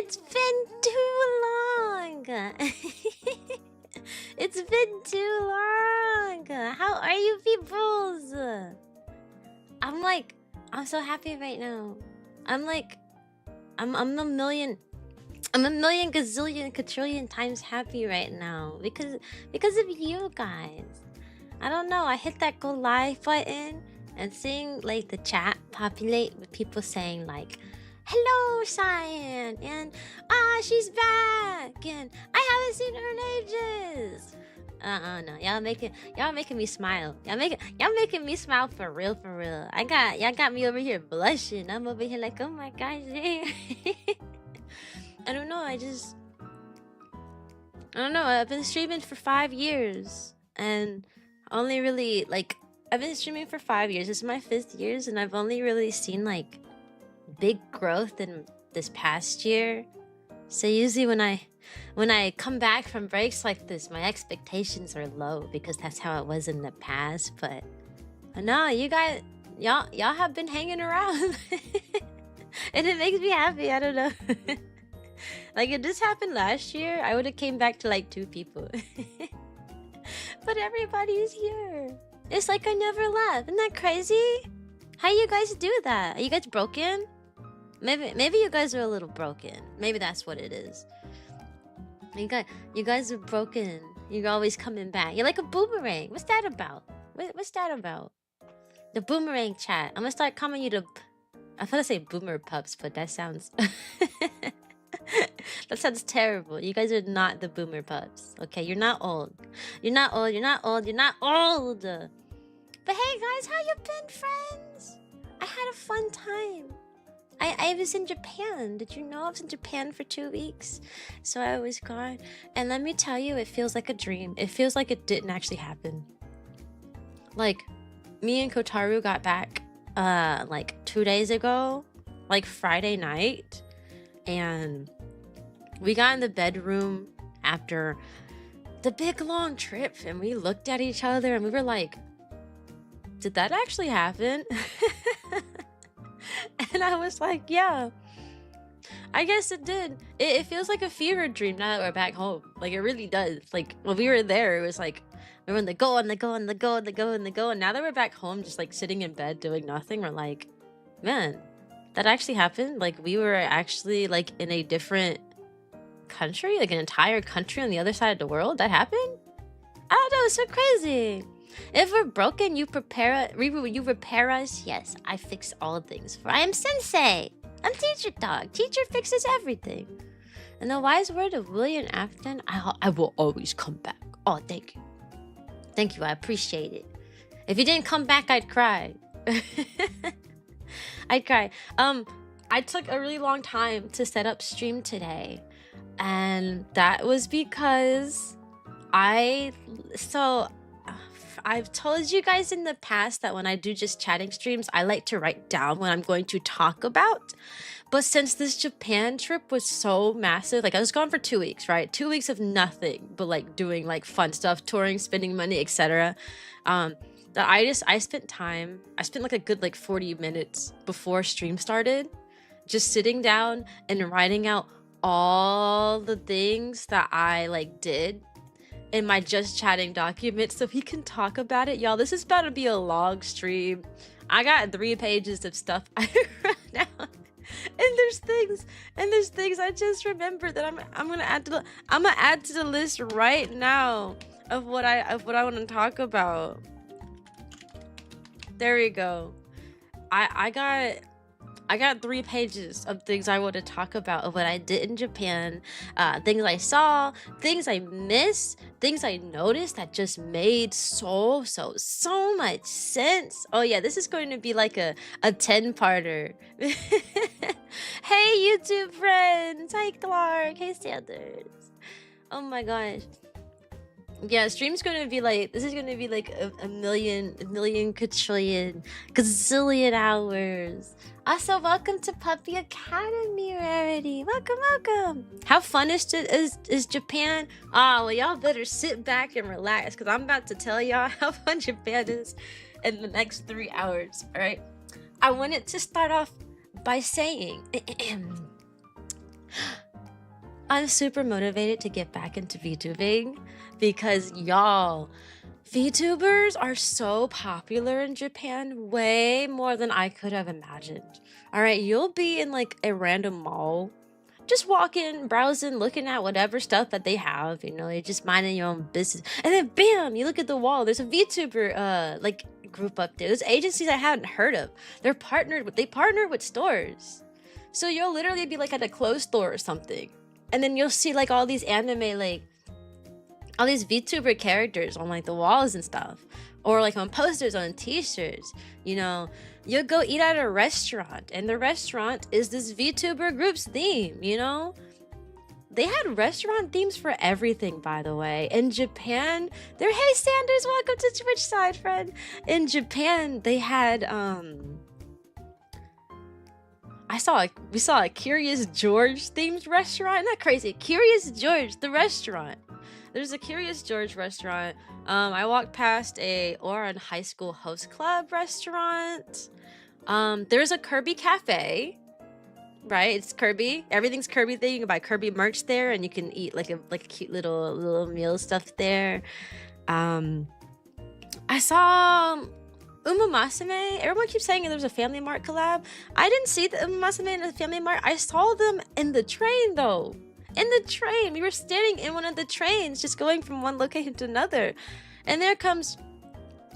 It's been too long. It's been too long. How are you peoples? I'm so happy right now. I'm a million gazillion quadrillion times happy right now because of you guys. I don't know, I hit that go live button and seeing like the chat populate with people saying like, hello Cyan, and she's back, and I haven't seen her in ages. No, y'all making me smile. Y'all making me smile for real. Y'all got me over here blushing. I'm over here like, oh my gosh, yeah. I don't know, I don't know, I've been streaming for 5 years and only really I've been streaming for 5 years. This is my 5th year, and I've only really seen like big growth in this past year. So usually when I come back from breaks like this, my expectations are low because that's how it was in the past. But no, you guys, y'all have been hanging around, and it makes me happy. I don't know. Like if this happened last year, I would have came back to like 2 people. But everybody's here. It's like I never left. Isn't that crazy? How you guys do that? Are you guys broken? Maybe you guys are a little broken. Maybe that's what it is. You guys are broken. You're always coming back. You're like a boomerang. What's that about? What's that about? The boomerang chat. I'm gonna start calling you the... I was gonna say boomer pups, but that sounds... that sounds terrible. You guys are not the boomer pups. Okay, you're not old. You're not old. But hey guys, how you been, friends? I had a fun time. I was in Japan. Did you know I was in Japan for 2 weeks? So I was gone. And let me tell you, it feels like a dream. It feels like it didn't actually happen. Like, me and Kotaru got back like 2 days ago, like Friday night. And we got in the bedroom after the big long trip, and we looked at each other and we were like, did that actually happen? And I was like, yeah, I guess it did. It feels like a fever dream now that we're back home. Like, it really does. Like, when we were there, it was like, we were on the go, and now that we're back home, just like sitting in bed doing nothing, we're like, man, that actually happened. Like, we were actually like in a different country, like an entire country on the other side of the world. That happened? I don't know, it's so crazy. If we're broken, you repair us. Yes, I fix all things, for I am sensei. I'm teacher dog. Teacher fixes everything. And the wise word of William Afton, I will always come back. Oh, thank you. Thank you, I appreciate it. If you didn't come back, I'd cry. I'd cry. I took a really long time to set up stream today. And that was because I've told you guys in the past that when I do just chatting streams, I like to write down what I'm going to talk about. But since this Japan trip was so massive, like I was gone for 2 weeks, right? 2 weeks of nothing but like doing like fun stuff, touring, spending money, etc. That I spent like a good like 40 minutes before stream started, just sitting down and writing out all the things that I like did in my just chatting document so we can talk about it. Y'all, this is about to be a long stream. I got 3 pages of stuff I wrote down. And there's things I just remembered that I'm gonna add to the list right now of what I want to talk about. There we go. I got 3 pages of things I want to talk about of what I did in Japan, things I saw, things I missed, things I noticed that just made so much sense. Oh yeah, this is going to be like a 10-parter. Hey YouTube friends, hi Clark, hey Sanders. Oh my gosh. Yeah, stream's gonna be like, this is gonna be like a million quadrillion gazillion hours. Also, welcome to Puppy Academy, Rarity. Welcome. How fun is Japan? Ah, well, y'all better sit back and relax, because I'm about to tell y'all how fun Japan is in the next 3 hours, all right? I wanted to start off by saying I'm super motivated to get back into VTubing because y'all, VTubers are so popular in Japan, way more than I could have imagined. All right, you'll be in like a random mall, just walking, browsing, looking at whatever stuff that they have, you know, you're just minding your own business. And then bam, you look at the wall, there's a VTuber like group up there. There's agencies I hadn't heard of. They partner with stores. So you'll literally be like at a clothes store or something. And then you'll see like all these anime, like all these VTuber characters on like the walls and stuff. Or like on posters, on t-shirts. You know, you'll go eat at a restaurant and the restaurant is this VTuber group's theme, you know? They had restaurant themes for everything, by the way. In Japan, hey Sanders, welcome to Twitch side, friend. In Japan, they had we saw a Curious George themed restaurant. Isn't that crazy? Curious George, the restaurant. There's a Curious George restaurant. I walked past a Oran High School Host Club restaurant. There's a Kirby cafe, right? It's Kirby. Everything's Kirby thing. You can buy Kirby merch there, and you can eat like a cute little meal stuff there. I saw Umamasame. Everyone keeps saying there was a Family Mart collab. I didn't see the Umamasame in the Family Mart. I saw them in the train though. In the train, we were standing in one of the trains, just going from one location to another, and there comes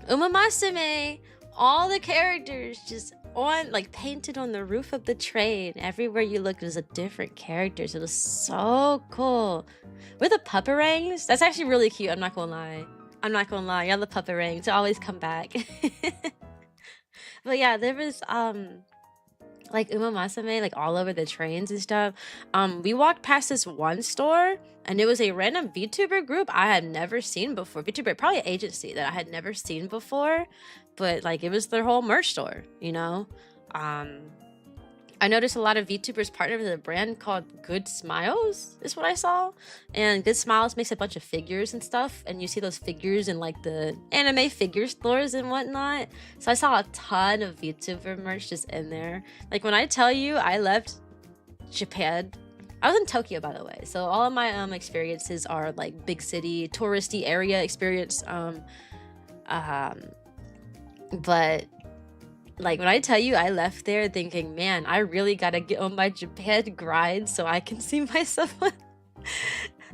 Umamasame. All the characters just on, like, painted on the roof of the train. Everywhere you looked, it was a different characters. It was so cool. With the pupperangs, that's actually really cute. I'm not gonna lie. Y'all the pupperangs always come back. But yeah, there was like Umamasame like all over the trains and stuff. We walked past this one store and it was a random VTuber group I had never seen before. VTuber, probably an agency that I had never seen before, but like it was their whole merch store, you know. I noticed a lot of VTubers partner with a brand called Good Smiles, is what I saw. And Good Smiles makes a bunch of figures and stuff. And you see those figures in like the anime figure stores and whatnot. So I saw a ton of VTuber merch just in there. Like when I tell you I left Japan, I was in Tokyo, by the way. So all of my experiences are like big city, touristy area experience. But like when I tell you I left there thinking, man, I really gotta get on my Japan grind so I can see myself on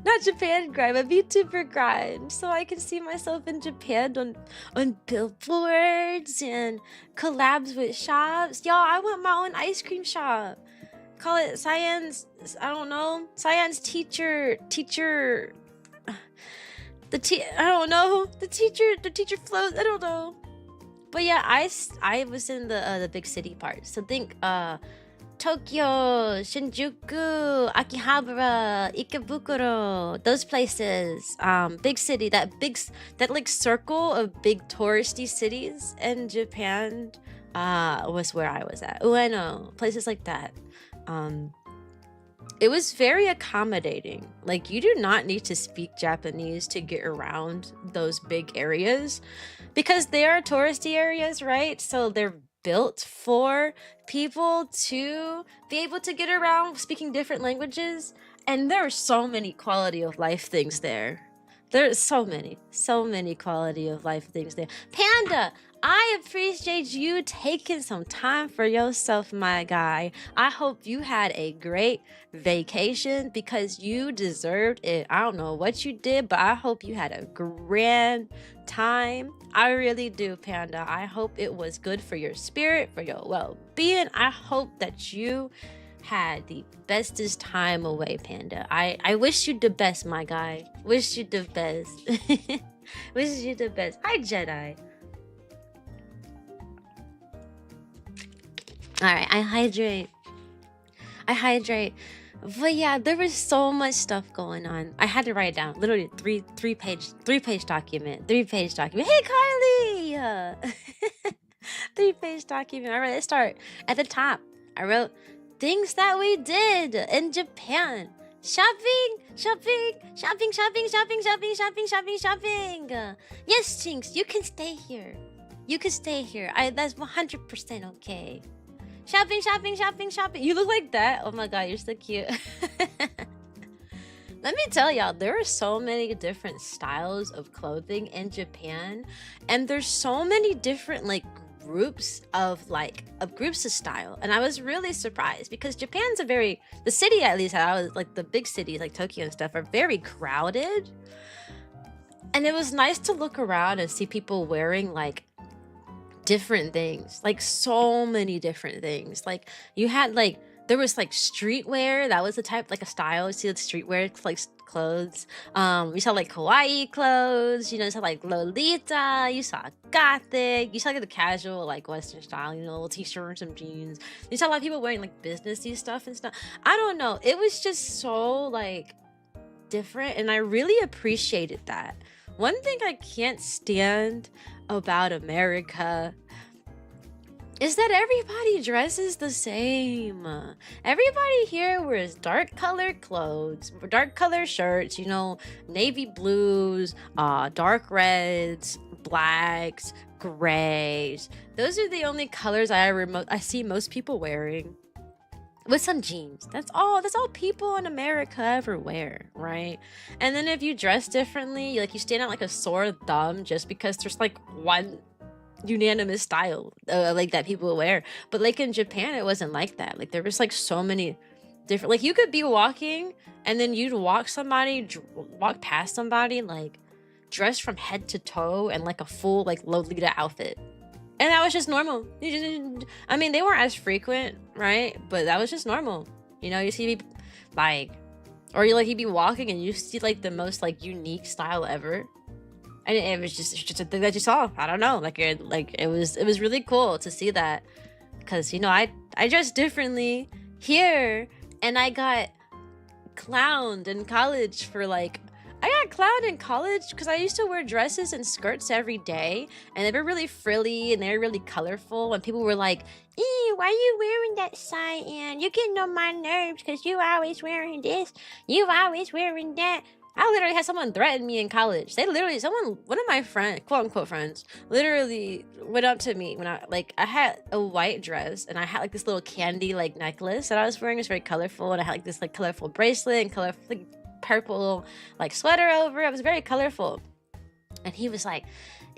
not Japan grind, but VTuber grind, so I can see myself in Japan on billboards and collabs with shops. Y'all, I want my own ice cream shop. Call it Cyan's, I don't know, Cyan's teacher flows, I don't know. But yeah, I was in the big city part. So think Tokyo, Shinjuku, Akihabara, Ikebukuro, those places. Big city, that like circle of big touristy cities in Japan was where I was at. Ueno, places like that. It was very accommodating. Like you do not need to speak Japanese to get around those big areas. Because they are touristy areas, right? So they're built for people to be able to get around speaking different languages. And there are so many quality of life things there. There's so many quality of life things there. Panda, I appreciate you taking some time for yourself, my guy. I hope you had a great vacation because you deserved it. I don't know what you did, but I hope you had a grand time. I really do, Panda. I hope it was good for your spirit, for your well-being. I hope that you had the bestest time away, Panda. I wish you the best, my guy. Wish you the best. Wish you the best. Hi, Jedi. Alright, I hydrate. But yeah, there was so much stuff going on. I had to write it down. Literally three page document. Hey Kylie! 3-page document. Alright, let's start at the top. I wrote things that we did in Japan. Shopping. Yes, Jinx, you can stay here. That's 100% okay. Shopping. You look like that. Oh my god, you're so cute. Let me tell y'all, there are so many different styles of clothing in Japan, and there's so many different like groups of groups of style. And I was really surprised because Japan's the city, at least I was like, the big cities like Tokyo and stuff are very crowded. And it was nice to look around and see people wearing like different things, like so many different things. Like you had like, there was like streetwear, that was the type, like a style. You see the streetwear like clothes. You saw like kawaii clothes, you saw like Lolita, you saw gothic, you saw like the casual like Western style, little t-shirt and some jeans. You saw a lot of people wearing like businessy stuff and stuff. I don't know, it was just so like different, and I really appreciated that. One thing I can't stand about America is that everybody dresses the same. Everybody here wears dark colored clothes, dark colored shirts, navy blues, dark reds, blacks, grays. Those are the only colors I see most people wearing. With some jeans. That's all people in America ever wear, right? And then if you dress differently, like you stand out like a sore thumb just because there's like one unanimous style like that people wear. But like in Japan, it wasn't like that. Like there was like so many different, like you could be walking and then you'd walk past somebody like dressed from head to toe in like a full like Lolita outfit. And that was just normal. I mean, they weren't as frequent, right? But that was just normal. You see people like, or you'd be walking and you see like the most like unique style ever. And it was just a thing that you saw. I don't know. It was really cool to see that. Because, I dressed differently here, and I got clowned in college for like, I got clowned in college because I used to wear dresses and skirts every day, and they were really frilly and they were really colorful, and people were like, "Ew, why are you wearing that, Cyan? You're getting on my nerves because you always wearing this, you always wearing that." I literally had someone threaten me in college. One of my friends, quote unquote friends, literally went up to me when I had a white dress and I had like this little candy like necklace that I was wearing. It was very colorful, and I had like this like colorful bracelet and colorful like purple like sweater over. It was very colorful. And he was like,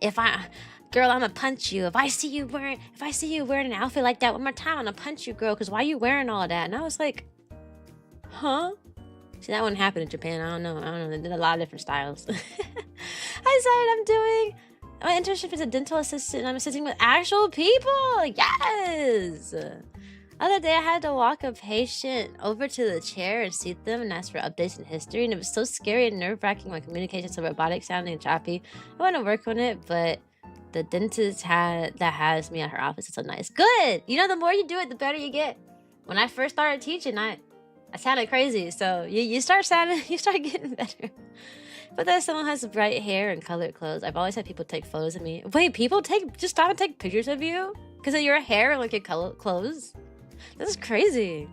girl, I'm gonna punch you. If I see you wearing an outfit like that one more time, I'm gonna punch you, girl, because why you wearing all that? And I was like, huh? See, that wouldn't happen in Japan. I don't know. They did a lot of different styles. I said my internship as a dental assistant. I'm assisting with actual people. Yes. Other day, I had to walk a patient over to the chair and seat them and ask for updates in history. And it was so scary and nerve-wracking. My communication so robotic sounding and choppy. I want to work on it, but the dentist that has me at her office is so nice. Good. The more you do it, the better you get. When I first started teaching, I sounded crazy, so you start getting better. But then someone has bright hair and colored clothes. I've always had people take photos of me. Wait, people just stop and take pictures of you because of your hair and like your clothes? This is crazy.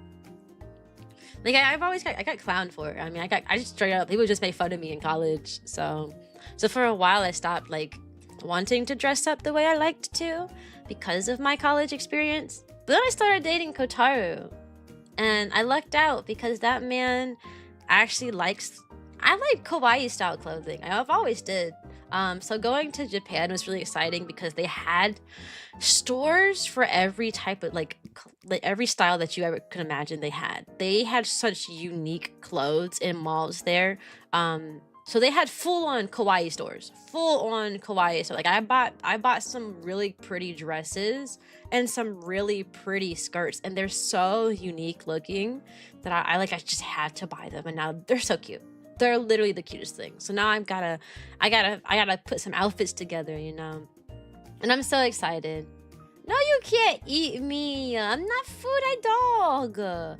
Like I got clowned for it. I mean, I just straight up, people just made fun of me in college. So for a while I stopped like wanting to dress up the way I liked to because of my college experience. But then I started dating Kotaru. And I lucked out because that man actually I like kawaii style clothing. I've always did. So going to Japan was really exciting because they had stores for every type of like every style that you ever could imagine they had such unique clothes in malls there. So they had full-on kawaii stores. Like I bought some really pretty dresses and some really pretty skirts, and they're so unique looking that I just had to buy them, and now they're so cute. They're literally the cutest thing. So now I gotta put some outfits together, and I'm so excited. No, you can't eat me. I'm not food, I dog.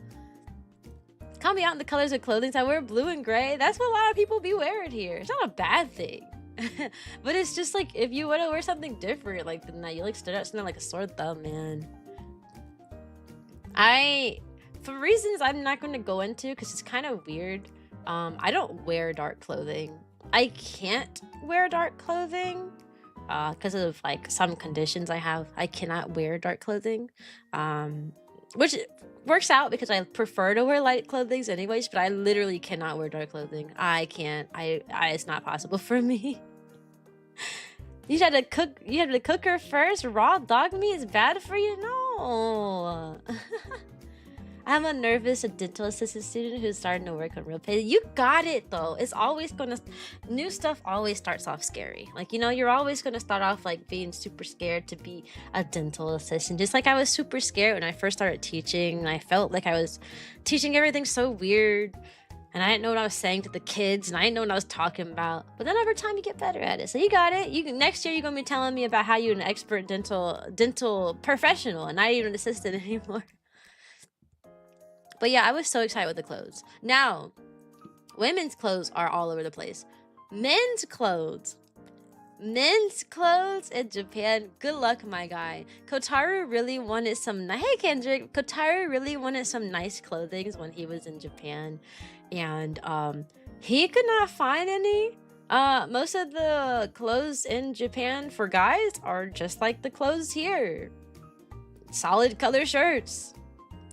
Call me out in the colors of clothing. So I wear blue and gray. That's what a lot of people be wearing here. It's not a bad thing. But it's just like, if you want to wear something different, like than that, you like stood out something like a sore thumb, man. For reasons I'm not going to go into because it's kind of weird, I don't wear dark clothing. I can't wear dark clothing because of like some conditions I have. I cannot wear dark clothing. which works out because I prefer to wear light clothing anyways, but I literally cannot wear dark clothing. I can't. It's not possible for me. You had to cook her first? Raw dog meat is bad for you? No. I'm a nervous dental assistant student who's starting to work on real pay. You got it though. It's always gonna, new stuff always starts off scary. Like, you know, you're always gonna start off like being super scared to be a dental assistant. Just like I was super scared when I first started teaching. I felt like I was teaching everything so weird. And I didn't know what I was saying to the kids, and I didn't know what I was talking about. But then over time, you get better at it. So you got it. Next year, you're gonna be telling me about how you're an expert dental professional, and not even an assistant anymore. But yeah, I was so excited with the clothes. Now, women's clothes are all over the place. Men's clothes in Japan. Good luck, my guy. Kotaru really wanted some. Hey, Kendrick. Kotaru really wanted some nice clothing when he was in Japan, and he could not find any. Most of the clothes in Japan for guys are just like the clothes here. Solid color shirts,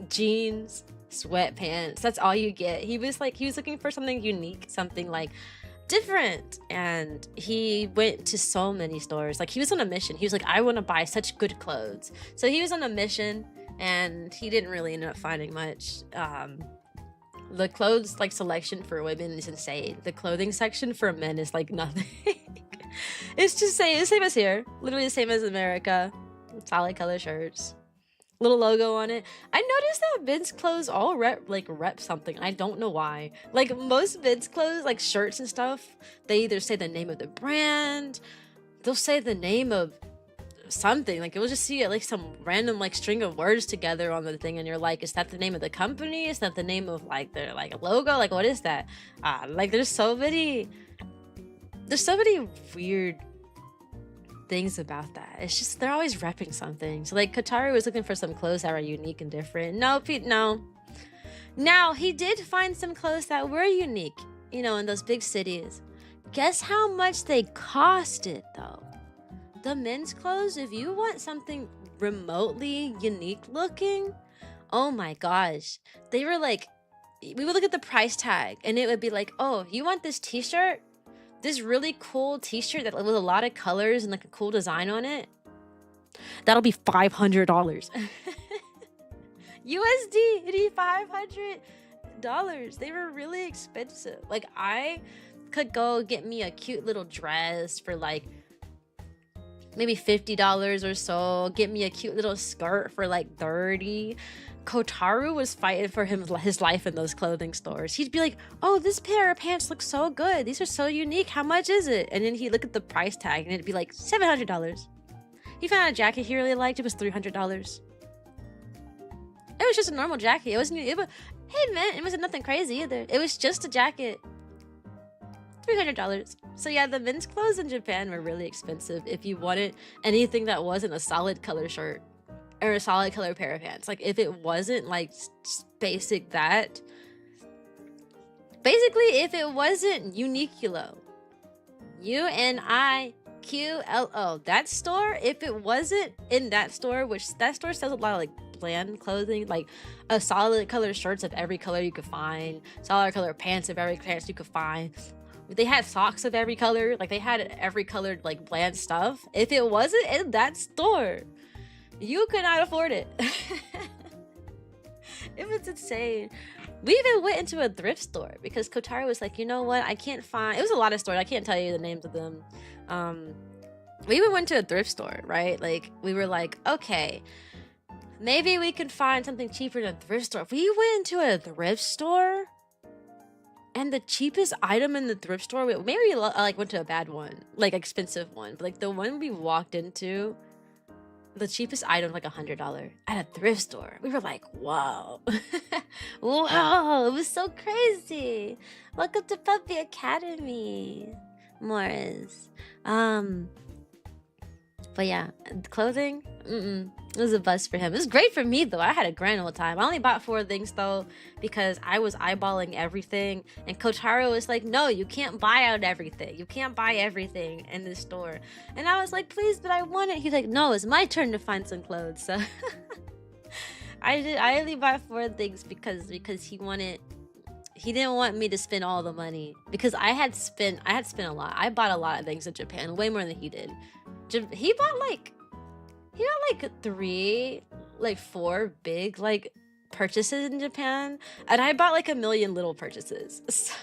jeans, sweatpants. That's all you get. He was looking for something unique, something like different, and he went to so many stores. Like, he was on a mission. He was like, I want to buy such good clothes. So he was on a mission, and he didn't really end up finding much. The clothes like selection for women is insane. The clothing section for men is like nothing. It's just the same as here, literally the same as America. Solid color shirts, little logo on it. I noticed that men's clothes all rep something. I don't know why. Like, most men's clothes, like shirts and stuff, they either say the name of the brand, they'll say the name of something. Like, you'll just see like some random like string of words together on the thing, and you're like, is that the name of the company? Is that the name of like their like logo? Like, what is that? Like, there's so many weird things about that. It's just, they're always repping something. So like, Kotaru was looking for some clothes that were unique and different. No, Pete, no. Now, he did find some clothes that were unique, you know, in those big cities. Guess how much they costed, though? The men's clothes, if you want something remotely unique looking, oh my gosh. They were like, we would look at the price tag, and it would be like, oh, you want this t-shirt? This really cool t-shirt that with a lot of colors and like a cool design on it, that'll be $500. USD, it'd be $500. They were really expensive. Like, I could go get me a cute little dress for like maybe $50 or so, get me a cute little skirt for like $30. Kotaru was fighting for his life in those clothing stores. He'd be like, oh, this pair of pants looks so good. These are so unique. How much is it? And then he'd look at the price tag, and it'd be like $700. He found a jacket he really liked. It was $300. It was just a normal jacket. Hey man, it wasn't nothing crazy either. It was just a jacket. $300. So yeah, the men's clothes in Japan were really expensive if you wanted anything that wasn't a solid color shirt or a solid color pair of pants. Like, if it wasn't like basic that, basically if it wasn't Uniqlo, UNIQLO, that store, if it wasn't in that store, which that store sells a lot of like bland clothing, like a solid color shirts of every color you could find, solid color pants of every pants you could find. They had socks of every color, like they had every colored like bland stuff. If it wasn't in that store, you could not afford it. It was insane. We even went into a thrift store because Kotaru was like, you know what, I can't find, it was a lot of stores, I can't tell you the names of them. We even went to a thrift store, right? Like, we were like, okay, maybe we can find something cheaper in a thrift store. We went into a thrift store, and the cheapest item in the thrift store, maybe we like went to a bad one, like expensive one, but like the one we walked into, the cheapest item was like $100 at a thrift store. We were like, whoa. Whoa, it was so crazy. Welcome to Puppy Academy, Morris. But yeah, clothing, it was a bust for him. It was great for me though. I had a grand old time. I only bought 4 things though because I was eyeballing everything, and Kotaro was like, no, you can't buy out everything. You can't buy everything in this store. And I was like, please, but I want it. He's like, no, it's my turn to find some clothes. So I only bought 4 things because he didn't want me to spend all the money because I had spent a lot. I bought a lot of things in Japan, way more than he did. He bought like 3, like 4 big like purchases in Japan, and I bought like a million little purchases. So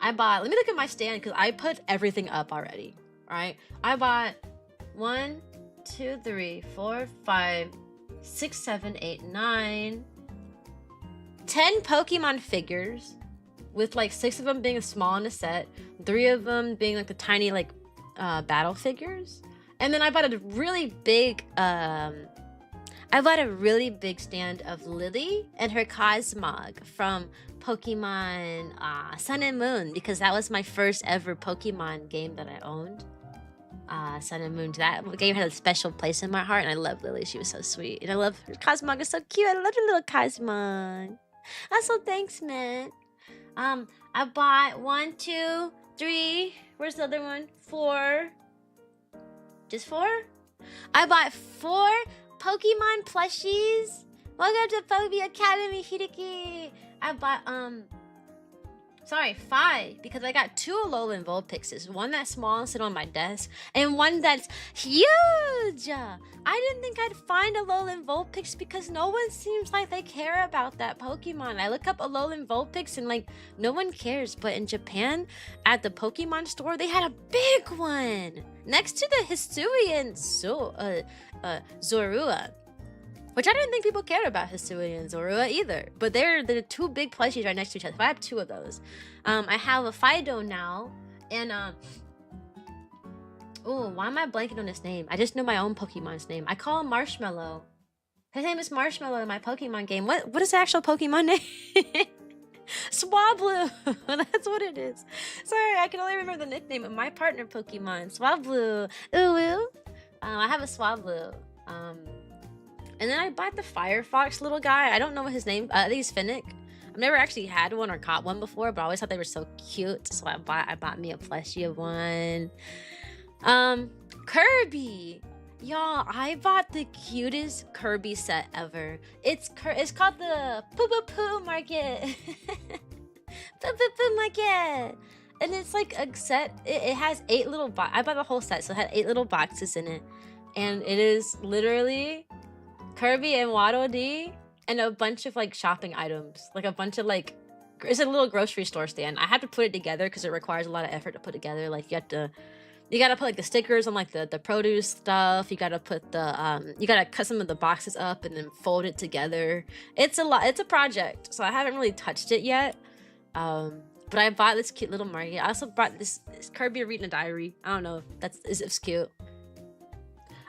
I bought, let me look at my stand because I put everything up already. All right, I bought 1, 2, 3, 4, 5, 6, 7, 8, 9, 10 Pokemon figures, with like 6 of them being small in a set, 3 of them being like the tiny like battle figures, and then I bought a really big stand of Lily and her Cosmog from Pokemon Sun and Moon, because that was my first ever Pokemon game that I owned. Sun and Moon. That game had a special place in my heart, and I love Lily. She was so sweet, and I love her Cosmog. Is so cute. I love your little Cosmog. Also, thanks, man. I bought 1, 2, 3. Where's the other one? 4. Just 4? I bought 4 Pokemon plushies. Welcome to Phobia Academy, Hideki. I bought 5, because I got 2 Alolan Vulpixes. One that's small and sit on my desk, and one that's huge. I didn't think I'd find Alolan Vulpix because no one seems like they care about that Pokemon. I look up Alolan Vulpix and like no one cares, but in Japan at the Pokemon store they had a big one next to the Hisuian Zorua. Which I didn't think people cared about Hisui and Zorua either. But they're the 2 big plushies right next to each other. So I have 2 of those. I have a Fido now. And, oh, why am I blanking on his name? I just know my own Pokemon's name. I call him Marshmallow. His name is Marshmallow in my Pokemon game. What is the actual Pokemon name? Swablu. That's what it is. Sorry, I can only remember the nickname of my partner Pokemon. Swablu. Ooh. I have a Swablu. And then I bought the Firefox little guy. I don't know what his name. I think he's Finnick. I've never actually had one or caught one before, but I always thought they were so cute. So I bought me a plushie of one. Kirby. Y'all, I bought the cutest Kirby set ever. It's called the Poo Poo Poo Market. Poo Poo Poo Market. And it's like a set. It has 8 little I bought the whole set, so it had 8 little boxes in it. And it is literally Kirby and Waddle Dee and a bunch of like shopping items, like a bunch of like, it's a little grocery store stand. I had to put it together because it requires a lot of effort to put together. Like you gotta put like the stickers on like the produce stuff. You gotta put the you gotta cut some of the boxes up and then fold it together. It's a lot. It's a project, so I haven't really touched it yet. But I bought this cute little market. I also bought this Kirby reading a diary. I don't know if it's cute.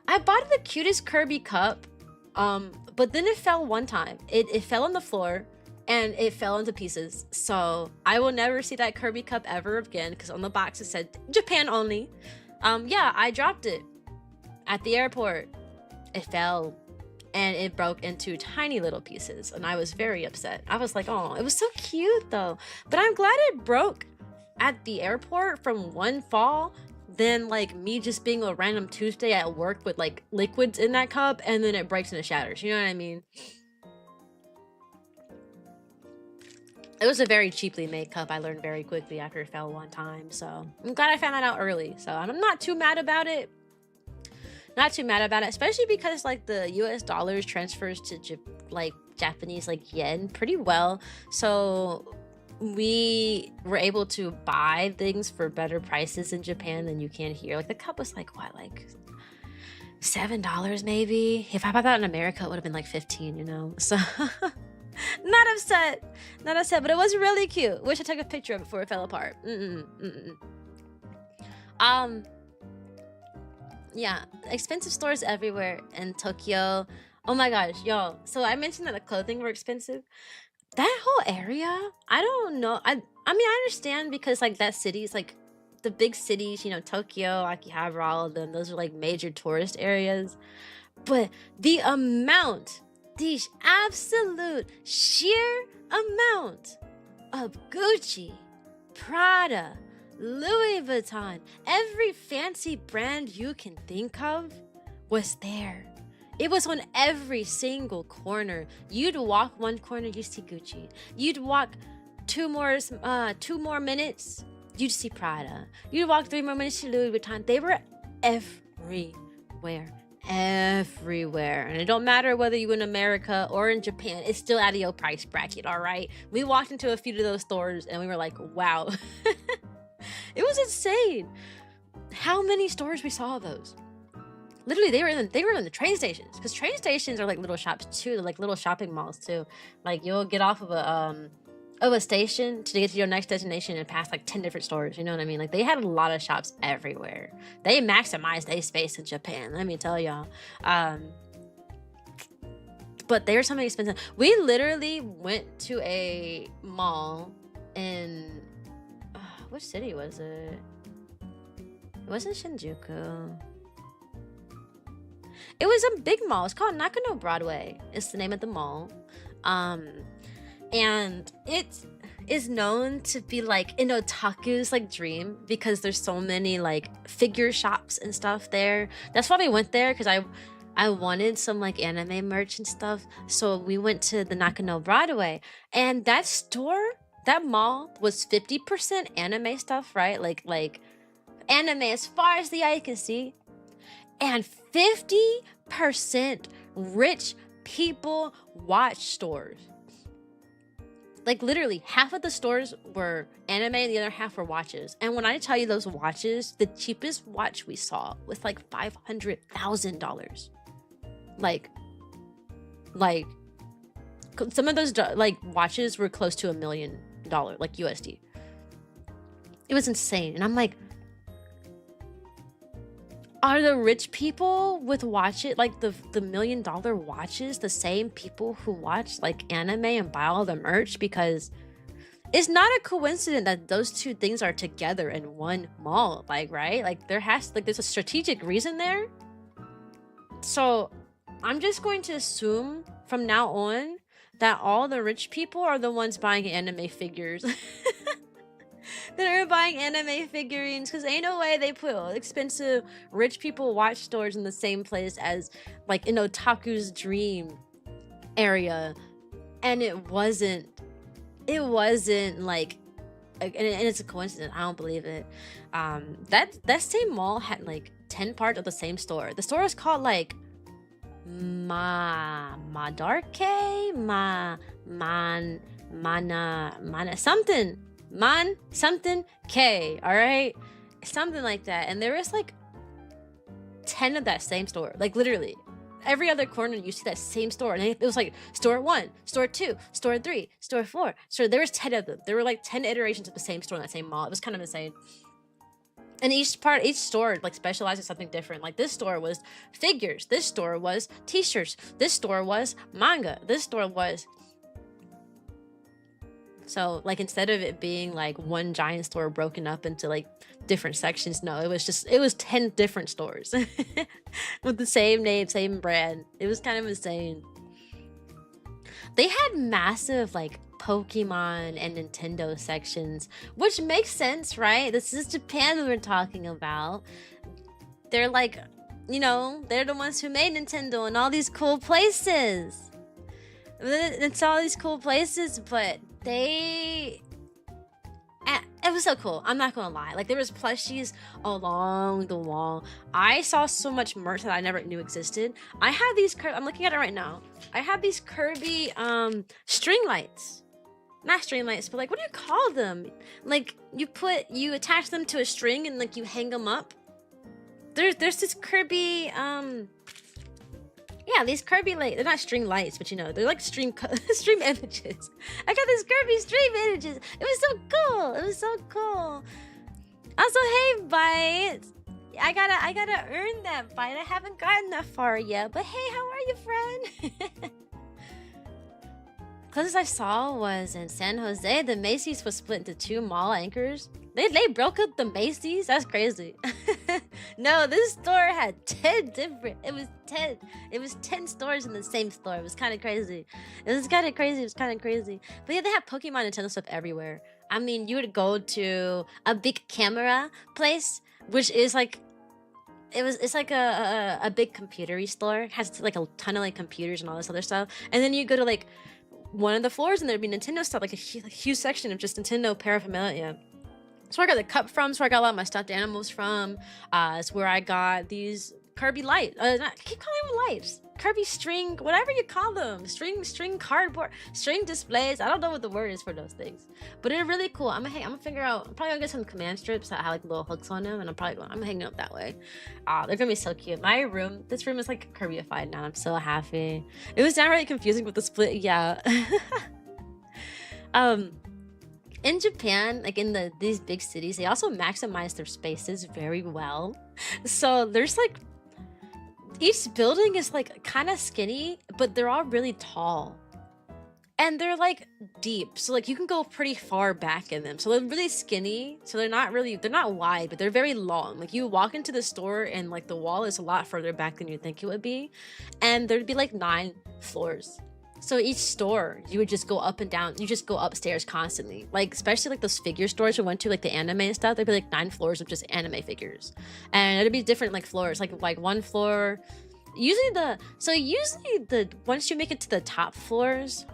I bought the cutest Kirby cup. But then it fell one time. It fell on the floor and it fell into pieces. So I will never see that Kirby cup ever again because on the box it said Japan only. Yeah, I dropped it at the airport. It fell and it broke into tiny little pieces and I was very upset. I was like, oh, it was so cute though. But I'm glad it broke at the airport from one fall than like me just being a random Tuesday at work with like liquids in that cup and then it breaks and it shatters. You know what I mean? It was a very cheaply made cup. I learned very quickly after it fell one time. So I'm glad I found that out early. So I'm not too mad about it. Not too mad about it, especially because like the US dollars transfers to Japanese like yen pretty well. So we were able to buy things for better prices in Japan than you can here. Like the cup was like what, like $7 maybe? If I bought that in America, it would have been like 15, you know? So not upset, but it was really cute. Wish I took a picture of it before it fell apart. Yeah, expensive stores everywhere in Tokyo. Oh my gosh, y'all. So I mentioned that the clothing were expensive. That whole area, I don't know. I mean, I understand because like that city is like the big cities, you know, Tokyo, Akihabara, all of them. Those are like major tourist areas. But the amount, the absolute sheer amount of Gucci, Prada, Louis Vuitton, every fancy brand you can think of was there. It was on every single corner. You'd walk one corner, you see Gucci. You'd walk two more minutes, you'd see Prada. You'd walk 3 more minutes to Louis Vuitton. They were everywhere. Everywhere. And it don't matter whether you in America or in Japan, it's still out of your price bracket, all right? We walked into a few of those stores and we were like, wow. It was insane how many stores we saw of those. Literally, they were in the train stations, because train stations are like little shops too. They're like little shopping malls too. Like, you'll get off of a station to get to your next destination and pass like 10 different stores. You know what I mean? Like, they had a lot of shops everywhere. They maximized their space in Japan, let me tell y'all. But they were something expensive. We literally went to a mall in what city was it? It wasn't Shinjuku. It was a big mall. It's called Nakano Broadway. It's the name of the mall. And it is known to be like an otaku's like dream, because there's so many like figure shops and stuff there. That's why we went there, because I wanted some like anime merch and stuff. So we went to the Nakano Broadway, and that store, that mall was 50% anime stuff, right? Like anime as far as the eye can see. And 50% rich people watch stores. Like, literally, half of the stores were anime and the other half were watches. And when I tell you those watches, the cheapest watch we saw was like $500,000. Like some of those like watches were close to $1 million, like USD. It was insane. And I'm like, are the rich people with watches, like the $1 million watches, the same people who watch like anime and buy all the merch? Because it's not a coincidence that those two things are together in one mall, like, right? Like, there's a strategic reason there. So I'm just going to assume from now on that all the rich people are the ones buying anime figures. That are buying anime figurines, because ain't no way they put expensive rich people watch stores in the same place as like an otaku's dream area. And it wasn't like, and it's a coincidence. I don't believe it. That same mall had like 10 parts of the same store. The store was called like Madarke Mana something K, all right, something like that. And there was like 10 of that same store. Like, literally every other corner you see that same store, and it was like store 1, store 2, store 3, store 4. So there was 10 of them. There were like 10 iterations of the same store in that same mall. It was kind of insane. And each store like specialized in something different. Like, this store was figures, this store was t-shirts, this store was manga, this store was. So, like, instead of it being like one giant store broken up into like different sections, no, it was 10 different stores with the same name, same brand. It was kind of insane. They had massive like Pokemon and Nintendo sections, which makes sense, right? This is Japan that we're talking about. They're like, you know, they're the ones who made Nintendo and all these cool places. It's all these cool places, but it was so cool. I'm not gonna lie. Like, there was plushies along the wall. I saw so much merch that I never knew existed. I have these I'm looking at it right now. I have these Kirby string lights. Not string lights, but like, what do you call them? Like, you attach them to a string and like you hang them up. There's this Kirby yeah, these Kirby lights, they're not string lights, but you know, they're like stream images. I got these Kirby stream images. It was so cool. It was so cool. Also, hey, Bite. I gotta earn that, Bite. I haven't gotten that far yet. But hey, how are you, friend? Closest I saw was in San Jose. The Macy's was split into 2 mall anchors. They broke up the Macy's? That's crazy. No, this store had 10 different. It was 10 stores in the same store. It was kind of crazy. But yeah, they have Pokemon and Nintendo stuff everywhere. I mean, you would go to a big camera place, which is like it's like a big computery store. It has like a ton of like computers and all this other stuff. And then you go to like one of the floors and there'd be Nintendo stuff, like a huge section of just Nintendo paraphernalia. That's where I got the cup from. That's where I got a lot of my stuffed animals from. It's where I got these Kirby light. I keep calling them lights. Kirby string, whatever you call them. String cardboard, string displays. I don't know what the word is for those things, but they're really cool. I'm gonna figure out. I'm probably gonna get some command strips that have like little hooks on them, and I'm gonna hang them up that way. They're gonna be so cute. This room is like Kirby-ified now. I'm so happy. It was downright confusing with the split. Yeah. In Japan, like in these big cities, they also maximize their spaces very well. So there's like, each building is like kind of skinny, but they're all really tall. And they're like deep. So like you can go pretty far back in them. So they're really skinny. So they're not wide, but they're very long. Like you walk into the store and like the wall is a lot further back than you think it would be. And there'd be like 9 floors. So each store, you would just go up and down. You just go upstairs constantly. Like, especially like those figure stores we went to, like the anime and stuff, there'd be like 9 floors of just anime figures. And it'd be different like floors, like one floor. Usually once you make it to the top floors,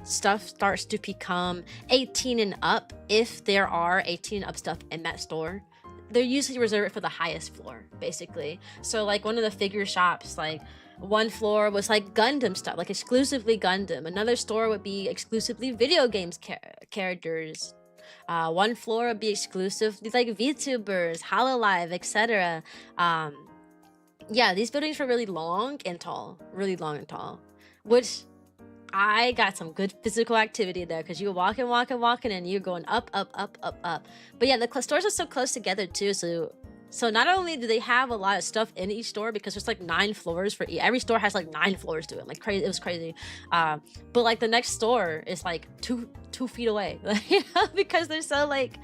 stuff starts to become 18 and up. If there are 18 and up stuff in that store, they're usually reserved for the highest floor, basically. So like one of the figure shops, like, one floor was like Gundam stuff, like exclusively Gundam. Another store would be exclusively video games characters. One floor would be exclusively like VTubers, Hololive, etc. Yeah, these buildings were really long and tall, which I got some good physical activity there because you were walking, and you're going up. But yeah, the stores are so close together too, so not only do they have a lot of stuff in each store, because there's like 9 floors for every store has like 9 floors to it, like crazy. It was crazy. But like the next store is like two feet away, you know, because they're so like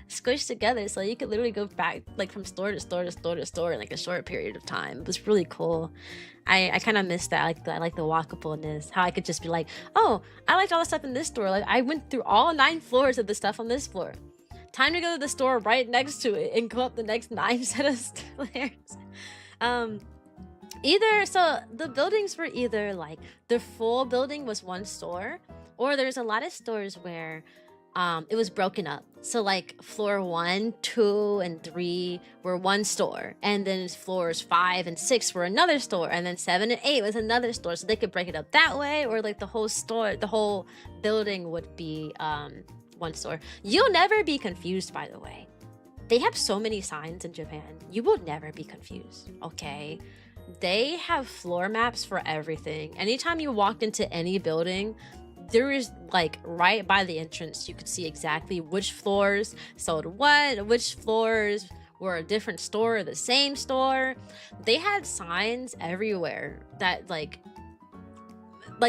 squished together. So you could literally go back like from store to store in like a short period of time. It was really cool. I kind of miss that. I like the walkableness. How I could just be like, oh, I liked all the stuff in this store. Like I went through all 9 floors of the stuff on this floor. Time to go to the store right next to it and go up the next 9 set of stairs. So the buildings were either like the full building was one store, or there's a lot of stores where it was broken up. So like floor 1, 2, and 3 were one store, and then floors 5 and 6 were another store, and then 7 and 8 was another store. So they could break it up that way, or like the whole building would be one store. You'll never be confused, by the way. They have so many signs in Japan. You will never be confused, okay? They have floor maps for everything. Anytime you walked into any building, there is like right by the entrance, you could see exactly which floors sold what, which floors were a different store or the same store. They had signs everywhere that like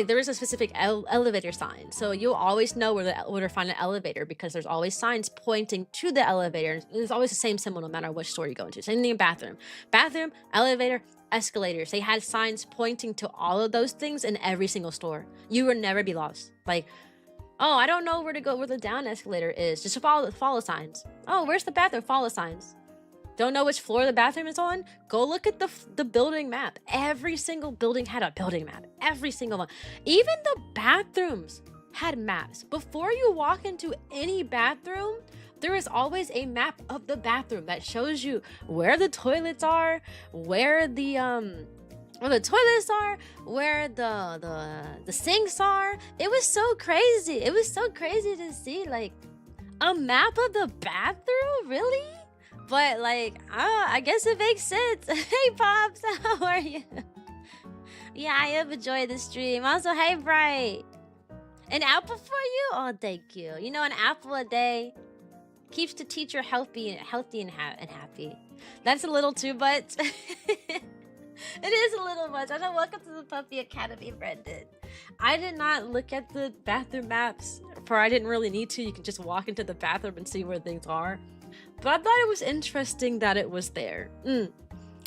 there is a specific elevator sign, so you'll always know where to find an elevator, because there's always signs pointing to the elevator. There's always the same symbol no matter which store you go into. Same thing in bathroom, elevator, escalators. They had signs pointing to all of those things in every single store. You would never be lost. Like, oh, I don't know where to go, where the down escalator is. Just follow signs. Oh, where's the bathroom? Follow signs. Don't know which floor the bathroom is on? Go look at the building map. Every single building had a building map. Every single one. Even the bathrooms had maps. Before you walk into any bathroom, there is always a map of the bathroom that shows you where the toilets are, where the toilets are, where the sinks are. It was so crazy. It was so crazy to see like a map of the bathroom, really? But like, I guess it makes sense. Hey Pops, how are you? Yeah, I have enjoyed the stream. Also, hey Bright. An apple for you? Oh, thank you. You know, an apple a day keeps the teacher healthy and happy. That's a little too much. It is a little much. I know. Welcome to the Puppy Academy, Brendan. I did not look at the bathroom maps, for I didn't really need to. You can just walk into the bathroom and see where things are. But I thought it was interesting that it was there.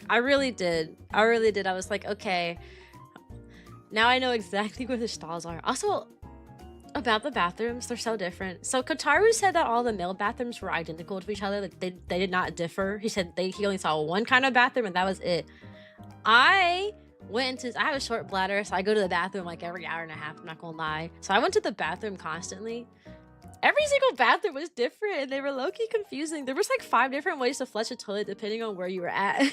I really did. I was like, okay, now I know exactly where the stalls are. Also, About the bathrooms, they're so different. So Kotaru said that all the male bathrooms were identical to each other. Like they did not differ. He said he only saw one kind of bathroom and that was it. I have a short bladder, so I go to the bathroom like every hour and a half, I'm not gonna lie. So I went to the bathroom constantly. Every single bathroom was different and they were low-key confusing. There was like 5 different ways to flush a toilet depending on where you were at.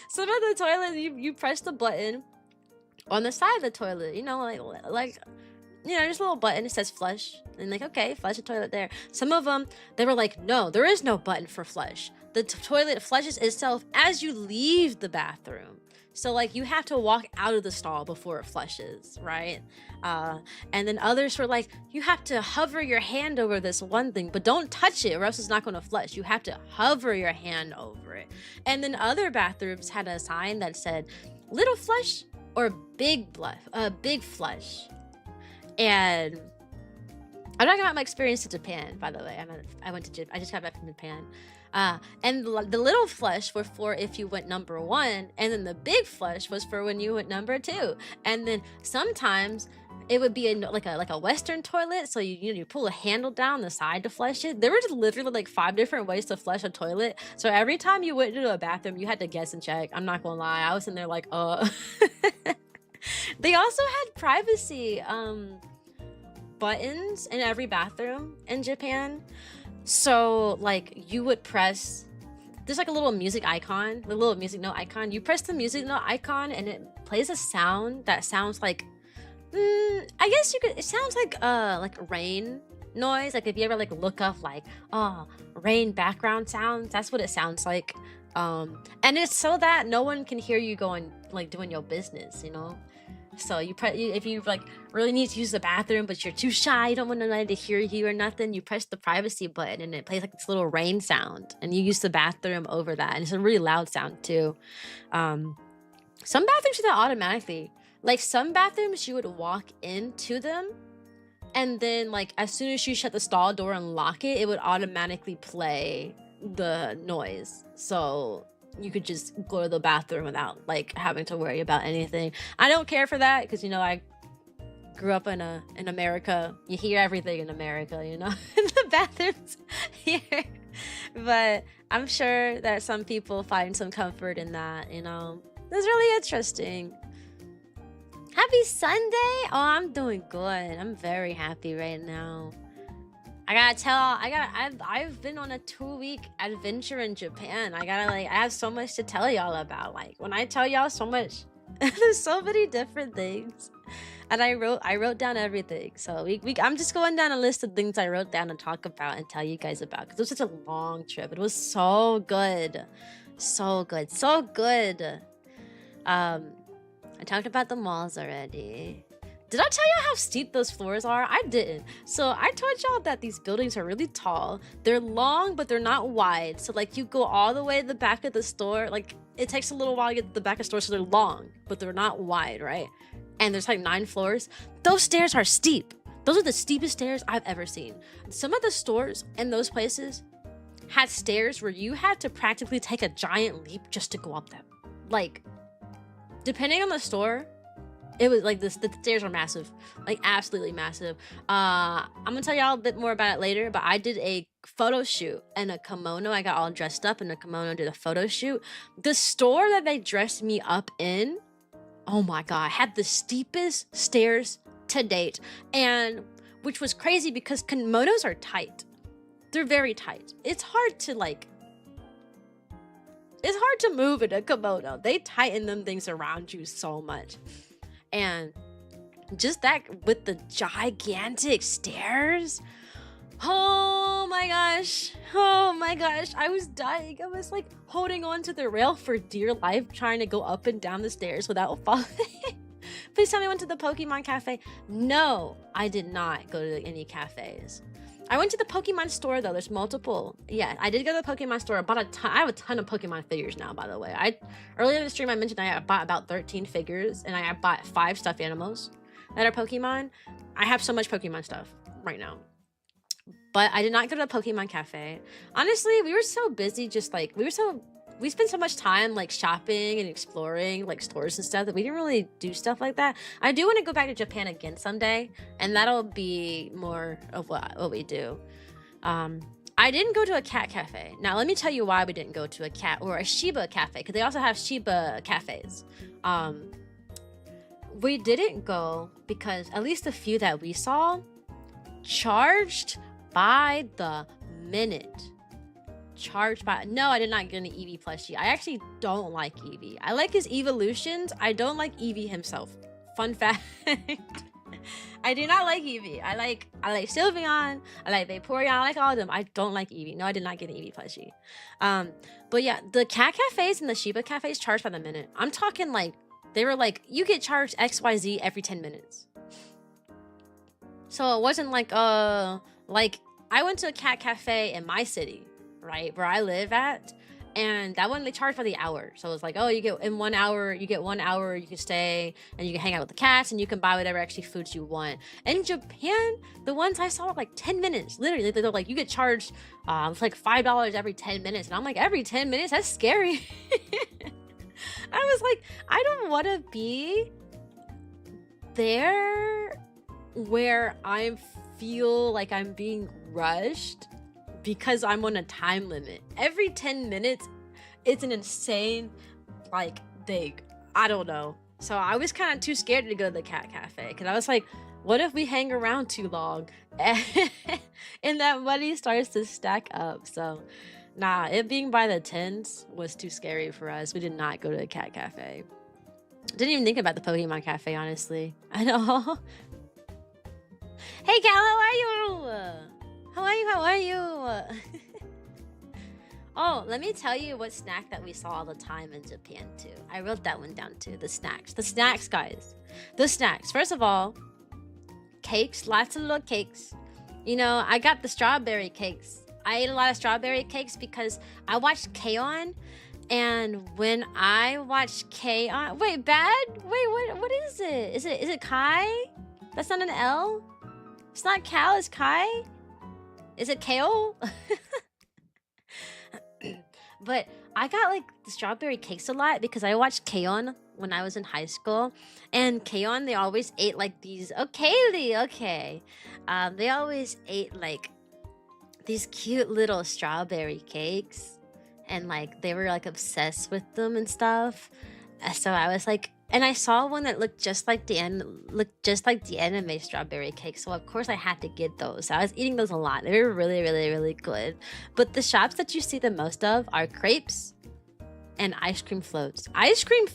Some of the toilets, you press the button on the side of the toilet, you know, like you know, just a little button, it says flush. And like, okay, flush the toilet there. Some of them, they were like, no, there is no button for flush. The toilet flushes itself as you leave the bathroom. So like you have to walk out of the stall before it flushes, right? And then others were like, you have to hover your hand over this one thing, but don't touch it or else it's not going to flush. You have to hover your hand over it. And then other bathrooms had a sign that said little flush or big flush. And I'm talking about my experience in Japan, by the way. I just got back from Japan. And the little flush was for if you went number 1, and then the big flush was for when you went number 2. And then sometimes it would be like a Western toilet, so you pull a handle down the side to flush it. There were just literally like 5 different ways to flush a toilet. So every time you went into a bathroom, you had to guess and check. I'm not gonna lie, I was in there like, They also had privacy buttons in every bathroom in Japan. So like you would press, there's like a little music icon, the little music note icon. You press the music note icon and it plays a sound that sounds like, I guess it sounds like rain noise. Like if you ever like look up like, rain background sounds, that's what it sounds like. And it's so that no one can hear you going like doing your business, you know? So if you like really need to use the bathroom but you're too shy, you don't want anybody to hear you or nothing, you press the privacy button and it plays like this little rain sound and you use the bathroom over that, and it's a really loud sound too. Some bathrooms do that automatically. Like some bathrooms you would walk into them and then like as soon as you shut the stall door and lock it, it would automatically play the noise. So you could just go to the bathroom without like having to worry about anything. I don't care for that because, you know, I grew up in America. You hear everything in America, you know, in the bathrooms here. But I'm sure that some people find some comfort in that, you know. It's really interesting. Happy Sunday. Oh, I'm doing good. I'm very happy right now. I've been on a 2-week adventure in Japan. I have so much to tell y'all about. Like when I tell y'all so much, there's so many different things. And I wrote down everything. So I'm just going down a list of things I wrote down to talk about and tell you guys about. Because it was such a long trip. It was so good. So good. So good. I talked about the malls already. Did I tell you how steep those floors are? I didn't. So I told y'all that these buildings are really tall. They're long, but they're not wide. So like you go all the way to the back of the store. Like it takes a little while to get to the back of the store, so they're long, but they're not wide, right? And there's like 9 floors. Those stairs are steep. Those are the steepest stairs I've ever seen. Some of the stores in those places had stairs where you had to practically take a giant leap just to go up them. Like, depending on the store, it was like the stairs are massive, like absolutely massive. I'm gonna tell y'all a bit more about it later, but I did a photo shoot in a kimono. I got all dressed up in a kimono, did a photo shoot. The store that they dressed me up in, oh my god, had the steepest stairs to date, and which was crazy because kimonos are tight. They're very tight. It's hard to move in a kimono. They tighten them things around you so much. And just that with the gigantic stairs, oh my gosh, I was dying. I was like holding on to the rail for dear life, trying to go up and down the stairs without falling. Please tell me I went to the Pokemon cafe. No, I did not go to any cafes. I went to the Pokemon store though. There's multiple. Yeah, I did go to the Pokemon store. I bought a ton. I have a ton of Pokemon figures now, by the way. Earlier in the stream I mentioned I bought about 13 figures, and I bought 5 stuffed animals that are Pokemon. I have so much Pokemon stuff right now. But I did not go to the Pokemon cafe. Honestly, we were so busy, just like we were so we spent so much time like shopping and exploring like stores and stuff that we didn't really do stuff like that. I do want to go back to Japan again someday, and that'll be more of what we do. I didn't go to a cat cafe. Now let me tell you why we didn't go to a cat or a Shiba cafe, because they also have Shiba cafes. We didn't go because at least the few that we saw charged by the minute. No, I did not get an Eevee plushie. I actually don't like Eevee. I like his evolutions. I don't like Eevee himself. Fun fact. I do not like Eevee. I like Sylveon. I like Vaporeon. I like all of them. I don't like Eevee. No, I did not get an Eevee plushie. But yeah, the cat cafes and the Shiba cafes charge by the minute. I'm talking like, they were like, you get charged XYZ every 10 minutes. So it wasn't like I went to a cat cafe in my city, right, where I live at, and that one they charge by the hour. So it's like, oh, you get 1 hour, you can stay and you can hang out with the cats and you can buy whatever actually foods you want. In Japan, the ones I saw were like 10 minutes. Literally, they're like, you get charged it's like $5 every 10 minutes. And I'm like, every 10 minutes? That's scary. I was like, I don't want to be there where I feel like I'm being rushed because I'm on a time limit. Every 10 minutes, it's an insane, like, thing. I don't know. So I was kind of too scared to go to the cat cafe because I was like, what if we hang around too long and that money starts to stack up? So nah, it being by the tens was too scary for us. We did not go to a cat cafe. Didn't even think about the Pokemon cafe, honestly. I know. Hey, Cal, how are you? How are you? Oh, let me tell you what snack that we saw all the time in Japan, too. I wrote that one down, too. The snacks. The snacks, guys. The snacks. First of all, cakes. Lots of little cakes. You know, I got the strawberry cakes. I ate a lot of strawberry cakes because I watched Cyan, and when I watched Cyan, wait, bad? Wait, what is it? Is it Kai? That's not an L? It's not Cal, it's Kai? Is it Kale? But I got like the strawberry cakes a lot because I watched Cyan when I was in high school, and Cyan, they always ate like these, okay. They always ate like these cute little strawberry cakes, and like they were like obsessed with them and stuff. So I was like, and I saw one that looked just like the anime strawberry cake, so of course I had to get those. So I was eating those a lot. They were really, really, really good. But the shops that you see the most of are crepes and ice cream floats. Ice cream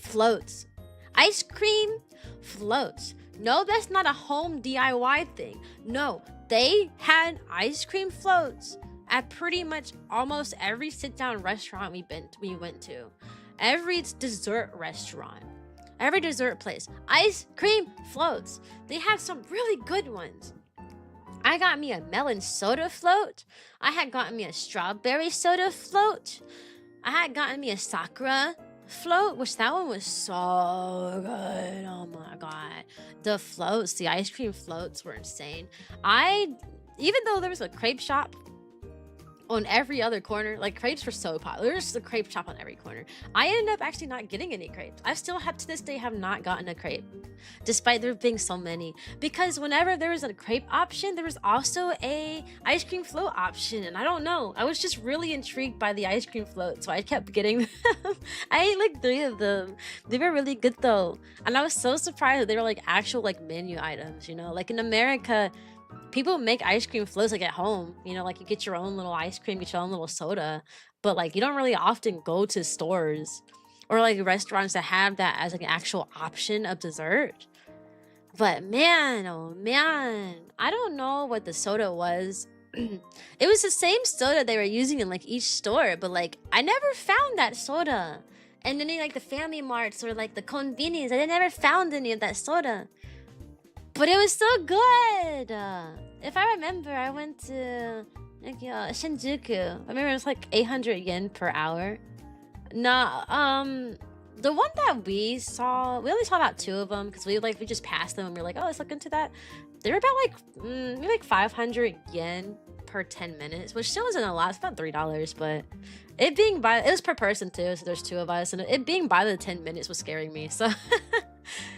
floats. No, that's not a home DIY thing. No, they had ice cream floats at pretty much almost every sit-down restaurant we went to. Every dessert restaurant. Every dessert place. Ice cream floats. They have some really good ones. I got me a melon soda float. I had gotten me a strawberry soda float. I had gotten me a sakura float, which that one was so good. Oh my god. The floats, the ice cream floats were insane. Even though there was a crepe shop on every other corner, like crepes were so popular. There's a crepe shop on every corner. I ended up actually not getting any crepes. I still have to this day have not gotten a crepe, despite there being so many. Because whenever there was a crepe option, there was also a ice cream float option, and I don't know. I was just really intrigued by the ice cream float, so I kept getting them. I ate like 3 of them. They were really good though, and I was so surprised that they were like actual like menu items. You know, like in America, people make ice cream floats like at home, you know, like you get your own little ice cream, get your own little soda, but like you don't really often go to stores or like restaurants that have that as like an actual option of dessert. But man, oh man, I don't know what the soda was. It was the same soda they were using in like each store, but like I never found that soda. And then like the family marts or like the convenience, I never found any of that soda. But it was so good. If I remember, I went to Shinjuku. I remember it was like 800 yen per hour. No, The one that we only saw about 2 of them because we just passed them and we were like, oh, let's look into that. They're about like maybe like 500 yen per 10 minutes, which still isn't a lot. It's about $3, but it was per person too, so there's 2 of us, and it being by the 10 minutes was scaring me. So hey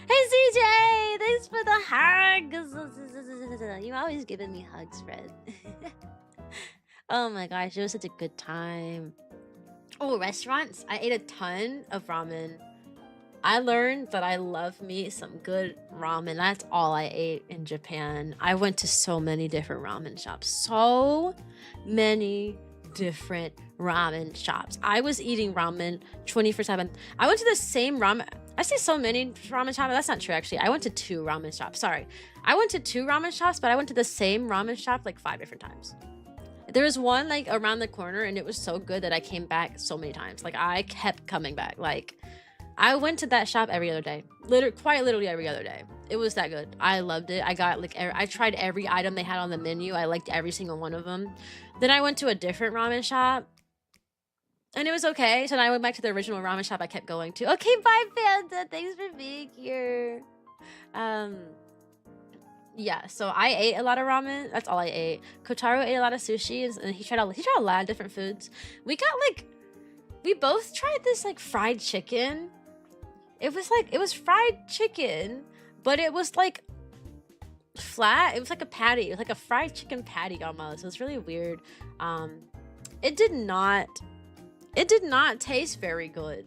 CJ, thanks for the hugs. You always giving me hugs, Fred. Oh my gosh, it was such a good time. Oh, restaurants. I ate a ton of ramen. I learned that I love me some good ramen. That's all I ate in Japan. I went to so many different ramen shops. So many different ramen shops. I was eating ramen 24/7. I went to the same ramen. I say so many ramen shops. That's not true, actually. I went to 2 ramen shops. Sorry. I went to 2 ramen shops, but I went to the same ramen shop like 5 different times. There was one like around the corner, and it was so good that I came back so many times. Like I kept coming back. Like I went to that shop every other day. Quite literally every other day. It was that good. I loved it. I got like I tried every item they had on the menu. I liked every single one of them. Then I went to a different ramen shop, and it was okay. So then I went back to the original ramen shop I kept going to. Okay, bye Panda. Thanks for being here. Yeah, so I ate a lot of ramen. That's all I ate. Kotaro ate a lot of sushi, and he tried a lot of different foods. We both tried this like fried chicken. It was fried chicken, but it was like flat. It was like a patty. It was like a fried chicken patty almost. It was really weird. It did not taste very good.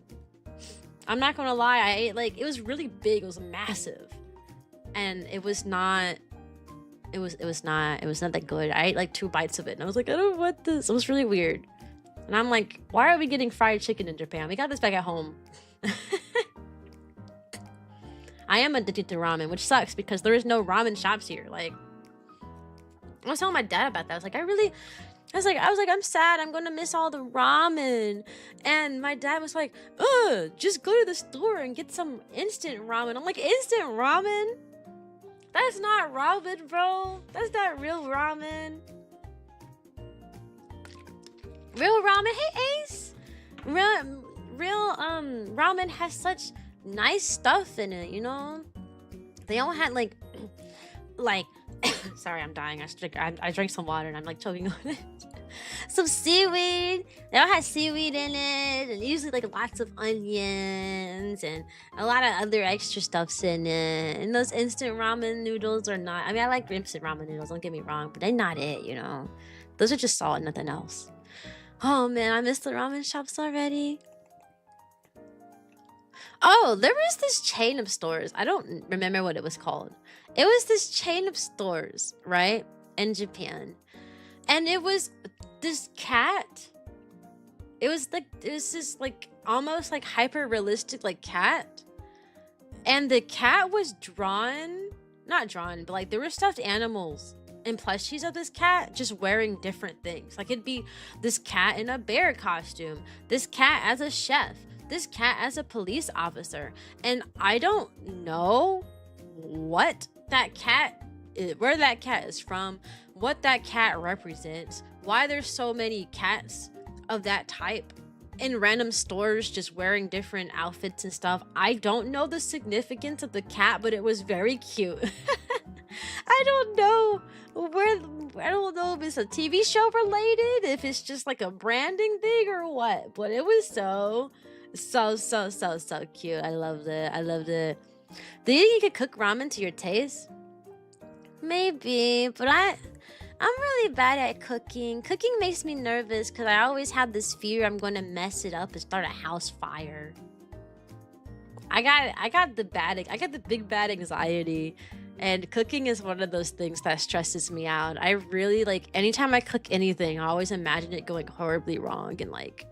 I'm not gonna lie. I ate it was really big. It was massive. And it was not that good. I ate like 2 bites of it and I was like, I don't want this. It was really weird. And I'm like, why are we getting fried chicken in Japan? We got this back at home. I am addicted to ramen, which sucks because there is no ramen shops here. Like, I was telling my dad about that. I was like, I'm sad. I'm gonna miss all the ramen. And my dad was like, just go to the store and get some instant ramen. I'm like, instant ramen? That's not ramen, bro. That's not real ramen. Real ramen, hey Ace. Real ramen has such nice stuff in it, you know. They all had like sorry, I'm dying. I drank some water and I'm like choking on it. Some seaweed. They all had seaweed in it, and usually like lots of onions and a lot of other extra stuffs in it. And those instant ramen noodles are not. I mean, I like instant ramen noodles. Don't get me wrong, but they're not it. You know, those are just salt and nothing else. Oh man, I missed the ramen shops already. Oh, there was this chain of stores. I don't remember what it was called. It was this chain of stores, right, in Japan. And it was this cat. It was this like almost like hyper realistic like cat. And the cat was not drawn, but like there were stuffed animals and plushies of this cat just wearing different things. Like it'd be this cat in a bear costume, this cat as a chef, this cat as a police officer. And I don't know what that cat is, where that cat is from, what that cat represents, why there's so many cats of that type in random stores just wearing different outfits and stuff. I don't know the significance of the cat, but it was very cute. I don't know if it's a TV show related, if it's just like a branding thing or what, but it was so cute. I loved it. Do you think you could cook ramen to your taste? Maybe, but I'm really bad at cooking. Cooking makes me nervous because I always have this fear I'm going to mess it up and start a house fire. I got the big bad anxiety, and cooking is one of those things that stresses me out. I really anytime I cook anything, I always imagine it going horribly wrong, and like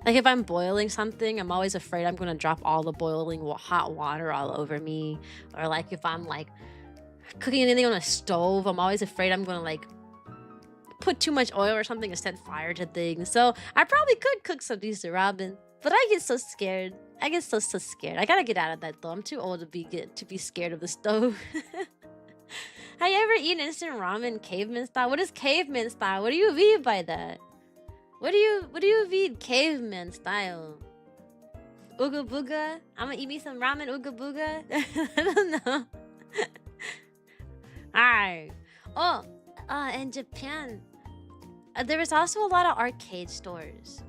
if I'm boiling something, I'm always afraid I'm going to drop all the boiling hot water all over me, or like if I'm like cooking anything on a stove, I'm always afraid I'm gonna like put too much oil or something and set fire to things. So I probably could cook some decent ramen, but I get so scared. I get so scared. I gotta get out of that though. I'm too old to be scared of the stove. Have you ever eaten instant ramen caveman style? What is caveman style? What do you mean by that? What do you mean caveman style? Ooga booga. I'm gonna eat me some ramen ooga booga. I don't know. Alright. Oh, in Japan, there was also a lot of arcade stores.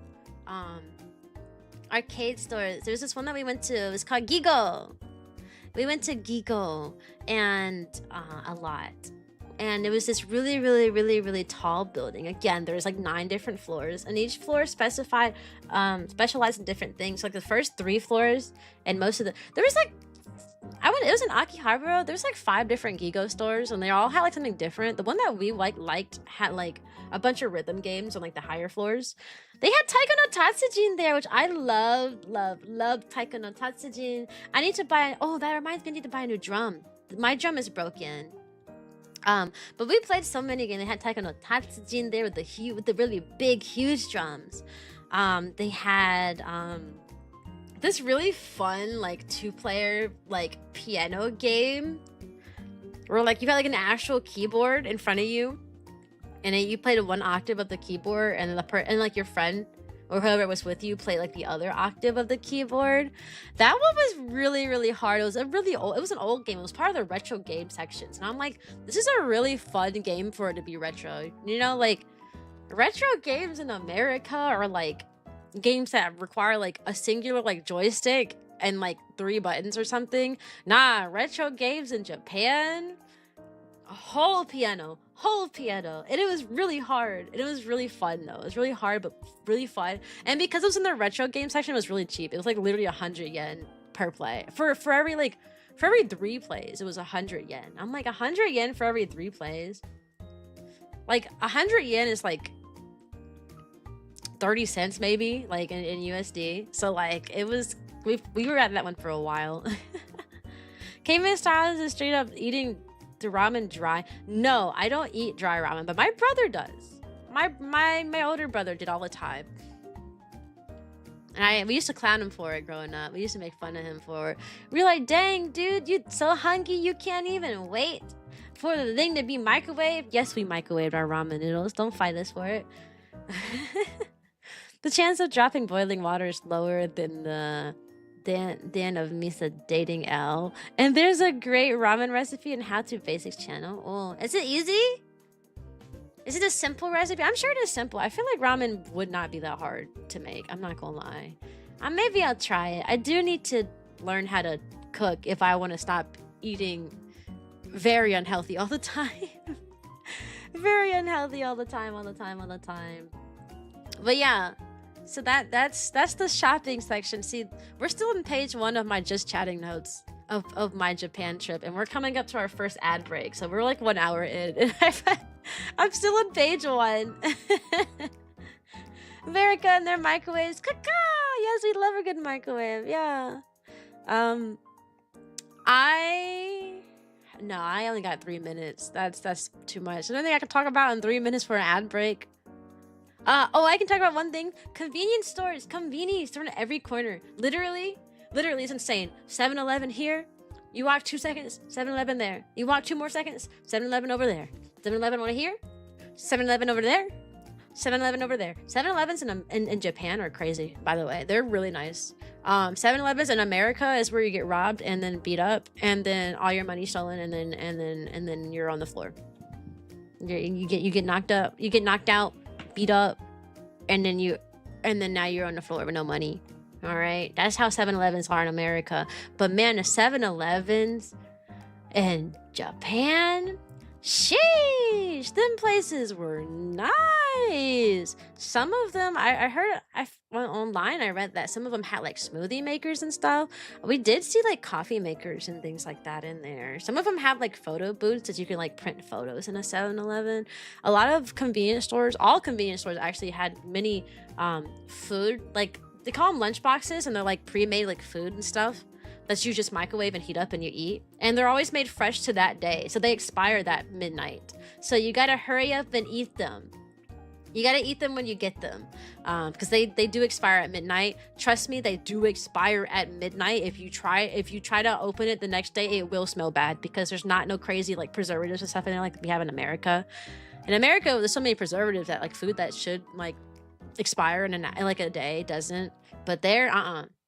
Arcade stores. There was this one that we went to. It was called Gigo. We went to Gigo and a lot. And it was this really tall building. Again, there was like 9 different floors, and each floor specialized in different things. Like the first 3 floors, and most of there was like, it was in Akihabara. There was like 5 different Gigo stores, and they all had like something different. The one that we liked had like a bunch of rhythm games on like the higher floors. They had Taiko no Tatsujin there, which I loved Taiko no Tatsujin. I need to buy, oh, that reminds me, I need to buy a new drum. My drum is broken. But we played so many games. They had Taiko no Tatsujin there with the really big, huge drums. They had this really fun like 2-player like piano game where like you got like an actual keyboard in front of you, and then you played 1 octave of the keyboard, and then like your friend or whoever was with you played like the other octave of the keyboard. That one was really hard. It was an old game. It was part of the retro game sections, and I'm like, this is a really fun game for it to be retro. You know, like retro games in America are like games that require like a singular like joystick and like 3 buttons or something. Nah, retro games in Japan, a whole piano, and it was really hard, and it was really fun though. It was really hard but really fun, and because it was in the retro game section, it was really cheap. It was like literally 100 yen per play for every 3 plays. It was 100 yen. I'm like, 100 yen for every 3 plays, like 100 yen is like 30 cents maybe, like in USD. So like it was, we were at that one for a while. Caveman Styles is straight up eating the ramen dry. No, I don't eat dry ramen, but my brother does. My older brother did all the time. And we used to clown him for it growing up. We used to make fun of him for it. We were like, dang, dude, you so hungry you can't even wait for the thing to be microwaved. Yes, we microwaved our ramen noodles. Don't fight us for it. The chance of dropping boiling water is lower than the Dan of Misa dating L. And there's a great ramen recipe in How to Basics channel. Oh, is it easy? Is it a simple recipe? I'm sure it is simple. I feel like ramen would not be that hard to make. I'm not gonna lie. Maybe I'll try it. I do need to learn how to cook if I want to stop eating very unhealthy all the time. Very unhealthy all the time. But yeah. So that's the shopping section. See, we're still on page 1 of my just chatting notes of my Japan trip, and we're coming up to our first ad break. So we're like 1 hour in, and I'm still on page 1. America and their microwaves. Caca! Yes, we love a good microwave. Yeah. I only got 3 minutes. That's too much. I don't think I can talk about in 3 minutes for an ad break. I can talk about one thing. Convenience stores. Convenience. They're in every corner. Literally, it's insane. 7-Eleven here. You walk 2 seconds, 7-Eleven there. You walk 2 more seconds, 7-Eleven over there. 7-Eleven over here. 7-Eleven over there. 7-Eleven over there. 7-Elevens in Japan are crazy, by the way. They're really nice. 7-Elevens in America is where you get robbed and then beat up, and then all your money stolen, and then you're on the floor. You get knocked up. You get knocked out, beat up, and then now you're on the floor with no money. All right, that's how 7-Elevens are in America. But man, the 7-Elevens in Japan, sheesh, them places were nice. Some of them, I heard, online I read that some of them had like smoothie makers and stuff. We did see like coffee makers and things like that in there. Some of them have like photo booths that you can like print photos in a 7-Eleven. A lot of convenience stores, all convenience stores actually had many food, like they call them lunch boxes, and they're like pre-made like food and stuff that you just microwave and heat up and you eat. And they're always made fresh to that day, so they expire that midnight. So you gotta hurry up and eat them. You gotta eat them when you get them, because they do expire at midnight. Trust me, they do expire at midnight. If you try to open it the next day, it will smell bad, because there's no crazy like preservatives and stuff in there like we have in America. In America, there's so many preservatives that like food that should like expire in like a day doesn't. But there,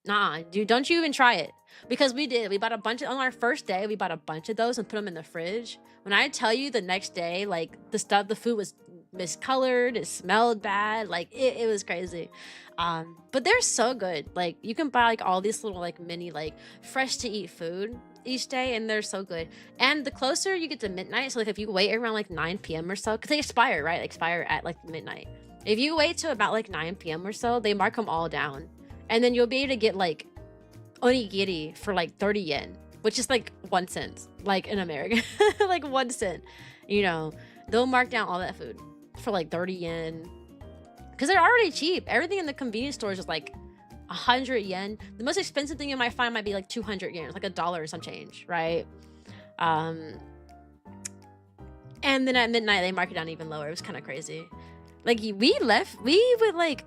Nah, dude, don't you even try it. Because we did. We bought a bunch of, on our first day, we bought a bunch of those and put them in the fridge. When I tell you the next day, like the food was miscolored, it smelled bad, like it was crazy. But they're so good. Like you can buy like all these little like mini like fresh to eat food each day, and they're so good. And the closer you get to midnight, so like if you wait around like 9 p.m. or so, because they expire, right? They expire at like midnight. If you wait to about like 9 p.m. or so, they mark them all down. And then you'll be able to get like onigiri for like 30 yen, which is like 1 cent, like in America, like 1 cent. You know, they'll mark down all that food for like 30 yen because they're already cheap. Everything in the convenience stores is like 100 yen. The most expensive thing you might find might be like 200 yen, like $1 or some change, right? And then at midnight they mark it down even lower. It was kind of crazy. Like we would like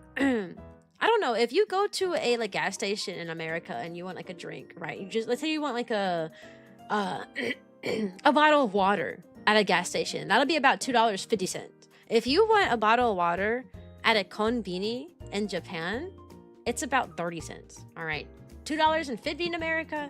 I don't know, if you go to a like gas station in America and you want like a drink, right? You just, let's say you want like a a bottle of water at a gas station. That'll be about $2.50. If you want a bottle of water at a konbini in Japan, it's about 30 cents. All right. $2.50 in America,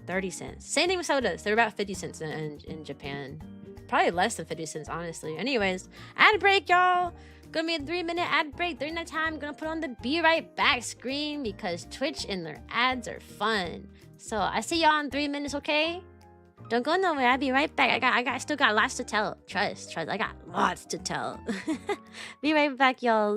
30 cents. Same thing with sodas. They're about 50 cents in Japan. Probably less than 50 cents, honestly. Anyways, ad break, y'all. Gonna be a 3-minute ad break. During that time, I'm gonna put on the be right back screen because Twitch and their ads are fun. So I see y'all in 3 minutes, okay? Don't go nowhere. I'll be right back. I still got lots to tell. Trust. I got lots to tell. Be right back, y'all.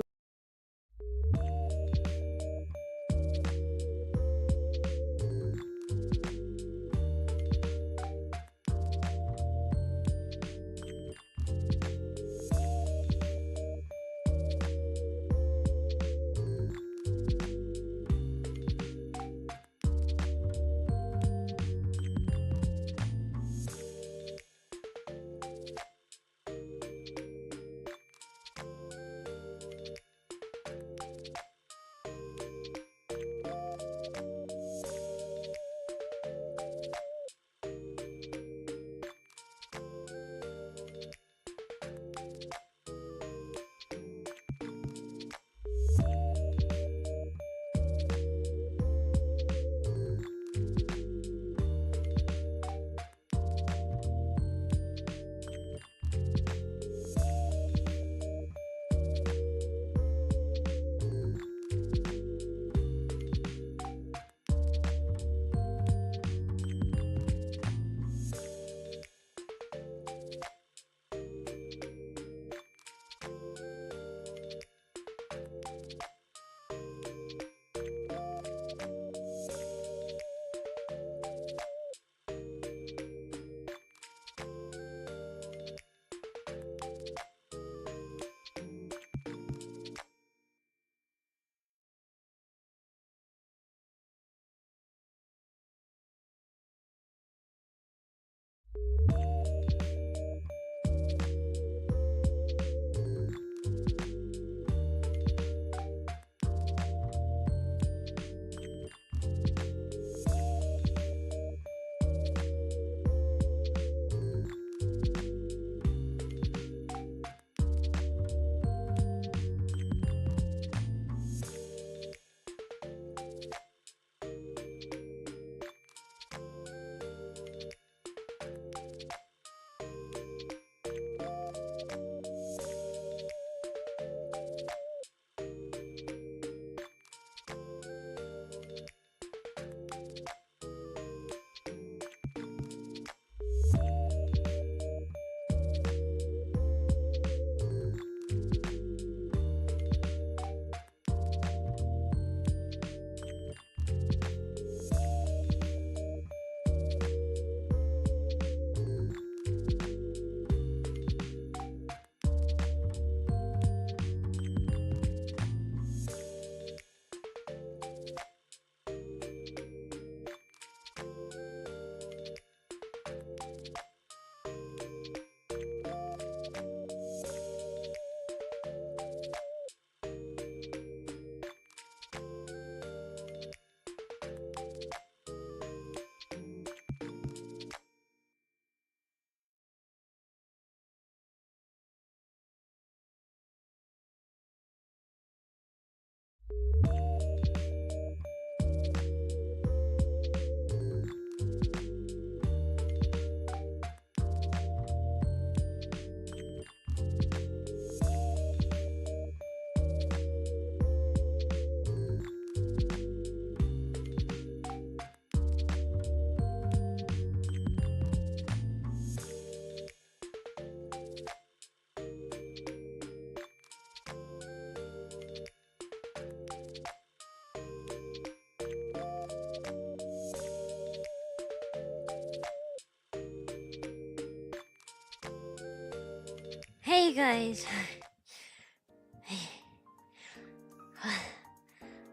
Hey guys.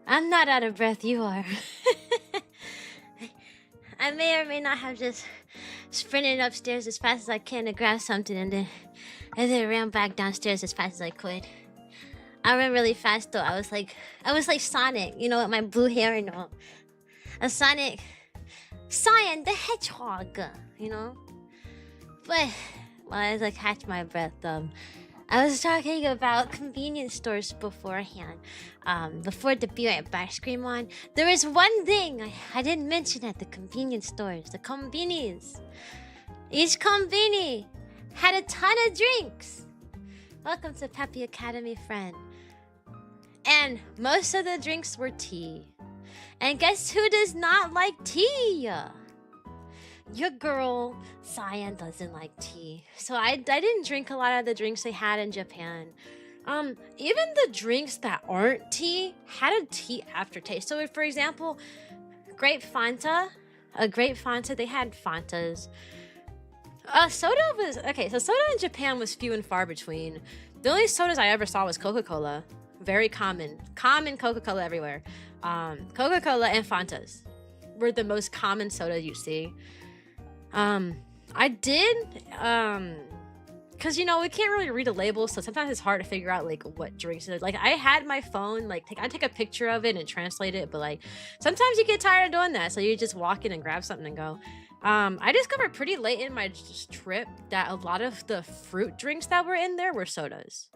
I'm not out of breath, you are. I may or may not have just sprinted upstairs as fast as I can to grab something and then ran back downstairs as fast as I could. I ran really fast though. I was like Sonic, you know, with my blue hair and all. A Sonic Cyan the Hedgehog, you know? But while I was like catch my breath, I was talking about convenience stores beforehand. Before the Be Right Back scream on, there is one thing I didn't mention at the convenience stores. The convenies. Each convenie had a ton of drinks. Welcome to Peppy Academy, friend. And most of the drinks were tea. And guess who does not like tea? Your girl, Cyan, doesn't like tea. So I didn't drink a lot of the drinks they had in Japan. Even the drinks that aren't tea had a tea aftertaste. So if, for example, grape Fanta, they had Fantas. Soda was, okay, so soda in Japan was few and far between. The only sodas I ever saw was Coca-Cola. Very common Coca-Cola everywhere. Coca-Cola and Fantas were the most common soda you'd see. I did, cause you know, we can't really read the labels, so sometimes it's hard to figure out like what drinks it is. Like I had my phone, like I take a picture of it and translate it, but like sometimes you get tired of doing that, so you just walk in and grab something and go. I discovered pretty late in my trip that a lot of the fruit drinks that were in there were sodas.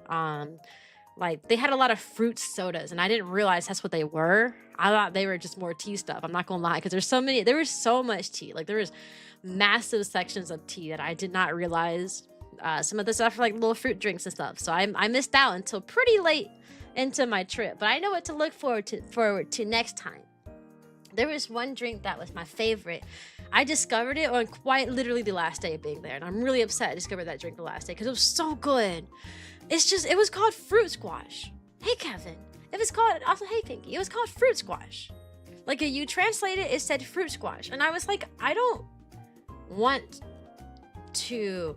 Like they had a lot of fruit sodas, and I didn't realize that's what they were. I thought they were just more tea stuff. I'm not gonna lie, because there was so much tea. Like there was massive sections of tea that I did not realize. Some of the stuff were like little fruit drinks and stuff. So I missed out until pretty late into my trip. But I know what to look forward to next time. There was one drink that was my favorite. I discovered it on quite literally the last day of being there, and I'm really upset I discovered that drink the last day because it was so good. It was called fruit squash. Hey, Kevin. It was called, also, hey, Pinky. It was called fruit squash. Like, you translate it, it said fruit squash. And I was like, I don't want to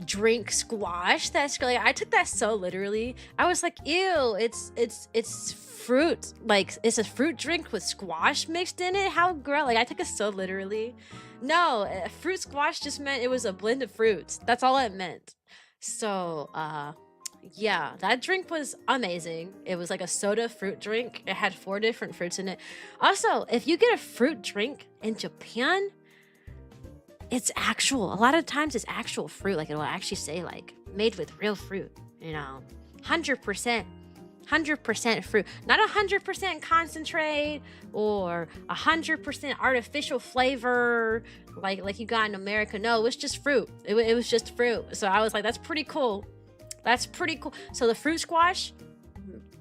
drink squash. That's really, I took that so literally. I was like, ew, it's fruit. Like, it's a fruit drink with squash mixed in it. How gross. Like, I took it so literally. No, fruit squash just meant it was a blend of fruits. That's all it meant. So, yeah, that drink was amazing. It was like a soda fruit drink. It had 4 different fruits in it. Also, if you get a fruit drink in Japan, it's actual. A lot of times it's actual fruit. Like it will actually say like made with real fruit, you know, 100% fruit, not 100% concentrate or 100% artificial flavor like you got in America. No, it was just fruit. It was just fruit. So I was like, that's pretty cool. That's pretty cool. So the fruit squash,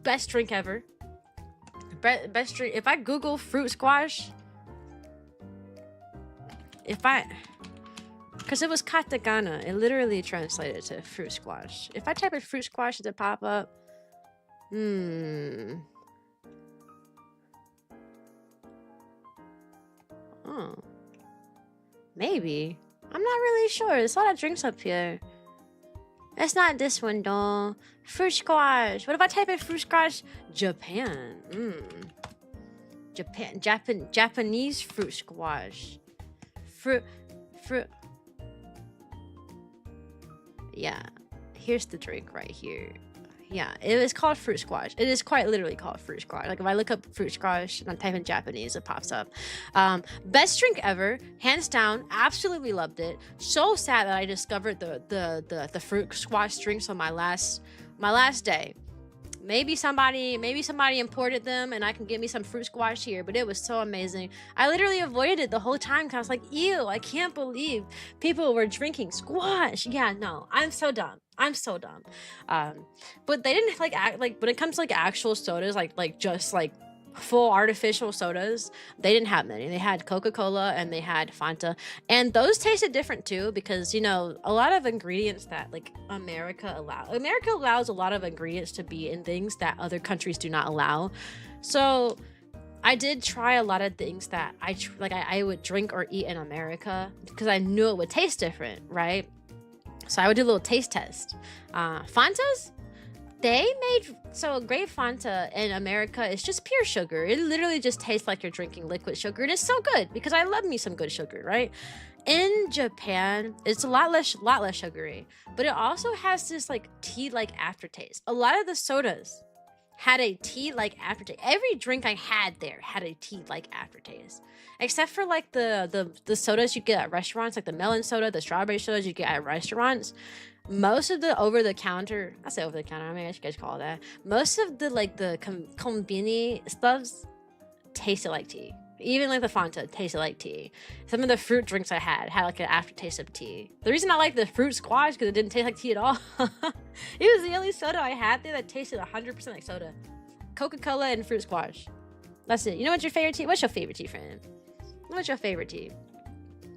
best drink ever. Best drink. If I Google fruit squash, because it was katakana, it literally translated to fruit squash. If I type in fruit squash, does it pop up? Oh. Maybe. I'm not really sure. There's a lot of drinks up here. It's not this one, though. Fruit squash. What if I type in fruit squash? Japan. Japanese fruit squash. Fruit. Yeah. Here's the drink right here. Yeah, it is called fruit squash. It is quite literally called fruit squash. Like if I look up fruit squash and I type in Japanese, it pops up. Best drink ever, hands down. Absolutely loved it. So sad that I discovered the fruit squash drinks on my last day. Maybe somebody imported them and I can get me some fruit squash here, but it was so amazing. I literally avoided it the whole time because I was like, ew, I can't believe people were drinking squash. Yeah, no, I'm so dumb. But they didn't like when it comes to like actual sodas, like just like full artificial sodas, they didn't have many. They had Coca-Cola and they had Fanta, and those tasted different too because, you know, a lot of ingredients that like America allows a lot of ingredients to be in things that other countries do not allow. So I did try a lot of things that I would drink or eat in America because I knew it would taste different, right? So I would do a little taste test. Fantas, they made, so grape Fanta in America is just pure sugar. It literally just tastes like you're drinking liquid sugar. And it's so good because I love me some good sugar, right? In Japan, it's a lot less sugary, but it also has this like tea-like aftertaste. A lot of the sodas had a tea-like aftertaste. Every drink I had there had a tea-like aftertaste, except for like the sodas you get at restaurants, like the melon soda, the strawberry sodas you get at restaurants. Most of the over-the-counter, I say over-the-counter, I mean, I guess you guys call it that. Most of the like the konbini stuffs tasted like tea. Even like the Fanta tasted like tea. Some of the fruit drinks I had like an aftertaste of tea. The reason I like the fruit squash because it didn't taste like tea at all. It was the only soda I had there that tasted 100% like soda. Coca-Cola and fruit squash. That's it. You know what's your favorite tea? What's your favorite tea, friend? What's your favorite tea?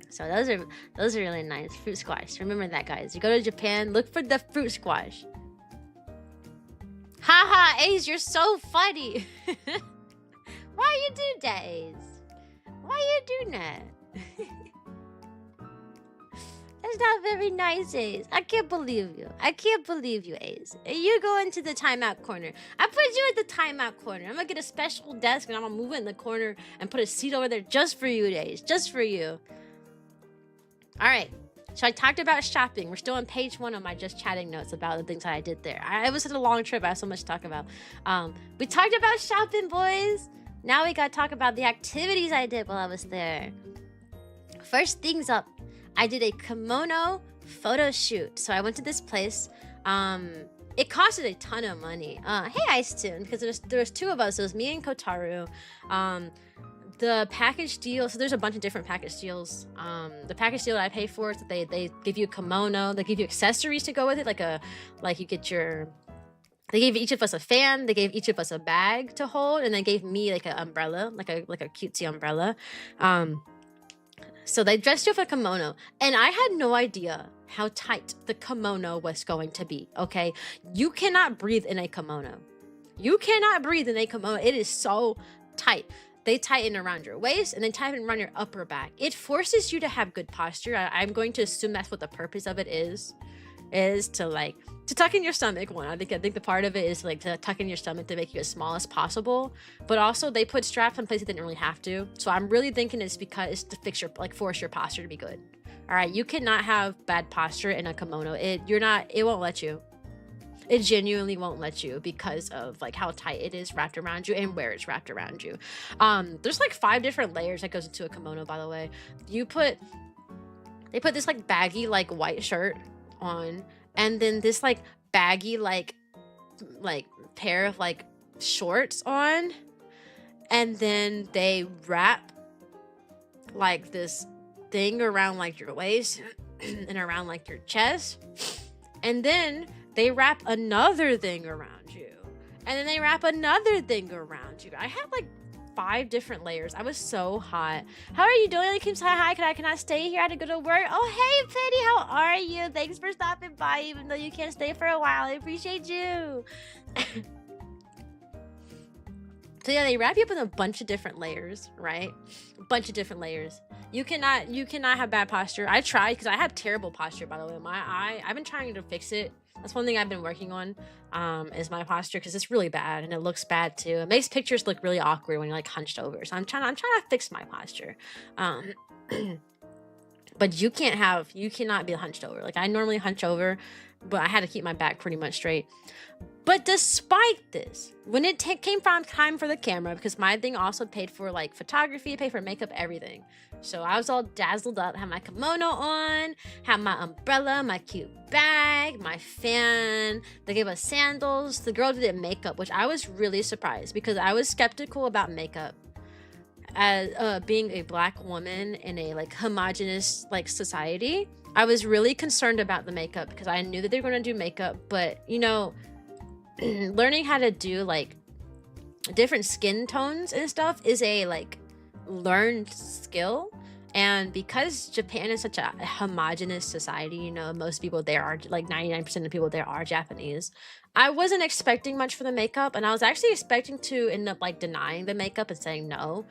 So those are really nice. Fruit squash. Remember that, guys. You go to Japan, look for the fruit squash. Haha, Ace, you're so funny. Why you do that, Ace? Why you doing that? That's not very nice, Ace. I can't believe you. I can't believe you, Ace. You go into the timeout corner. I put you at the timeout corner. I'm gonna get a special desk and I'm gonna move it in the corner and put a seat over there just for you, Ace. Just for you. All right. So I talked about shopping. We're still on page 1 of my just chatting notes about the things that I did there. It was such a long trip. I have so much to talk about. We talked about shopping, boys. Now we gotta talk about the activities I did while I was there. First things up, I did a kimono photo shoot. So I went to this place. It costed a ton of money. Hey, Ice Tune, because there was 2 of us. It was me and Kotaru. The package deal, so there's a bunch of different package deals. The package deal that I pay for is that they give you a kimono. They give you accessories to go with it, like you get your. They gave each of us a fan. They gave each of us a bag to hold, and they gave me like an umbrella, like a cutesy umbrella. So they dressed you up a kimono, and I had no idea how tight the kimono was going to be. Okay, you cannot breathe in a kimono. You cannot breathe in a kimono. It is so tight. They tighten around your waist and they tighten around your upper back. It forces you to have good posture. I'm going to assume that's what the purpose of it is to tuck in your stomach. One, I think the part of it is like to tuck in your stomach to make you as small as possible. But also they put straps in places they didn't really have to. So I'm really thinking it's because it's to force your posture to be good. All right, you cannot have bad posture in a kimono. It won't let you. It genuinely won't let you because of like how tight it is wrapped around you and where it's wrapped around you. There's like 5 different layers that goes into a kimono, by the way. They put this like baggy like white shirt on, and then this like baggy like pair of like shorts on, and then they wrap like this thing around like your waist and around like your chest, and then they wrap another thing around you, and then they wrap another thing around you. I had like 5 different layers. I was so hot. How are you doing? Kim said hi. Can I stay here? I had to go to work. Oh, hey, Petty. How are you? Thanks for stopping by, even though you can't stay for a while. I appreciate you. So yeah, they wrap you up in a bunch of different layers, right? A bunch of different layers. You cannot have bad posture. I tried because I have terrible posture, by the way. I've been trying to fix it. That's one thing I've been working on, is my posture, because it's really bad and it looks bad too. It makes pictures look really awkward when you're like hunched over. So I'm trying to fix my posture. But you cannot be hunched over. Like I normally hunch over, but I had to keep my back pretty much straight. But despite this, when it came from time for the camera, because my thing also paid for like photography, paid for makeup, everything. So I was all dazzled up, had my kimono on, had my umbrella, my cute bag, my fan. They gave us sandals. The girl did makeup, which I was really surprised because I was skeptical about makeup. As being a Black woman in a like homogenous like society, I was really concerned about the makeup because I knew that they were going to do makeup, but you know, learning how to do like different skin tones and stuff is a like learned skill. And because Japan is such a homogenous society, you know, most people there are like 99% of people there are Japanese. I wasn't expecting much for the makeup, and I was actually expecting to end up like denying the makeup and saying no.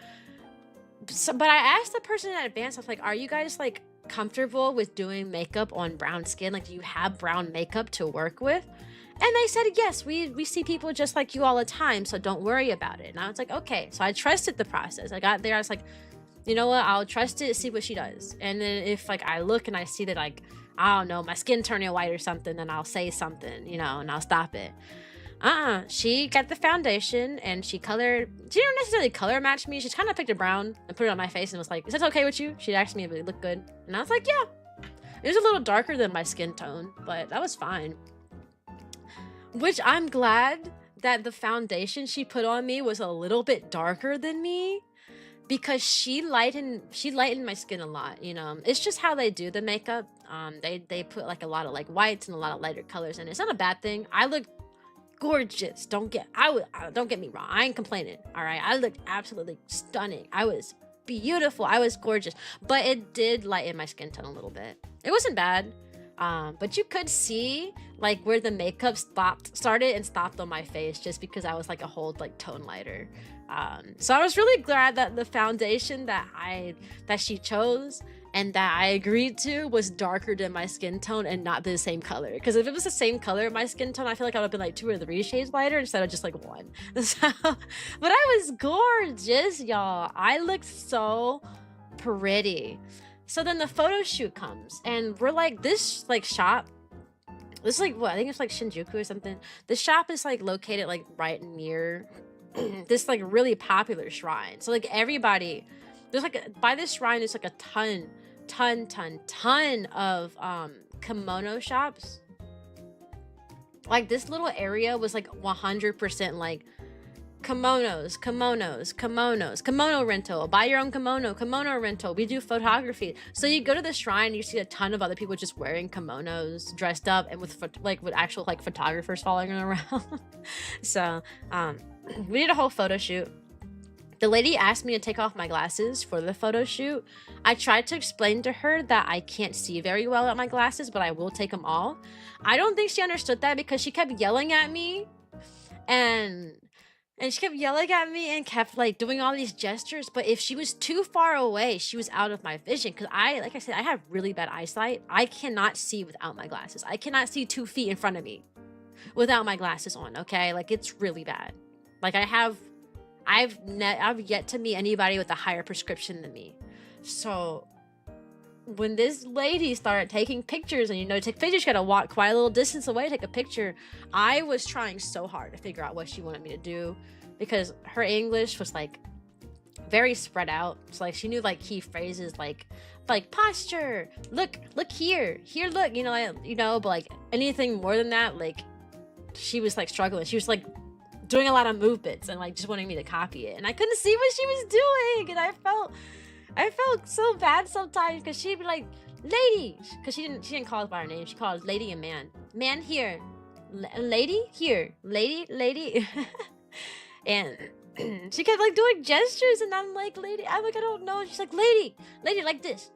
So, but I asked the person in advance, I was like, are you guys like comfortable with doing makeup on brown skin? Like, do you have brown makeup to work with? And they said, yes, we see people just like you all the time, so don't worry about it. And I was like, okay. So I trusted the process. I got there, I was like, you know what, I'll trust it, see what she does. And then if like I look and I see that like, I don't know, my skin turning white or something, then I'll say something, you know, and I'll stop it. She got the foundation and she didn't necessarily color match me. She kind of picked a brown and put it on my face and was like, is that okay with you? She asked me if it looked good. And I was like, yeah. It was a little darker than my skin tone, but that was fine. Which I'm glad that the foundation she put on me was a little bit darker than me, because she lightened my skin a lot, you know. It's just how they do the makeup. They put like a lot of like whites and a lot of lighter colors, and it's not a bad thing. I look gorgeous. Don't get me wrong. I ain't complaining. All right, I looked absolutely stunning. I was beautiful. I was gorgeous, but it did lighten my skin tone a little bit. It wasn't bad. But you could see like where the makeup started and stopped on my face, just because I was like a whole like tone lighter. So I was really glad that the foundation that she chose and that I agreed to was darker than my skin tone and not the same color. Because if it was the same color of my skin tone, I feel like I would have been like 2 or 3 shades lighter instead of just like 1. So, but I was gorgeous, y'all. I looked so pretty. So then the photo shoot comes and we're like, this like shop, this is like what, I think it's like Shinjuku or something. The shop is like located like right near this like really popular shrine. So like everybody, there's like, by this shrine there's like a ton of kimono shops. Like this little area was like 100% like kimono rental, buy your own kimono rental. We do photography. So you go to the shrine, you see a ton of other people just wearing kimonos, dressed up, and with actual like photographers following around. So we did a whole photo shoot. The lady asked me to take off my glasses for the photo shoot. I tried to explain to her that I can't see very well at my glasses, but I will take them off. I don't think she understood that, because she kept yelling at me and she kept yelling at me and kept like doing all these gestures. But if she was too far away, she was out of my vision. Because like I said, I have really bad eyesight. I cannot see without my glasses. I cannot see 2 feet in front of me without my glasses on. Okay, like it's really bad. Like I've yet to meet anybody with a higher prescription than me. So when this lady started taking pictures, and you know, to take pictures you gotta walk quite a little distance away to take a picture, I was trying so hard to figure out what she wanted me to do, because her English was like very spread out. So like she knew like key phrases like posture, look here, look, you know, but like anything more than that, like she was like struggling. She was like doing a lot of movements and like just wanting me to copy it, and I couldn't see what she was doing, and I felt so bad sometimes, because she'd be like, lady, because she didn't call us by our name. She called us lady and man here, lady here, lady and she kept like doing gestures, and I'm like, lady, I don't know. And she's like, lady like this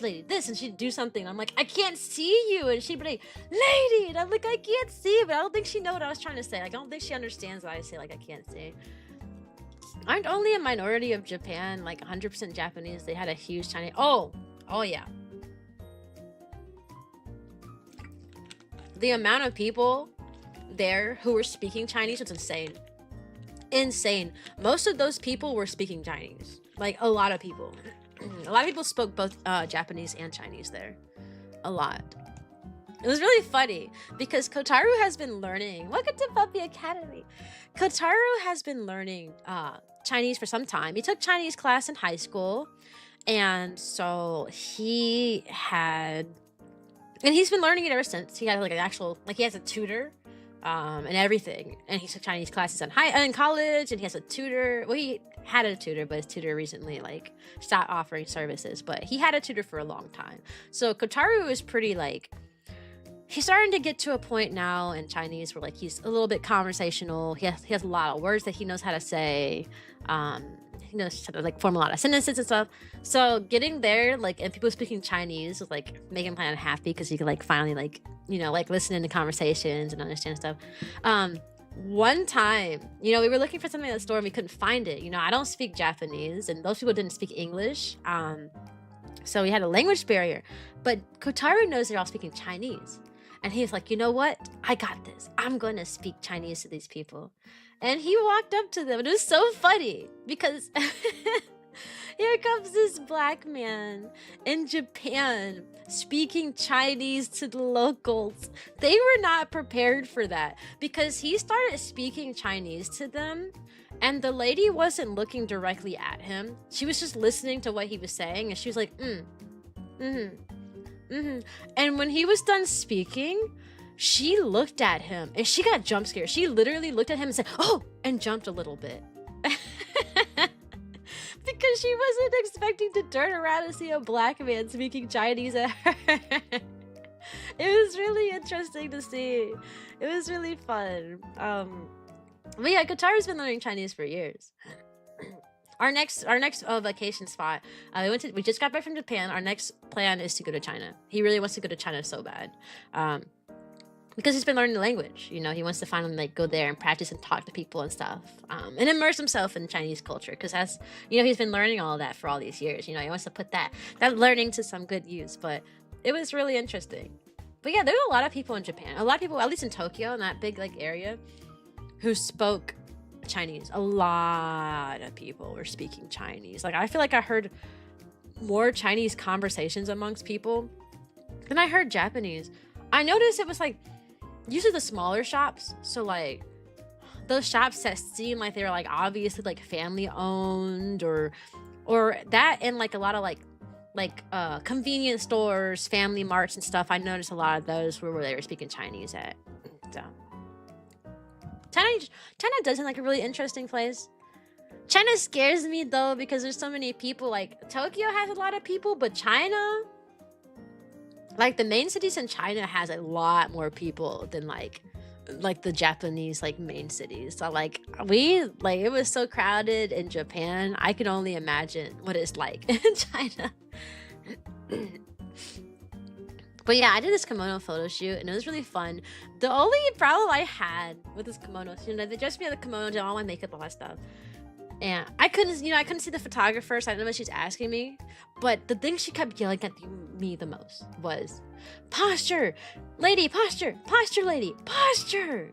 lady, this, and she'd do something. I'm like, I can't see you, and she'd be like, lady, and I'm like, I can't see, but I don't think she know what I was trying to say. Like I don't think she understands what I say, like I can't see. Aren't only a minority of Japan like 100% Japanese? They had a huge Chinese. Oh yeah. The amount of people there who were speaking Chinese was insane. Most of those people were speaking Chinese. Like a lot of people. A lot of people spoke both Japanese and Chinese there. A lot. It was really funny because Kotaru has been learning. Welcome to Puppy Academy. Kotaru has been learning Chinese for some time. He took Chinese class in high school, and so he's been learning it ever since. He had like an actual, like he has a tutor and everything, and he took Chinese classes in college, and he has a tutor. Well, he had a tutor, but his tutor recently like stopped offering services, but he had a tutor for a long time. So Kotaru is pretty like, he's starting to get to a point now in Chinese where like he's a little bit conversational. He has a lot of words that he knows how to say. He knows how to like form a lot of sentences and stuff. So getting there, like, and people speaking Chinese was like making him kind of happy, because he could like finally like, you know, like listen into conversations and understand stuff. One time, you know, we were looking for something at the store and we couldn't find it. You know, I don't speak Japanese, and those people didn't speak English. So we had a language barrier. But Kotaru knows they're all speaking Chinese. And he's like, you know what? I got this. I'm going to speak Chinese to these people. And he walked up to them. And it was so funny because here comes this black man in Japan speaking Chinese to the locals. They were not prepared for that because he started speaking Chinese to them. And the lady wasn't looking directly at him. She was just listening to what he was saying. And she was like, And when he was done speaking, she looked at him and she got jump scared. She literally looked at him and said, oh, and jumped a little bit. Because she wasn't expecting to turn around and see a black man speaking Chinese at her. It was really interesting to see. It was really fun. But yeah, Kotaru's been learning Chinese for years. Our next vacation spot, we just got back from Japan. Our next plan is to go to China. He really wants to go to China so bad. Because he's been learning the language. You know, he wants to finally like go there and practice and talk to people and stuff. And immerse himself in Chinese culture. Because that's, you know, he's been learning all of that for all these years. You know, he wants to put that learning to some good use. But it was really interesting. But yeah, there's a lot of people in Japan. A lot of people, at least in Tokyo, in that big like area, who spoke Chinese. A lot of people were speaking Chinese. Like, I feel like I heard more Chinese conversations amongst people than I heard Japanese. I noticed it was like usually the smaller shops. So like those shops that seem like they were like obviously like family owned or that, and like a lot of like convenience stores, family marts and stuff. I noticed a lot of those where they were speaking Chinese at. So China does seem like a really interesting place. China scares me though because there's so many people. Like Tokyo has a lot of people, but China, like the main cities in China has a lot more people than like the Japanese like main cities. So like it was so crowded in Japan. I can only imagine what it's like in China. But yeah, I did this kimono photo shoot and it was really fun. The only problem I had with this kimono, you know, they dressed me in the kimono, did all my makeup, all that stuff. And I couldn't see the photographer, so I don't know what she's asking me. But the thing she kept yelling at me the most was, posture, lady, posture, posture, lady, posture.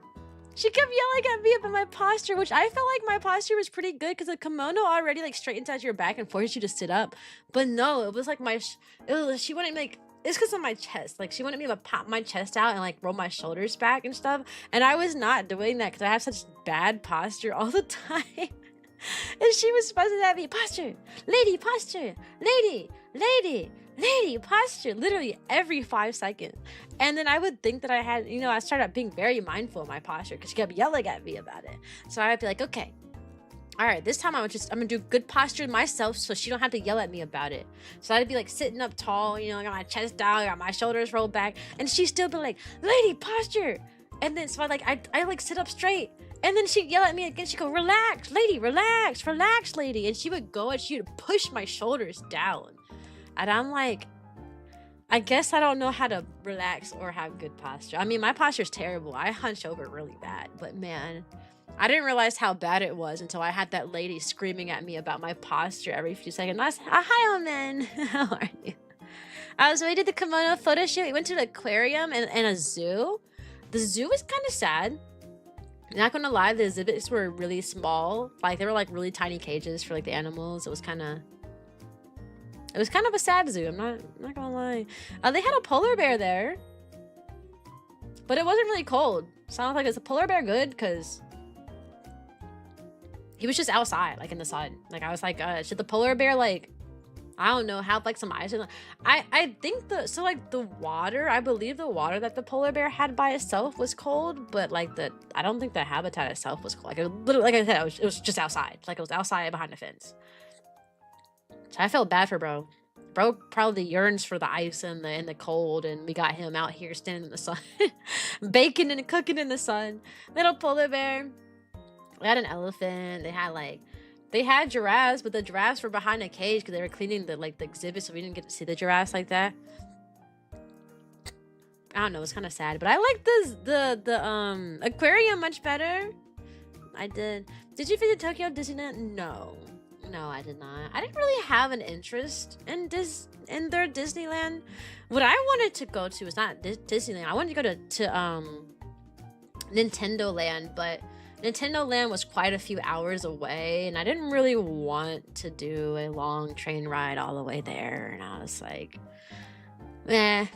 She kept yelling at me about my posture, which I felt like my posture was pretty good because the kimono already like straightens out your back and forces you to sit up. But no, it was like she wanted me like, it's because of my chest. Like she wanted me to pop my chest out and like roll my shoulders back and stuff. And I was not doing that because I have such bad posture all the time. And she was fussing at me, posture, lady, posture, lady, lady, lady, posture, literally every 5 seconds. And then I would think that I had, you know, I started being very mindful of my posture because she kept yelling at me about it. So I'd be like, okay, all right, this time I'm gonna do good posture myself so she don't have to yell at me about it. So I'd be like sitting up tall, you know, I got my chest down, I got my shoulders rolled back, and she'd still be like, lady, posture. And then so I like sit up straight. And then she'd yell at me again. She'd go, relax, lady, relax, relax, lady. And she would go and she would push my shoulders down. And I'm like, I guess I don't know how to relax or have good posture. I mean, my posture's terrible. I hunch over really bad. But man, I didn't realize how bad it was until I had that lady screaming at me about my posture every few seconds. I said, hi, old man. How are you? We did the kimono photo shoot. We went to the aquarium and a zoo. The zoo was kind of sad. Not gonna lie, the exhibits were really small. Like they were like really tiny cages for like the animals. It was kind of a sad zoo. I'm not gonna lie. They had a polar bear there, but it wasn't really cold. So I was like, is the polar bear good? Because he was just outside, like in the sun. Like I was like, should the polar bear like, I don't know, have like some ice? I think the water, I believe the water that the polar bear had by itself was cold, but like I don't think the habitat itself was cold. Like it literally, like I said, it was just outside. Like it was outside behind a fence. So I felt bad for bro. Bro probably yearns for the ice and the cold, and we got him out here standing in the sun, baking and cooking in the sun. Little polar bear. We had an elephant. They had giraffes, but the giraffes were behind a cage because they were cleaning the exhibit, so we didn't get to see the giraffes like that. I don't know, it's kind of sad, but I like the aquarium much better. I did. Did you visit Tokyo Disneyland? No. No, I did not. I didn't really have an interest in their Disneyland. What I wanted to go to was not Disneyland. I wanted to go to Nintendo Land, but Nintendo Land was quite a few hours away, and I didn't really want to do a long train ride all the way there. And I was like,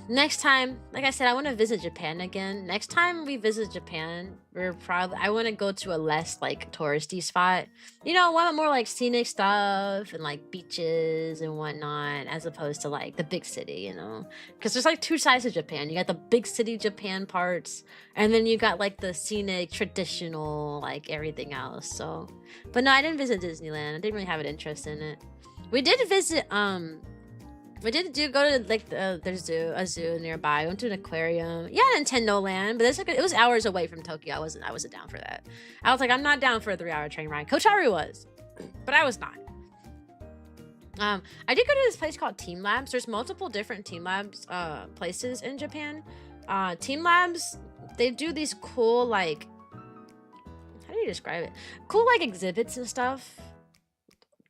next time, like I said, I want to visit Japan again. Next time we visit Japan, I want to go to a less like touristy spot. You know, one more like scenic stuff and like beaches and whatnot, as opposed to like the big city, you know, because there's like two sides of Japan. You got the big city Japan parts, and then you got like the scenic, traditional, like everything else. So, but no, I didn't visit Disneyland. I didn't really have an interest in it. We did visit, we did go to like there's a zoo nearby. I went to an aquarium. Yeah, Nintendo Land, but it was hours away from Tokyo. I wasn't down for that. I was like, I'm not down for a 3-hour train ride. Kotaru was, but I was not. I did go to this place called Team Labs. There's multiple different Team Labs places in Japan. Team Labs, they do these cool, like, how do you describe it? Cool like exhibits and stuff.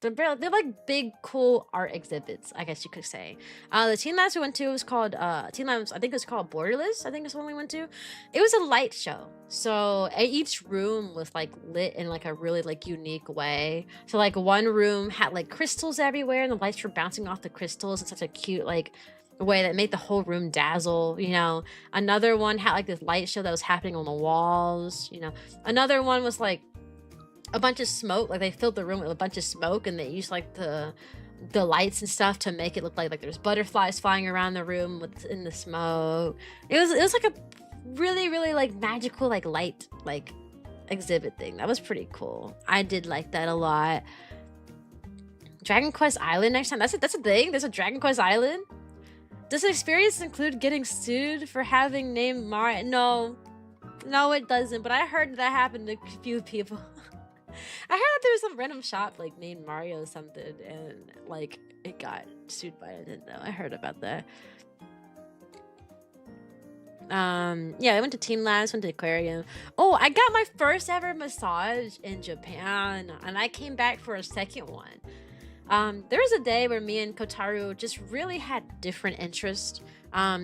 They're like big, cool art exhibits, I guess you could say. The Team Labs we went to was called Team Labs. I think it was called Borderless. I think is the one we went to. It was a light show, so each room was like lit in like a really like unique way. So like one room had like crystals everywhere, and the lights were bouncing off the crystals in such a cute like way that made the whole room dazzle. You know, another one had like this light show that was happening on the walls. You know, another one was like a bunch of smoke, like they filled the room with a bunch of smoke, and they used like the lights and stuff to make it look like there's butterflies flying around the room within the smoke. It was like a really like magical like light like exhibit thing. That was pretty cool. I did like that a lot. Dragon Quest Island next time. That's a thing. There's a Dragon Quest Island. Does the experience include getting sued for having named Mario? No, it doesn't. But I heard that happened to a few people. I heard that there was some random shop like named Mario something, and like it got sued by Nintendo. I heard about that. Yeah, I went to Team Labs, went to aquarium. Oh, I got my first ever massage in Japan, and I came back for a second one. There was a day where me and Kotaru just really had different interests.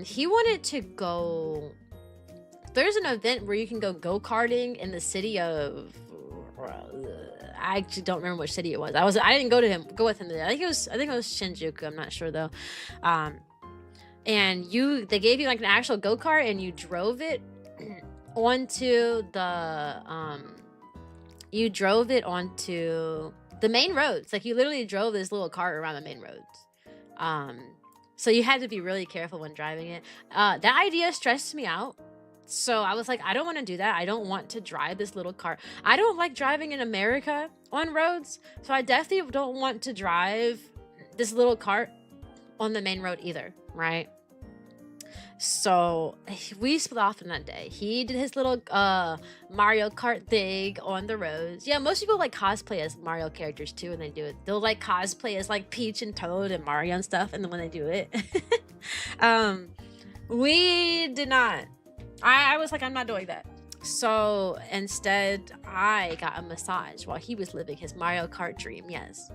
He wanted to go. There's an event where you can go-karting in the city of. I actually don't remember which city it was. I didn't go with him. I think it was Shinjuku. I'm not sure though. And they gave you like an actual go-kart, and you drove it onto the main roads. Like you literally drove this little cart around the main roads. So you had to be really careful when driving it. That idea stressed me out. So I was like, I don't want to do that. I don't want to drive this little cart. I don't like driving in America on roads. So I definitely don't want to drive this little cart on the main road either, right? So we split off on that day. He did his little Mario Kart thing on the roads. Yeah, most people like cosplay as Mario characters too when they do it. They'll like cosplay as like Peach and Toad and Mario and stuff, and then when they do it. We did not. I was like, I'm not doing that. So instead, I got a massage while he was living his Mario Kart dream, yes.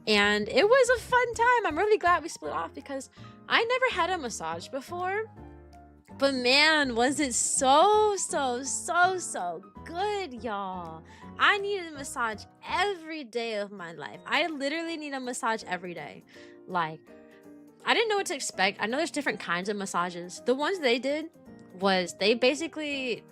And it was a fun time. I'm really glad we split off because I never had a massage before. But man, was it so good, y'all. I needed a massage every day of my life. I literally need a massage every day. Like, I didn't know what to expect. I know there's different kinds of massages. The ones they did was they basically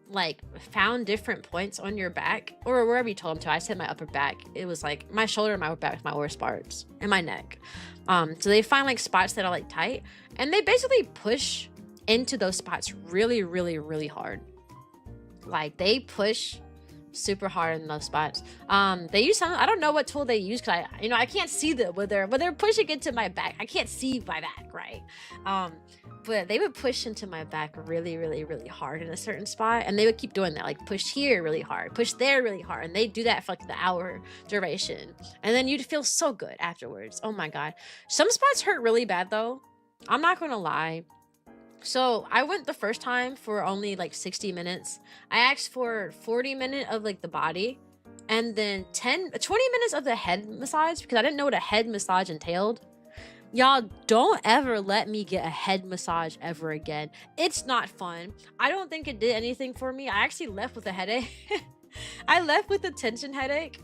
like found different points on your back or wherever you told them to. I said my upper back. It was like my shoulder and my upper back, my worst parts, and my neck. So they find like spots that are like tight, and they basically push into those spots really hard. Like they push super hard in those spots. They use some, I don't know what tool they use because I can't see them when they're pushing into my back. I can't see my back, right? But they would push into my back really hard in a certain spot, and they would keep doing that, like push here really hard, push there really hard, and they do that for like the hour duration, and then you'd feel so good afterwards. Oh my god. Some spots hurt really bad though, I'm not gonna lie. So I went the first time for only like 60 minutes. I asked for 40 minutes of like the body, and then 20 minutes of the head massage, because I didn't know what a head massage entailed. Y'all, don't ever let me get a head massage ever again. It's not fun. I don't think it did anything for me. I actually left with a headache. I left with a tension headache.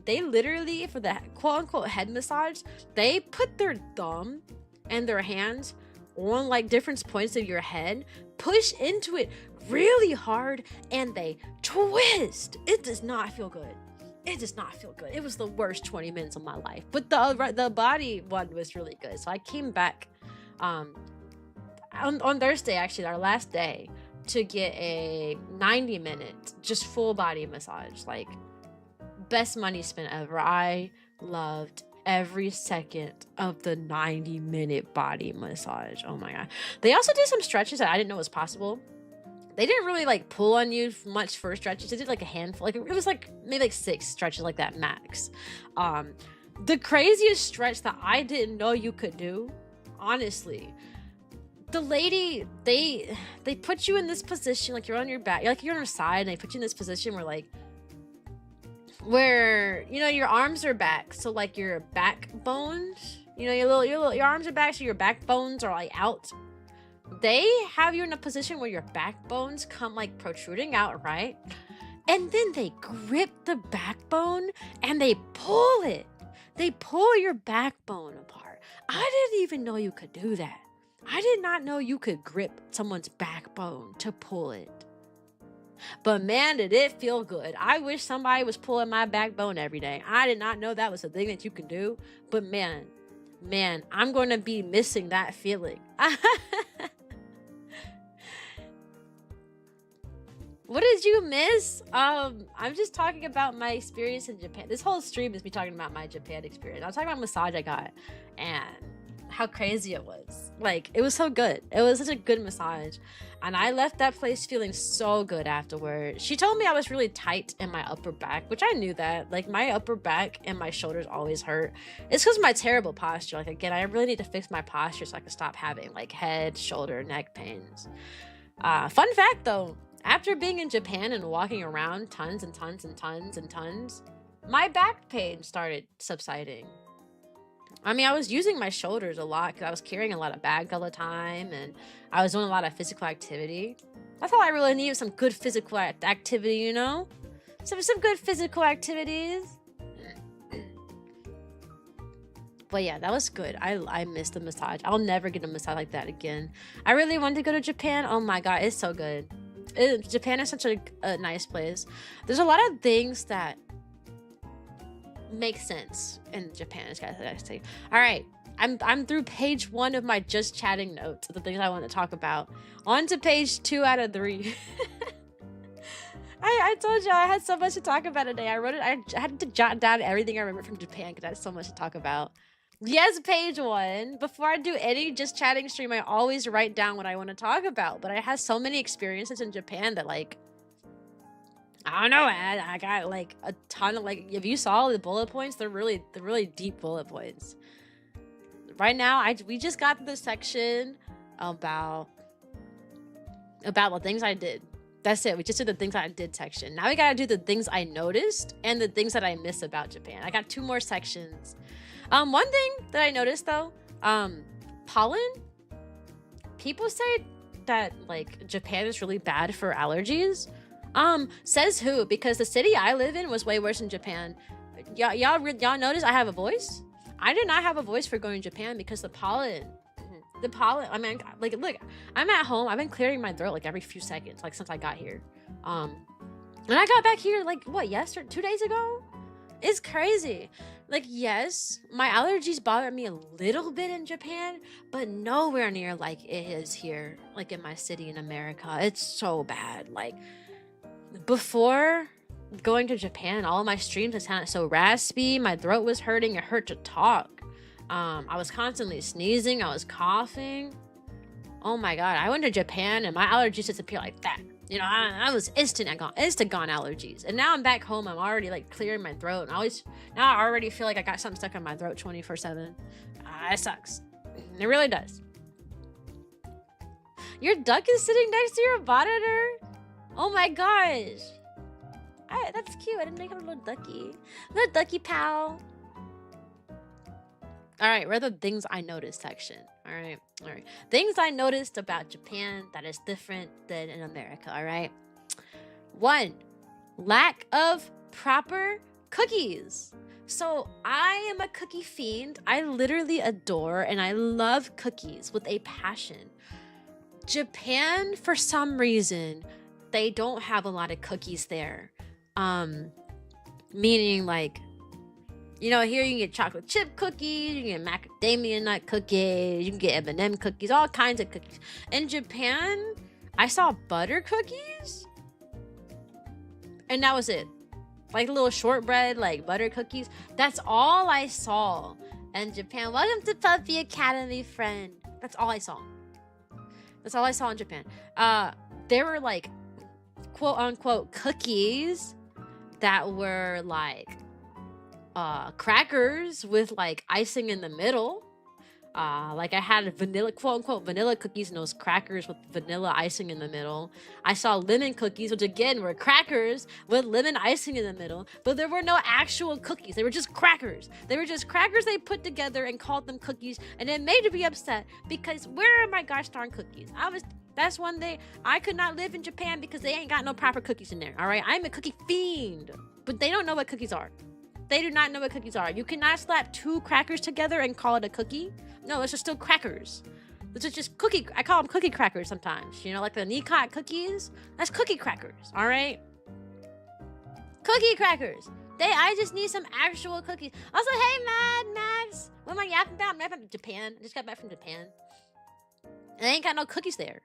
They literally, for the quote-unquote head massage, they put their thumb and their hands on like different points of your head, push into it really hard, and they twist. It does not feel good. It does not feel good. It was the worst 20 minutes of my life. But the body one was really good. So I came back on Thursday, actually, our last day, to get a 90-minute just full body massage. Like, best money spent ever. I loved every second of the 90-minute body massage. Oh my god. They also did some stretches that I didn't know was possible. They didn't really like pull on you much for stretches. They did like a handful. Like it was like maybe like 6 stretches like that max. The craziest stretch that I didn't know you could do, honestly, the lady, they put you in this position, like you're on your back, like you're on your side, and they put you in this position where you know your arms are back, so like your backbones, you know, your arms are back, so your backbones are like out. They have you in a position where your backbones come like protruding out, right? And then they grip the backbone and they pull it. They pull your backbone apart. I didn't even know you could do that. I did not know you could grip someone's backbone to pull it. But man, did it feel good. I wish somebody was pulling my backbone every day. I did not know that was a thing that you can do. But man, I'm going to be missing that feeling. What did you miss? I'm just talking about my experience in Japan. This whole stream is me talking about my Japan experience. I'm talking about massage I got and how crazy it was. Like, it was so good. It was such a good massage. And I left that place feeling so good afterward. She told me I was really tight in my upper back, which I knew that. Like, my upper back and my shoulders always hurt. It's because of my terrible posture. Like, again, I really need to fix my posture so I can stop having, like, head, shoulder, neck pains. Fun fact, though. After being in Japan and walking around tons and tons and tons and tons, my back pain started subsiding. I mean, I was using my shoulders a lot because I was carrying a lot of bags all the time and I was doing a lot of physical activity. I thought I really needed some good physical activity, you know? Some good physical activities. But yeah, that was good. I missed the massage. I'll never get a massage like that again. I really wanted to go to Japan. Oh my god, it's so good. Japan is such a nice place. There's a lot of things that make sense in Japan, guys. All right, I'm through page 1 of my just chatting notes of the things I want to talk about. On to page 2 out of 3. I told you I had so much to talk about today. I wrote it. I had to jot down everything I remember from Japan because I had so much to talk about. Yes, page 1. Before I do any just chatting stream, I always write down what I want to talk about. But I had so many experiences in Japan that, like, I don't know. I got like a ton of, like, if you saw the bullet points, they're really deep bullet points. Right now, we just got to the section about the things I did. That's it. We just did the things I did section. Now we gotta do the things I noticed and the things that I miss about Japan. I got 2 more sections. One thing that I noticed though, pollen. People say that like Japan is really bad for allergies. Says who? Because the city I live in was way worse than Japan. Y'all notice I have a voice? I did not have a voice for going to Japan because the pollen. I mean, like, look, I'm at home. I've been clearing my throat like every few seconds, like since I got here. And I got back here like what, 2 days ago? It's crazy. Like, yes, my allergies bother me a little bit in Japan, but nowhere near like it is here, like in my city in America. It's so bad. Like, before going to Japan, all of my streams had sounded so raspy. My throat was hurting. It hurt to talk. I was constantly sneezing. I was coughing. Oh my god. I went to Japan and my allergies disappeared like that. You know, I was instant gone allergies. And now I'm back home. I'm already like clearing my throat. And now I already feel like I got something stuck in my throat 24/7. It sucks. It really does. Your duck is sitting next to your monitor? Oh my gosh. That's cute. I didn't make him a little ducky. Little ducky pal. All right, we're the things I noticed section. All right. Things I noticed about Japan that is different than in America. All right. 1, lack of proper cookies. So I am a cookie fiend. I literally adore and I love cookies with a passion. Japan, for some reason, they don't have a lot of cookies there. Meaning like, you know, here you can get chocolate chip cookies, you can get macadamia nut cookies, you can get M&M cookies, all kinds of cookies. In Japan, I saw butter cookies, and that was it. Like little shortbread, like butter cookies. That's all I saw in Japan. Welcome to Puppy Academy, friend. That's all I saw. That's all I saw in Japan. There were like quote unquote cookies that were like crackers with like icing in the middle. Like I had vanilla, quote unquote vanilla cookies, and those crackers with vanilla icing in the middle. I saw lemon cookies, which again were crackers with lemon icing in the middle, but there were no actual cookies. They were just crackers. They were just crackers they put together and called them cookies, and it made me upset because where are my gosh darn cookies? That's one thing. I could not live in Japan because they ain't got no proper cookies in there. All right, I'm a cookie fiend, but they don't know what cookies are. They do not know what cookies are. You cannot slap 2 crackers together and call it a cookie. No, those are still crackers. Those are just cookie. I call them cookie crackers sometimes. You know, like the Nikot cookies. That's cookie crackers. All right. Cookie crackers. I just need some actual cookies. Also, hey, Max. What am I yapping about? I'm yapping about Japan. I just got back from Japan. And they ain't got no cookies there.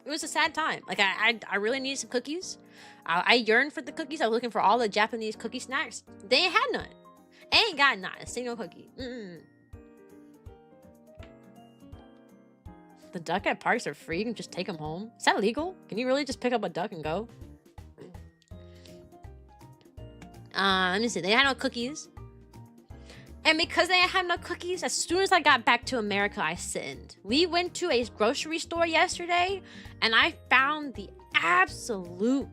It was a sad time. Like I really needed some cookies. I yearned for the cookies. I was looking for all the Japanese cookie snacks. They ain't had none. Ain't got not a single cookie. The duck at parks are free. You can just take them home. Is that legal? Can you really just pick up a duck and go? Let me see. They had no cookies. And because they had no cookies, as soon as I got back to America, I sinned. We went to a grocery store yesterday, and I found the absolute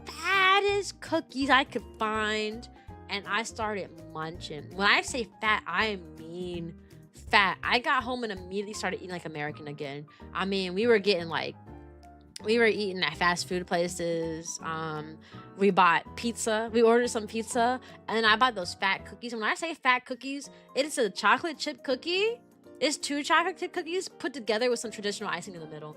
fattest cookies I could find, and I started munching. When I say fat, I mean fat. I got home and immediately started eating like American again. I mean, we were eating at fast food places. We bought pizza. We ordered some pizza, and I bought those fat cookies. And when I say fat cookies, it is a chocolate chip cookie. It's 2 chocolate chip cookies put together with some traditional icing in the middle.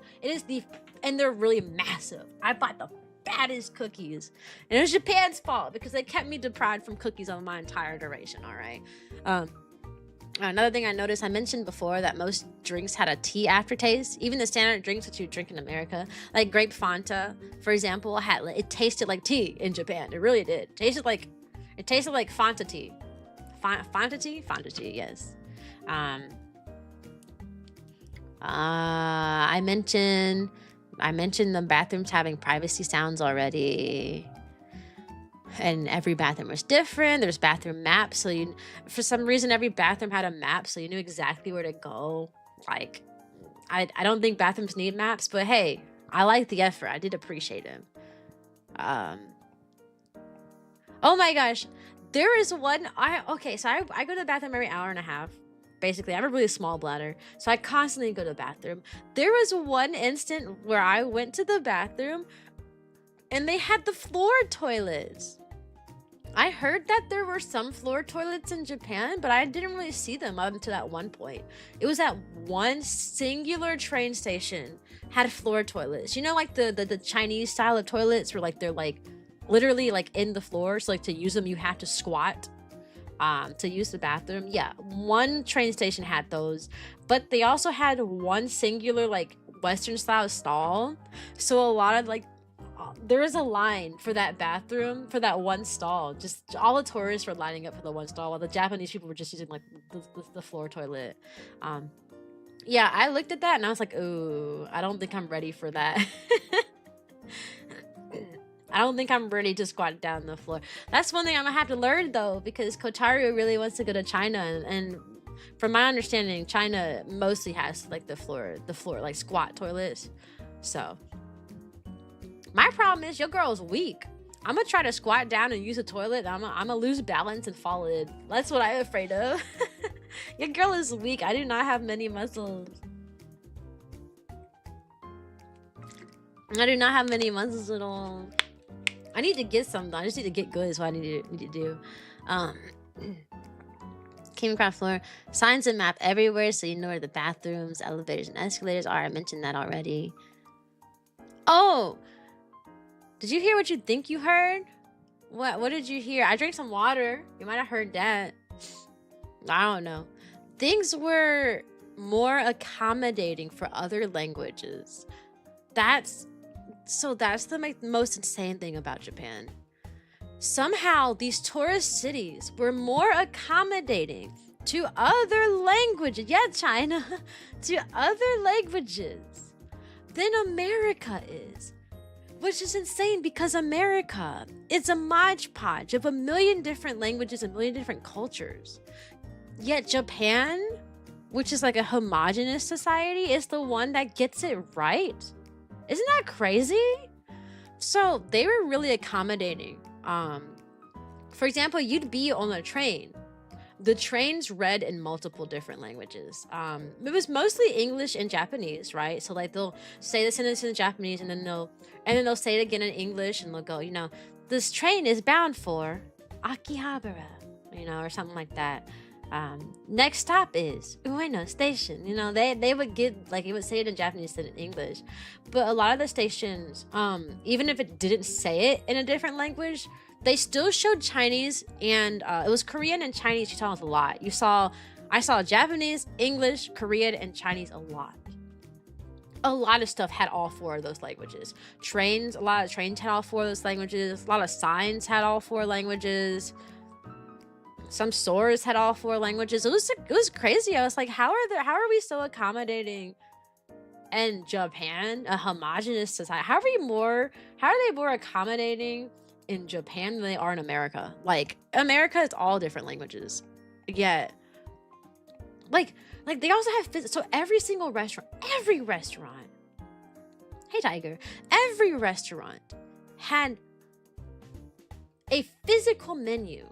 And they're really massive. I bought the fattest cookies, and it was Japan's fault because they kept me deprived from cookies on my entire duration. All right. Another thing I noticed, I mentioned before that most drinks had a tea aftertaste. Even the standard drinks that you drink in America, like grape Fanta, for example, it tasted like tea in Japan. It really did. It tasted like Fanta tea. Fanta tea? Fanta tea, yes. I mentioned the bathrooms having privacy sounds already. And every bathroom was different. There's bathroom maps, so for some reason every bathroom had a map, so you knew exactly where to go. Like, I don't think bathrooms need maps, but hey, I like the effort. I did appreciate it. Oh my gosh, there is one. So I go to the bathroom every hour and a half. Basically, I have a really small bladder, so I constantly go to the bathroom. There was one instant where I went to the bathroom, and they had the floor toilets. I heard that there were some floor toilets in Japan, but I didn't really see them up until that one point. It was at one singular train station had floor toilets. You know, like the Chinese style of toilets where like they're like literally like in the floor. So like to use them, you have to squat to use the bathroom. Yeah, one train station had those, but they also had one singular like Western style stall. So a lot of like, there was a line for that bathroom, for that one stall. Just all the tourists were lining up for the one stall, while the Japanese people were just using like the floor toilet. Yeah, I looked at that and I was like, ooh, I don't think I'm ready for that. I don't think I'm ready to squat down the floor. That's one thing I'm gonna have to learn though, because Kotaru really wants to go to China, and from my understanding, China mostly has like the floor like squat toilets. So My problem is your girl's weak. I'm gonna try to squat down and use the toilet. I'm gonna lose balance and fall in. That's what I'm afraid of. Your girl is weak. I do not have many muscles. I do not have many muscles at all. I need to get some though. I just need to get good is what I need to do. Gamecraft floor. Signs and map everywhere so you know where the bathrooms, elevators, and escalators are. I mentioned that already. Oh! Did you hear what you think you heard? What did you hear? I drank some water. You might have heard that. I don't know. Things were more accommodating for other languages. That's the most insane thing about Japan. Somehow these tourist cities were more accommodating to other languages. Yeah, China. To other languages than America is. Which is insane because America is a modge-podge of a million different languages, a million different cultures. Yet Japan, which is like a homogenous society, is the one that gets it right. Isn't that crazy? So they were really accommodating. For example, you'd be on a train. The train's read in multiple different languages. It was mostly English and Japanese, right? So like they'll say the sentence in Japanese and then they'll say it again in English and they'll go, you know, this train is bound for Akihabara, you know, or something like that. Next stop is Ueno Station. You know, they would get like it would say it in Japanese than in English. But a lot of the stations, even if it didn't say it in a different language, they still showed Chinese and it was Korean and Chinese. You saw it a lot. I saw Japanese, English, Korean, and Chinese a lot. A lot of stuff had all four of those languages. A lot of trains had all four of those languages. A lot of signs had all four languages. Some stores had all four languages. It was crazy. I was like, how are we so accommodating in Japan, a homogenous society? How are they more accommodating in Japan than they are in America? Like, America is all different languages. Yet, like they also have so every restaurant, hey Tiger, every restaurant had a physical menu.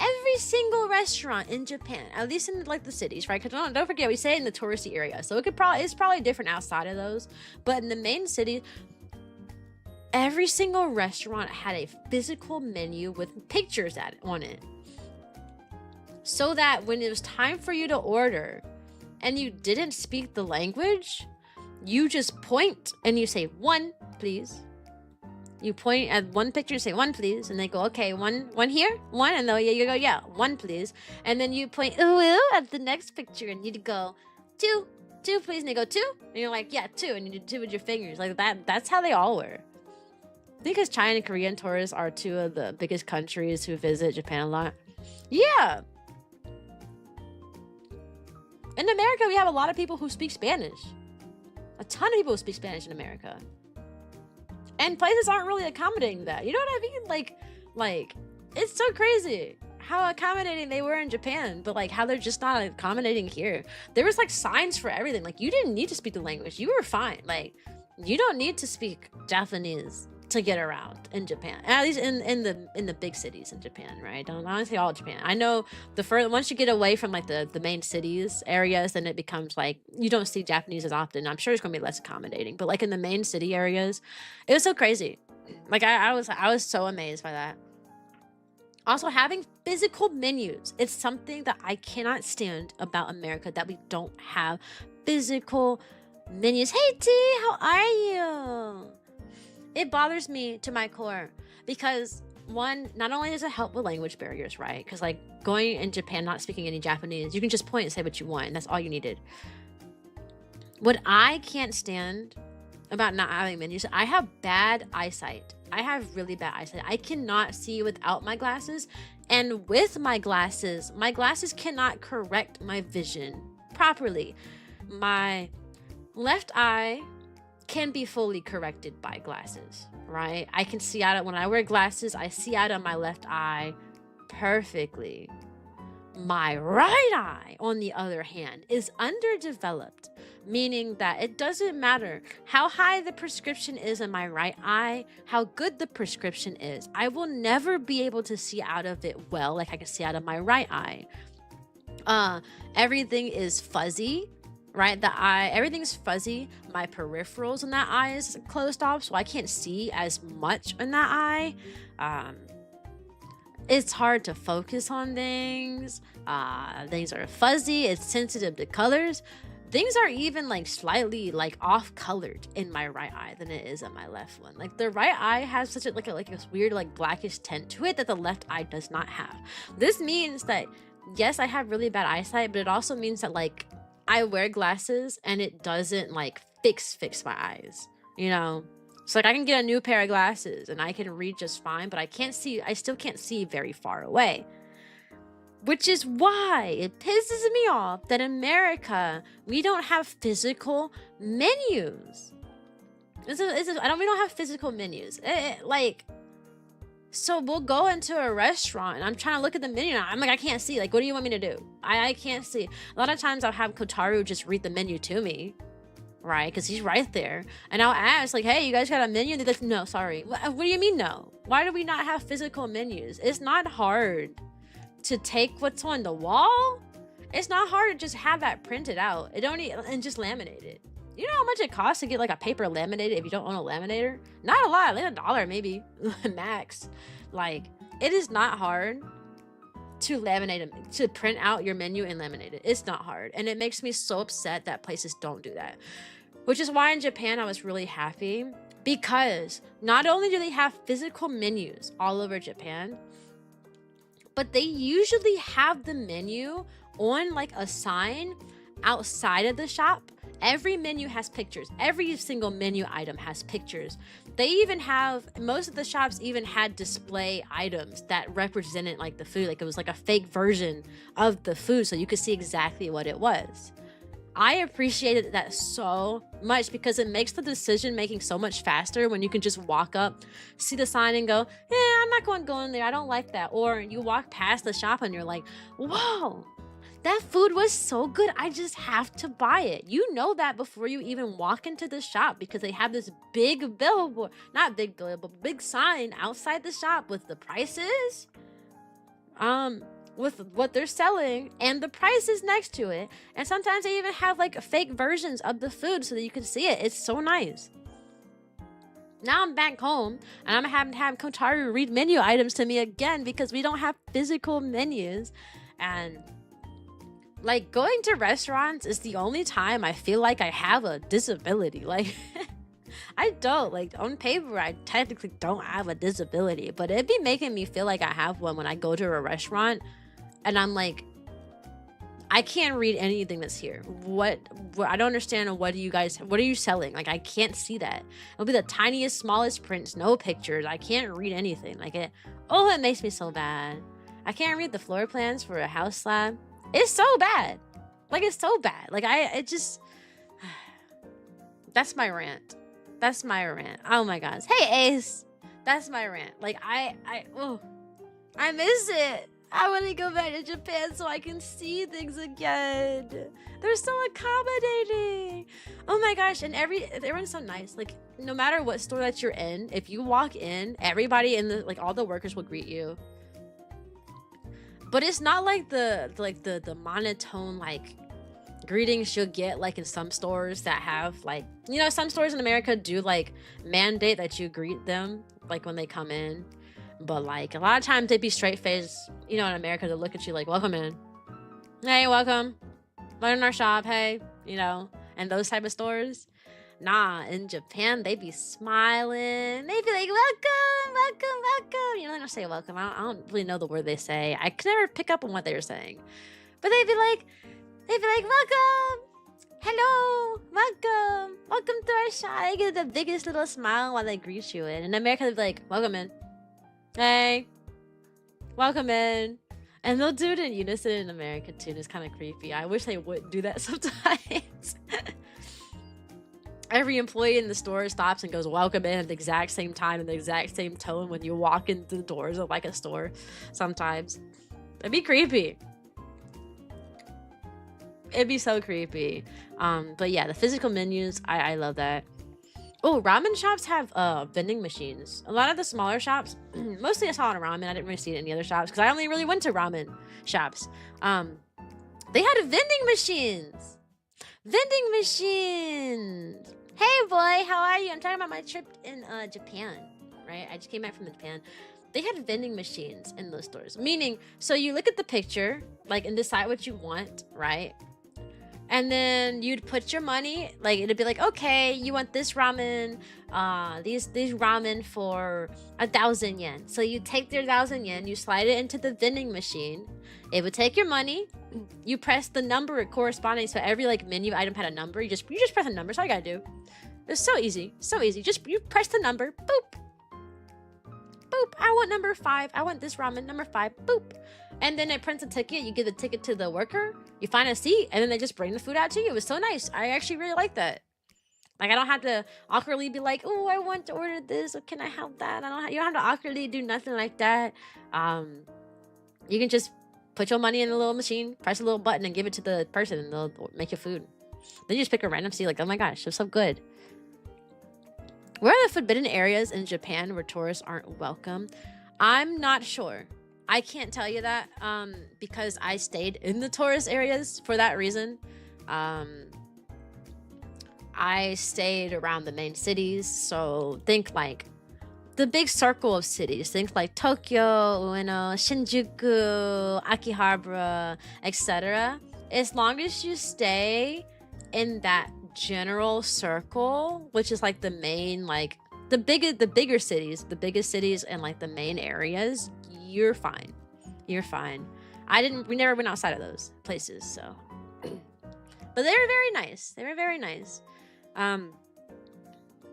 Every single restaurant in Japan, at least in like the cities, right? Because don't forget, we say it in the touristy area, so it's probably different outside of those. But in the main city, every single restaurant had a physical menu with pictures on it, so that when it was time for you to order, and you didn't speak the language, you just point and you say 1, please. You point at one picture and say 1, please, and they go, okay, one here, 1, and you go, yeah, 1, please, and then you point at the next picture and you go 2, please, and they go 2, and you're like, yeah, 2, and you do 2 with your fingers like that. That's how they all were. Because China and Korean tourists are 2 of the biggest countries who visit Japan a lot. Yeah. In America, we have a lot of people who speak Spanish. A ton of people who speak Spanish in America. And places aren't really accommodating that. You know what I mean? Like, it's so crazy how accommodating they were in Japan, but like how they're just not accommodating here. There was like signs for everything. Like, you didn't need to speak the language. You were fine. Like, you don't need to speak Japanese to get around in Japan, at least in the big cities in Japan, right? Don't honestly all Japan. I know once you get away from like the main cities areas, then it becomes like you don't see Japanese as often. I'm sure it's gonna be less accommodating, but like in the main city areas, it was so crazy. Like I was so amazed by that. Also, having physical menus, it's something that I cannot stand about America, that we don't have physical menus. Hey T, how are you? It bothers me to my core because, one, not only does it help with language barriers, right? Because like going in Japan, not speaking any Japanese, you can just point and say what you want, and that's all you needed. What I can't stand about not having menus, I have bad eyesight. I have really bad eyesight. I cannot see without my glasses, and with my glasses cannot correct my vision properly. My left eye can be fully corrected by glasses, right? I can see out of, when I wear glasses, I see out of my left eye perfectly. My right eye, on the other hand, is underdeveloped, meaning that it doesn't matter how high the prescription is in my right eye, how good the prescription is. I will never be able to see out of it well like I can see out of my right eye. Everything is fuzzy, right? The eye, everything's fuzzy. My peripherals in that eye is closed off, so I can't see as much in that eye. It's hard to focus on things. Things are fuzzy. It's sensitive to colors. Things are even like slightly like off colored in my right eye than it is in my left one. Like the right eye has such a like a weird like blackish tint to it that the left eye does not have. This means that yes, I have really bad eyesight, but it also means that like I wear glasses and it doesn't like fix my eyes, you know? So like I can get a new pair of glasses and I can read just fine, but I still can't see very far away. Which is why it pisses me off that in America, we don't have physical menus. We don't have physical menus. So we'll go into a restaurant and I'm trying to look at the menu and I'm like, I can't see. Like, what do you want me to do? I can't see. A lot of times I'll have Kotaru just read the menu to me, right? Because he's right there. And I'll ask, like, hey, you guys got a menu? And they're like, no, sorry. What do you mean no? Why do we not have physical menus? It's not hard to take what's on the wall. It's not hard to just have that printed out. And just laminate it. You know how much it costs to get like a paper laminated if you don't own a laminator? Not a lot, like $1 maybe, max. Like, it is not hard to laminate to print out your menu and laminate it. It's not hard. And it makes me so upset that places don't do that. Which is why in Japan I was really happy, because not only do they have physical menus all over Japan, but they usually have the menu on like a sign outside of the shop. Every menu has pictures. Every single menu item has pictures. They even have, most of the shops even had display items that represented like the food. Like it was like a fake version of the food so you could see exactly what it was. I appreciated that so much because it makes the decision making so much faster when you can just walk up, see the sign and go, I'm not going to go in there. I don't like that. Or you walk past the shop and you're like, whoa, that food was so good. I just have to buy it. You know that before you even walk into the shop because they have this big billboard, not big billboard, but big sign outside the shop with the prices, with what they're selling and the prices next to it. And sometimes they even have like fake versions of the food so that you can see it. It's so nice. Now I'm back home and I'm having to have Kotaru read menu items to me again because we don't have physical menus. And like going to restaurants is the only time I feel like I have a disability. Like I don't, like on paper, I technically don't have a disability, but it'd be making me feel like I have one when I go to a restaurant and I'm like, I can't read anything that's here. What I don't understand. What are you selling? Like, I can't see that. It'll be the tiniest, smallest prints, no pictures. I can't read anything. Like it makes me so bad. I can't read the floor plans for a house slab. It's so bad. Like, it's so bad. Like, that's my rant. That's my rant. Oh my gosh. Hey, Ace. That's my rant. Like, I miss it. I want to go back to Japan so I can see things again. They're so accommodating. Oh my gosh. And everyone's so nice. Like, no matter what store that you're in, if you walk in, everybody in the, like, all the workers will greet you. But it's not like the monotone like greetings you'll get like in some stores that have like, you know, some stores in America do like mandate that you greet them like when they come in. But like a lot of times they'd be straight faced, you know, in America to look at you like, welcome in. Hey, welcome. Learn our shop, hey, you know, and those type of stores. Nah, in Japan, they be smiling. They be like, welcome, welcome, welcome. You know, they don't say welcome. I don't really know the word they say. I could never pick up on what they were saying. But they'd be like, welcome. Hello, welcome. Welcome to our shop. They get the biggest little smile while they greet you in. In America, they'd be like, welcome in. Hey, welcome in. And they'll do it in unison in America too. And it's kind of creepy. I wish they would do that sometimes. Every employee in the store stops and goes welcome in at the exact same time in the exact same tone when you walk into the doors of like a store sometimes. It'd be creepy. It'd be so creepy. But yeah, the physical menus, I love that. Oh, ramen shops have vending machines. A lot of the smaller shops, mostly I saw it in ramen. I didn't really see it in any other shops because I only really went to ramen shops. They had vending machines. Vending machines. Hey boy, how are you? I'm talking about my trip in Japan, right? I just came back from Japan. They had vending machines in those stores. Meaning, so you look at the picture, like, and decide what you want, right? And then you'd put your money, like it'd be like, okay, you want this ramen, these ramen for 1,000 yen. So you take their 1,000 yen, you slide it into the vending machine. It would take your money. You press the number corresponding. So every like menu item had a number. You just press a number. That's all you gotta do. It's so easy, so easy. Just you press the number, boop, boop. I want number 5. I want this ramen, number 5, boop. And then it prints a ticket. You give the ticket to the worker. You find a seat, and then they just bring the food out to you. It was so nice. I actually really like that. Like, I don't have to awkwardly be like, oh, I want to order this, or can I have that? You don't have to awkwardly do nothing like that. You can just put your money in the little machine, press a little button, and give it to the person, and they'll make your food. Then you just pick a random seat. Like, oh my gosh, it's so good. Where are the forbidden areas in Japan where tourists aren't welcome? I'm not sure. I can't tell you that because I stayed in the tourist areas for that reason. I stayed around the main cities, so think like the big circle of cities. Think like Tokyo, Ueno, Shinjuku, Akihabara, etc. As long as you stay in that general circle, which is like the main, like the bigger cities, the biggest cities and like the main areas, you're fine. You're fine. We never went outside of those places, so. But they were very nice. They were very nice.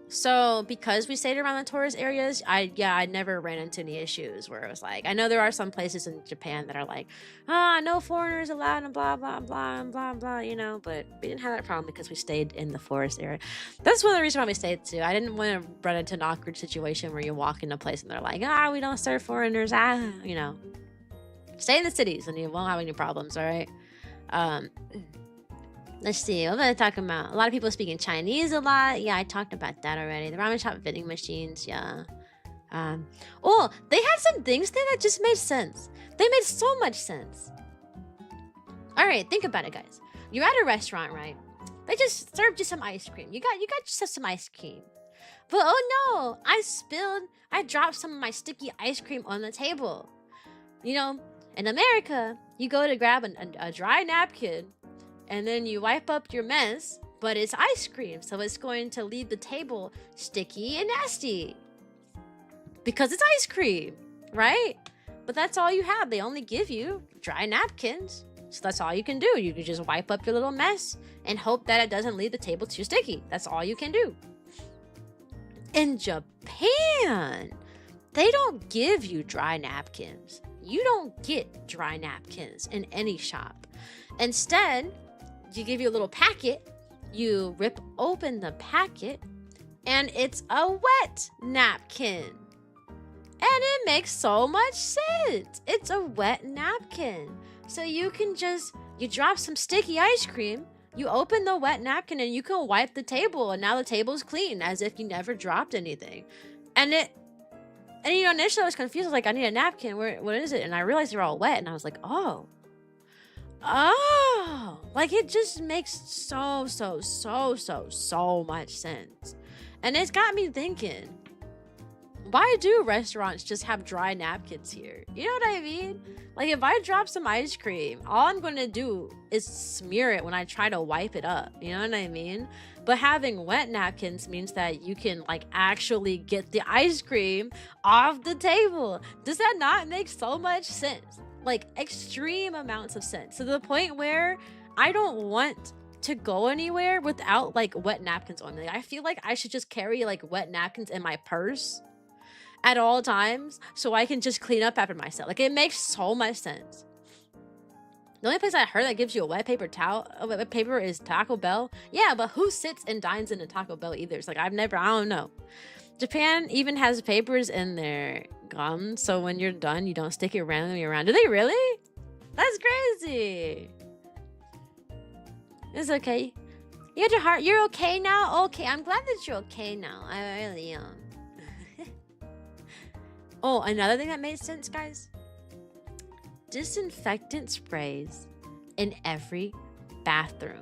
So because we stayed around the tourist areas, I never ran into any issues where it was like, I know there are some places in Japan that are like, no foreigners allowed and blah, blah, blah, and blah, blah, you know, but we didn't have that problem because we stayed in the forest area. That's one of the reasons why we stayed too. I didn't want to run into an awkward situation where you walk in a place and they're like, we don't serve foreigners, you know. Stay in the cities and you won't have any problems, all right? Let's see, what am I talking about? A lot of people speaking Chinese a lot. Yeah, I talked about that already. The ramen shop vending machines, yeah. Oh, they had some things there that just made sense. They made so much sense. All right, think about it, guys. You're at a restaurant, right? They just served you some ice cream. You got yourself some ice cream. But oh no, I dropped some of my sticky ice cream on the table. You know, in America, you go to grab a dry napkin and then you wipe up your mess, but it's ice cream, so it's going to leave the table sticky and nasty. Because it's ice cream, right? But that's all you have. They only give you dry napkins. So that's all you can do. You can just wipe up your little mess and hope that it doesn't leave the table too sticky. That's all you can do. In Japan, they don't give you dry napkins. You don't get dry napkins in any shop. Instead, you give you a little packet, you rip open the packet, and it's a wet napkin. And it makes so much sense. It's a wet napkin. So you drop some sticky ice cream, you open the wet napkin, and you can wipe the table, and now the table's clean, as if you never dropped anything. And you know, initially I was confused. I was like, I need a napkin. What is it? And I realized they're all wet, and I was like, oh, like it just makes so much sense. And it's got me thinking, why do restaurants just have dry napkins here? You know what I mean? Like, if I drop some ice cream, all I'm going to do is smear it when I try to wipe it up. You know what I mean? But having wet napkins means that you can, like, actually get the ice cream off the table. Does that not make so much sense? Like, extreme amounts of sense. To the point where I don't want to go anywhere without, like, wet napkins on me. I feel like I should just carry, like, wet napkins in my purse at all times so I can just clean up after myself. Like, it makes so much sense. The only place I heard that gives you a wet paper is Taco Bell. Yeah, but who sits and dines in a Taco Bell either? It's like, I don't know. Japan even has papers in their gum, so when you're done, you don't stick it randomly around. Do they really? That's crazy. It's okay. You had your heart. You're okay now? Okay, I'm glad that you're okay now. I really am. Oh, another thing that made sense, guys. Disinfectant sprays in every bathroom.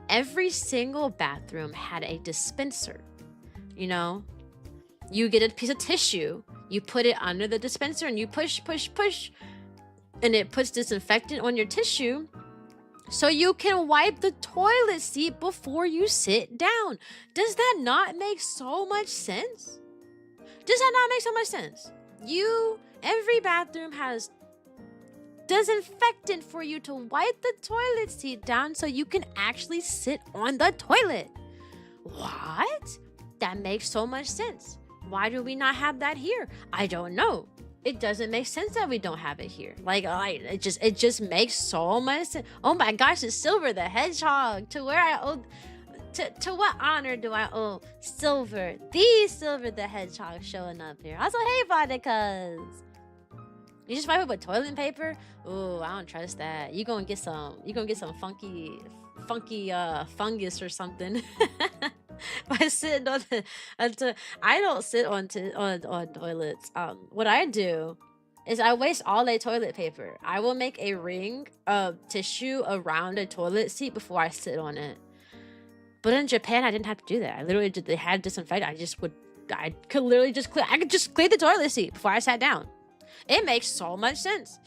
Every single bathroom had a dispenser. You know, you get a piece of tissue, you put it under the dispenser and you push, push, push, and it puts disinfectant on your tissue so you can wipe the toilet seat before you sit down. Does that not make so much sense? Does that not make so much sense? Every bathroom has disinfectant for you to wipe the toilet seat down so you can actually sit on the toilet. What? That makes so much sense. Why do we not have that here? I don't know. It doesn't make sense that we don't have it here. Like, it just makes so much sense. Oh my gosh, it's Silver the Hedgehog. To what honor do I owe Silver? The Silver the Hedgehog showing up here. Also, hey, Vodicas. You just wipe it with toilet paper? Ooh, I don't trust that. You gonna get some funky fungus or something. By sitting on I don't sit on toilets. What I do is I waste all the toilet paper. I will make a ring of tissue around a toilet seat before I sit on it. But in Japan, I didn't have to do that. I literally they had disinfectant. I could just clean the toilet seat before I sat down. It makes so much sense.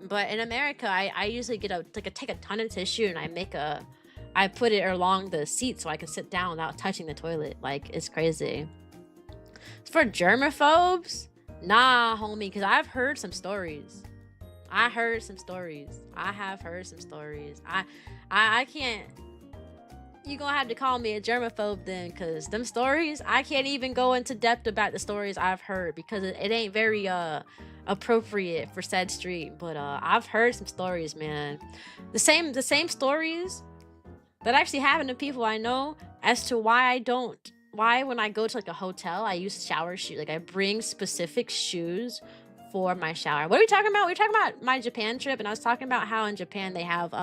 But in America, I usually take a ton of tissue and I put it along the seat so I can sit down without touching the toilet. Like, it's crazy. For germaphobes, nah, homie, because I've heard some stories. I have heard some stories. I can't. You gonna have to call me a germaphobe then, because them stories, I can't even go into depth about the stories I've heard because it ain't very appropriate for said stream. But I've heard some stories, man. The same stories that actually happen to people I know as to why when I go to like a hotel, I use shower shoes. Like, I bring specific shoes for my shower. What are we talking about? We were talking about my Japan trip, and I was talking about how in Japan they have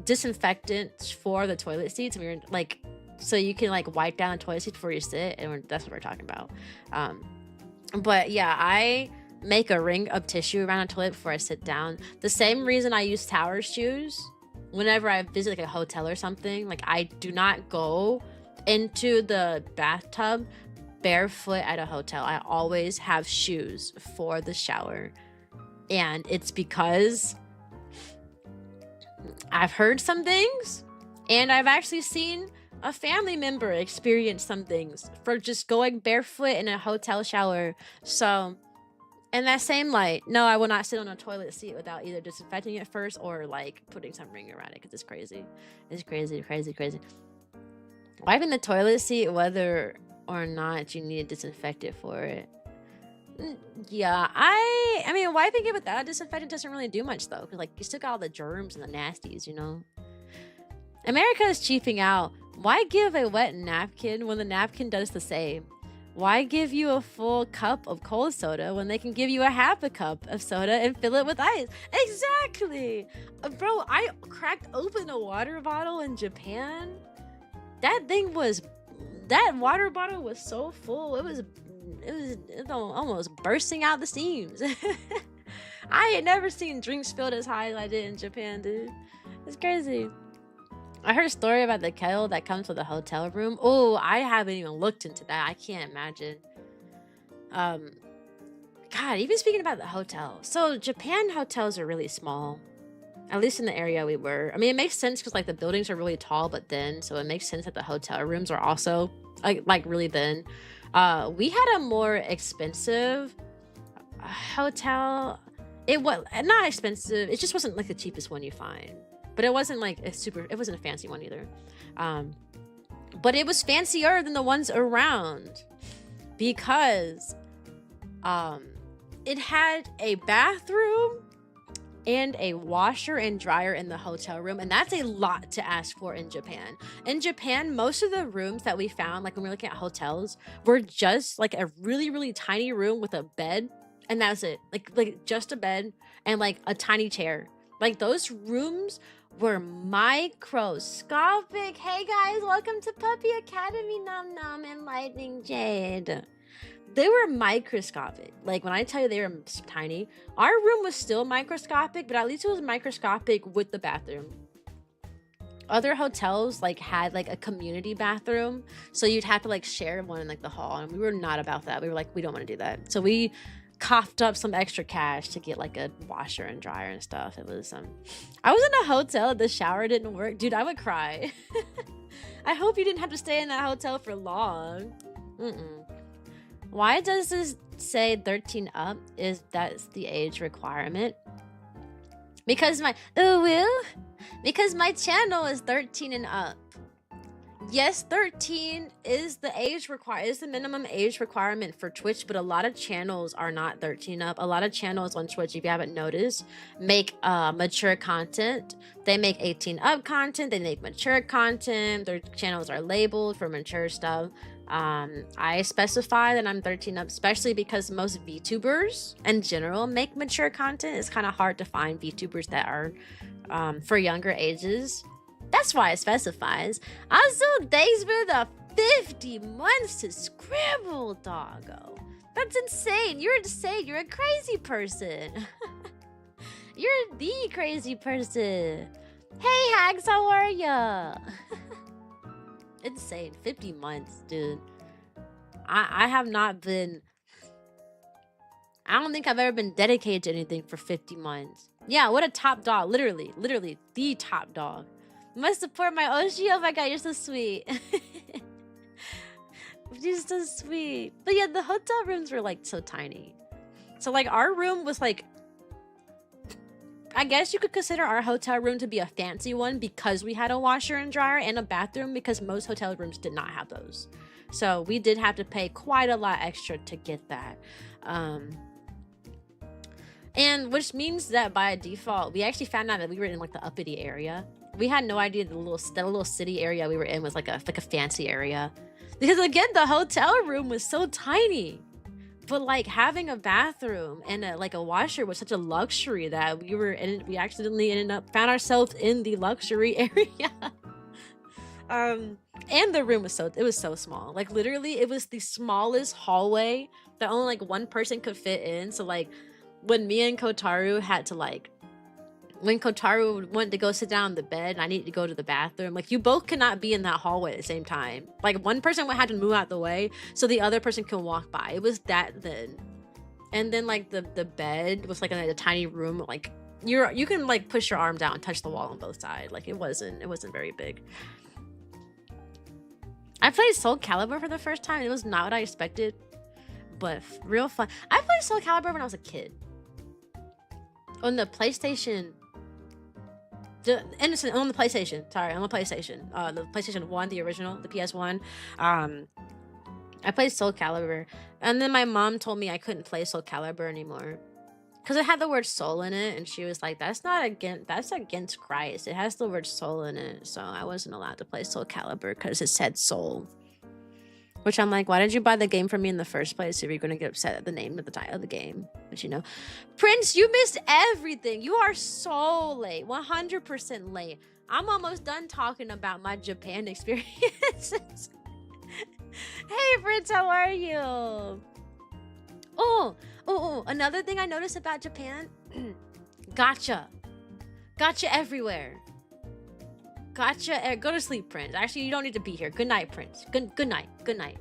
disinfectant for the toilet seats. And we were like, so you can like wipe down the toilet seat before you sit, and that's what we're talking about. But yeah, I make a ring of tissue around the toilet before I sit down. The same reason I use tower shoes whenever I visit like a hotel or something. Like, I do not go into the bathtub barefoot at a hotel. I always have shoes for the shower. And it's because I've heard some things, and I've actually seen a family member experience some things for just going barefoot in a hotel shower. So, in that same light, no, I will not sit on a toilet seat without either disinfecting it first or like putting some ring around it, because it's crazy. It's crazy. Wiping the toilet seat, whether or not you need to disinfect it for it. Yeah, I mean, wiping it without disinfectant doesn't really do much though, because like you still got all the germs and the nasties, you know. America is cheaping out. Why give a wet napkin when the napkin does the same? Why give you a full cup of cold soda when they can give you a half a cup of soda and fill it with ice? Exactly. Bro, I cracked open a water bottle in Japan. That water bottle was so full. It was almost bursting out the seams. I had never seen drinks filled as high as I did in Japan, dude. It's crazy. I heard a story about the kettle that comes with a hotel room. Oh, I haven't even looked into that. I can't imagine. God, even speaking about the hotel. So Japan hotels are really small. At least in the area we were. I mean, it makes sense because like the buildings are really tall but thin. So it makes sense that the hotel rooms are also like really thin. We had a more expensive hotel. It was not expensive. It just wasn't like the cheapest one you find. But it wasn't like it wasn't a fancy one either. But it was fancier than the ones around because it had a bathroom and a washer and dryer in the hotel room, and that's a lot to ask for in Japan. In Japan, most of the rooms that we found, like when we were looking at hotels, were just like a really, really tiny room with a bed, and that's it. Like just a bed and like a tiny chair. Like those rooms were microscopic. Hey guys, welcome to Puppy Academy, Nom Nom and Lightning Jade. They were microscopic. Like, when I tell you they were tiny, our room was still microscopic, but at least it was microscopic with the bathroom. Other hotels like had like a community bathroom, so you'd have to like share one in like the hall, and we were not about that. We were like, we don't want to do that. So we coughed up some extra cash to get like a washer and dryer and stuff. It was I was in a hotel, the shower didn't work. Dude, I would cry. I hope you didn't have to stay in that hotel for long. Why does this say 13 up? That's the age requirement? Because my channel is 13 and up. Yes, 13 is the minimum age requirement for Twitch, but a lot of channels are not 13 up. A lot of channels on Twitch, if you haven't noticed, make mature content. They make 18 up content, they make mature content. Their channels are labeled for mature stuff. I specify that I'm 13 up, especially because most VTubers in general make mature content. It's kind of hard to find VTubers that are for younger ages. That's why it specifies. Also, thanks for the 50 months to Scribble, doggo. That's insane. You're insane. You're a crazy person. You're the crazy person. Hey, Hags, how are ya? Insane. 50 months, dude. I have not been... I don't think I've ever been dedicated to anything for 50 months. Yeah, what a top dog. Literally the top dog. Must support my Oshi. Oh my god, you're so sweet. You're so sweet. But yeah, the hotel rooms were like so tiny. So like our room was like, I guess you could consider our hotel room to be a fancy one because we had a washer and dryer and a bathroom, because most hotel rooms did not have those. So we did have to pay quite a lot extra to get that. And which means that by default, we actually found out that we were in like the uppity area. We had no idea the little city area we were in was like a fancy area. Because again, the hotel room was so tiny. But like having a bathroom and like a washer was such a luxury that we accidentally found ourselves in the luxury area. And the room was so small. Like literally it was the smallest hallway that only like one person could fit in. So like when me and Kotaru had to like, when Kotaru wanted to go sit down on the bed and I needed to go to the bathroom, like you both cannot be in that hallway at the same time. Like one person would have to move out the way so the other person can walk by. It was that thin. And then like the bed was like in a tiny room. Like you can like push your arm down and touch the wall on both sides. Like it wasn't very big. I played Soul Calibur for the first time. It was not what I expected, but real fun. I played Soul Calibur when I was a kid. On the PlayStation. On the PlayStation. Sorry, on the PlayStation. The PlayStation 1, the original, the PS1. I played Soul Calibur. And then my mom told me I couldn't play Soul Calibur anymore. Because it had the word soul in it. And she was like, that's against Christ. It has the word soul in it. So I wasn't allowed to play Soul Calibur because it said soul. Which I'm like, why did you buy the game for me in the first place if you're going to get upset at the name of the title of the game? But you know. Prince, you missed everything. You are so late. 100% late. I'm almost done talking about my Japan experiences. Hey, Prince, how are you? Oh, another thing I noticed about Japan. Gotcha. Gotcha everywhere. Gotcha. Go to sleep, Prince. Actually, you don't need to be here. Good night, Prince. Good night. Good night.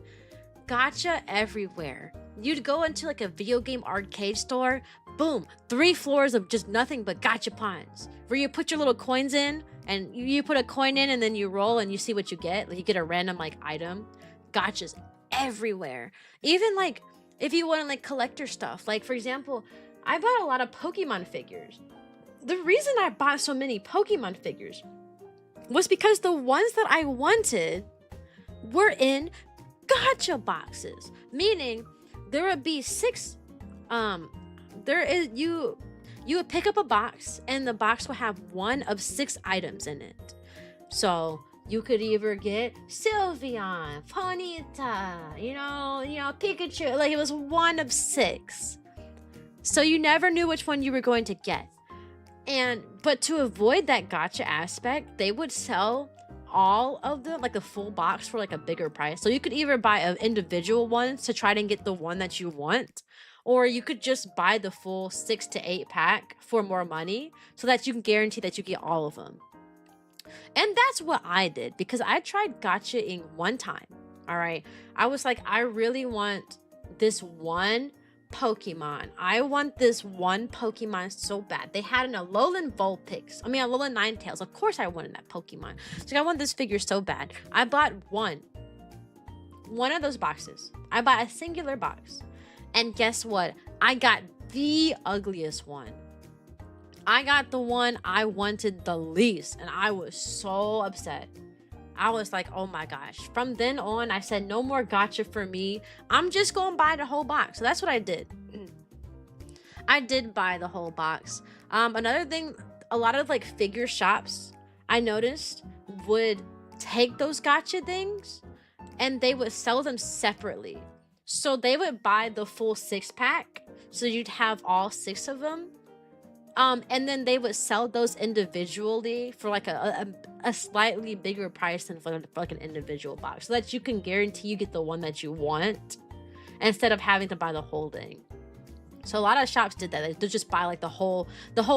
Gotcha everywhere. You'd go into like a video game arcade store. Boom. 3 floors of just nothing but gachapons. Where you put your little coins in. And you put a coin in and then you roll and you see what you get. Like you get a random like item. Gotchas everywhere. Even like if you want to like collector stuff. Like for example, I bought a lot of Pokemon figures. The reason I bought so many Pokemon figures was because the ones that I wanted were in gacha boxes. Meaning there would be 6 you would pick up a box and the box would have 1 of 6 items in it. So you could either get Sylveon, Ponyta, you know, Pikachu. Like it was 1 of 6. So you never knew which one you were going to get. But to avoid that gotcha aspect, they would sell all of them, like the full box, for like a bigger price. So you could either buy an individual one to try to get the one that you want, or you could just buy the full 6 to 8 pack for more money so that you can guarantee that you get all of them. And that's what I did, because I tried gotcha-ing one time. All right. I was like, I really want this one Pokemon. I want this one Pokemon so bad. They had an Alolan Vulpix. I mean, Alolan Ninetales. Of course I wanted that Pokemon. So I want this figure so bad. I bought one of those boxes. I bought a singular box. And guess what? I got the ugliest one. I got the one I wanted the least. And I was so upset. I was like, oh my gosh. From then on, I said, no more gotcha for me. I'm just going to buy the whole box. So that's what I did. I did buy the whole box. Another thing, a lot of like figure shops, I noticed, would take those gotcha things and they would sell them separately. So they would buy the full 6-pack. So you'd have all 6 of them. And then they would sell those individually for like a slightly bigger price than for like an individual box, so that you can guarantee you get the one that you want instead of having to buy the whole thing. So a lot of shops did that. They just buy like the whole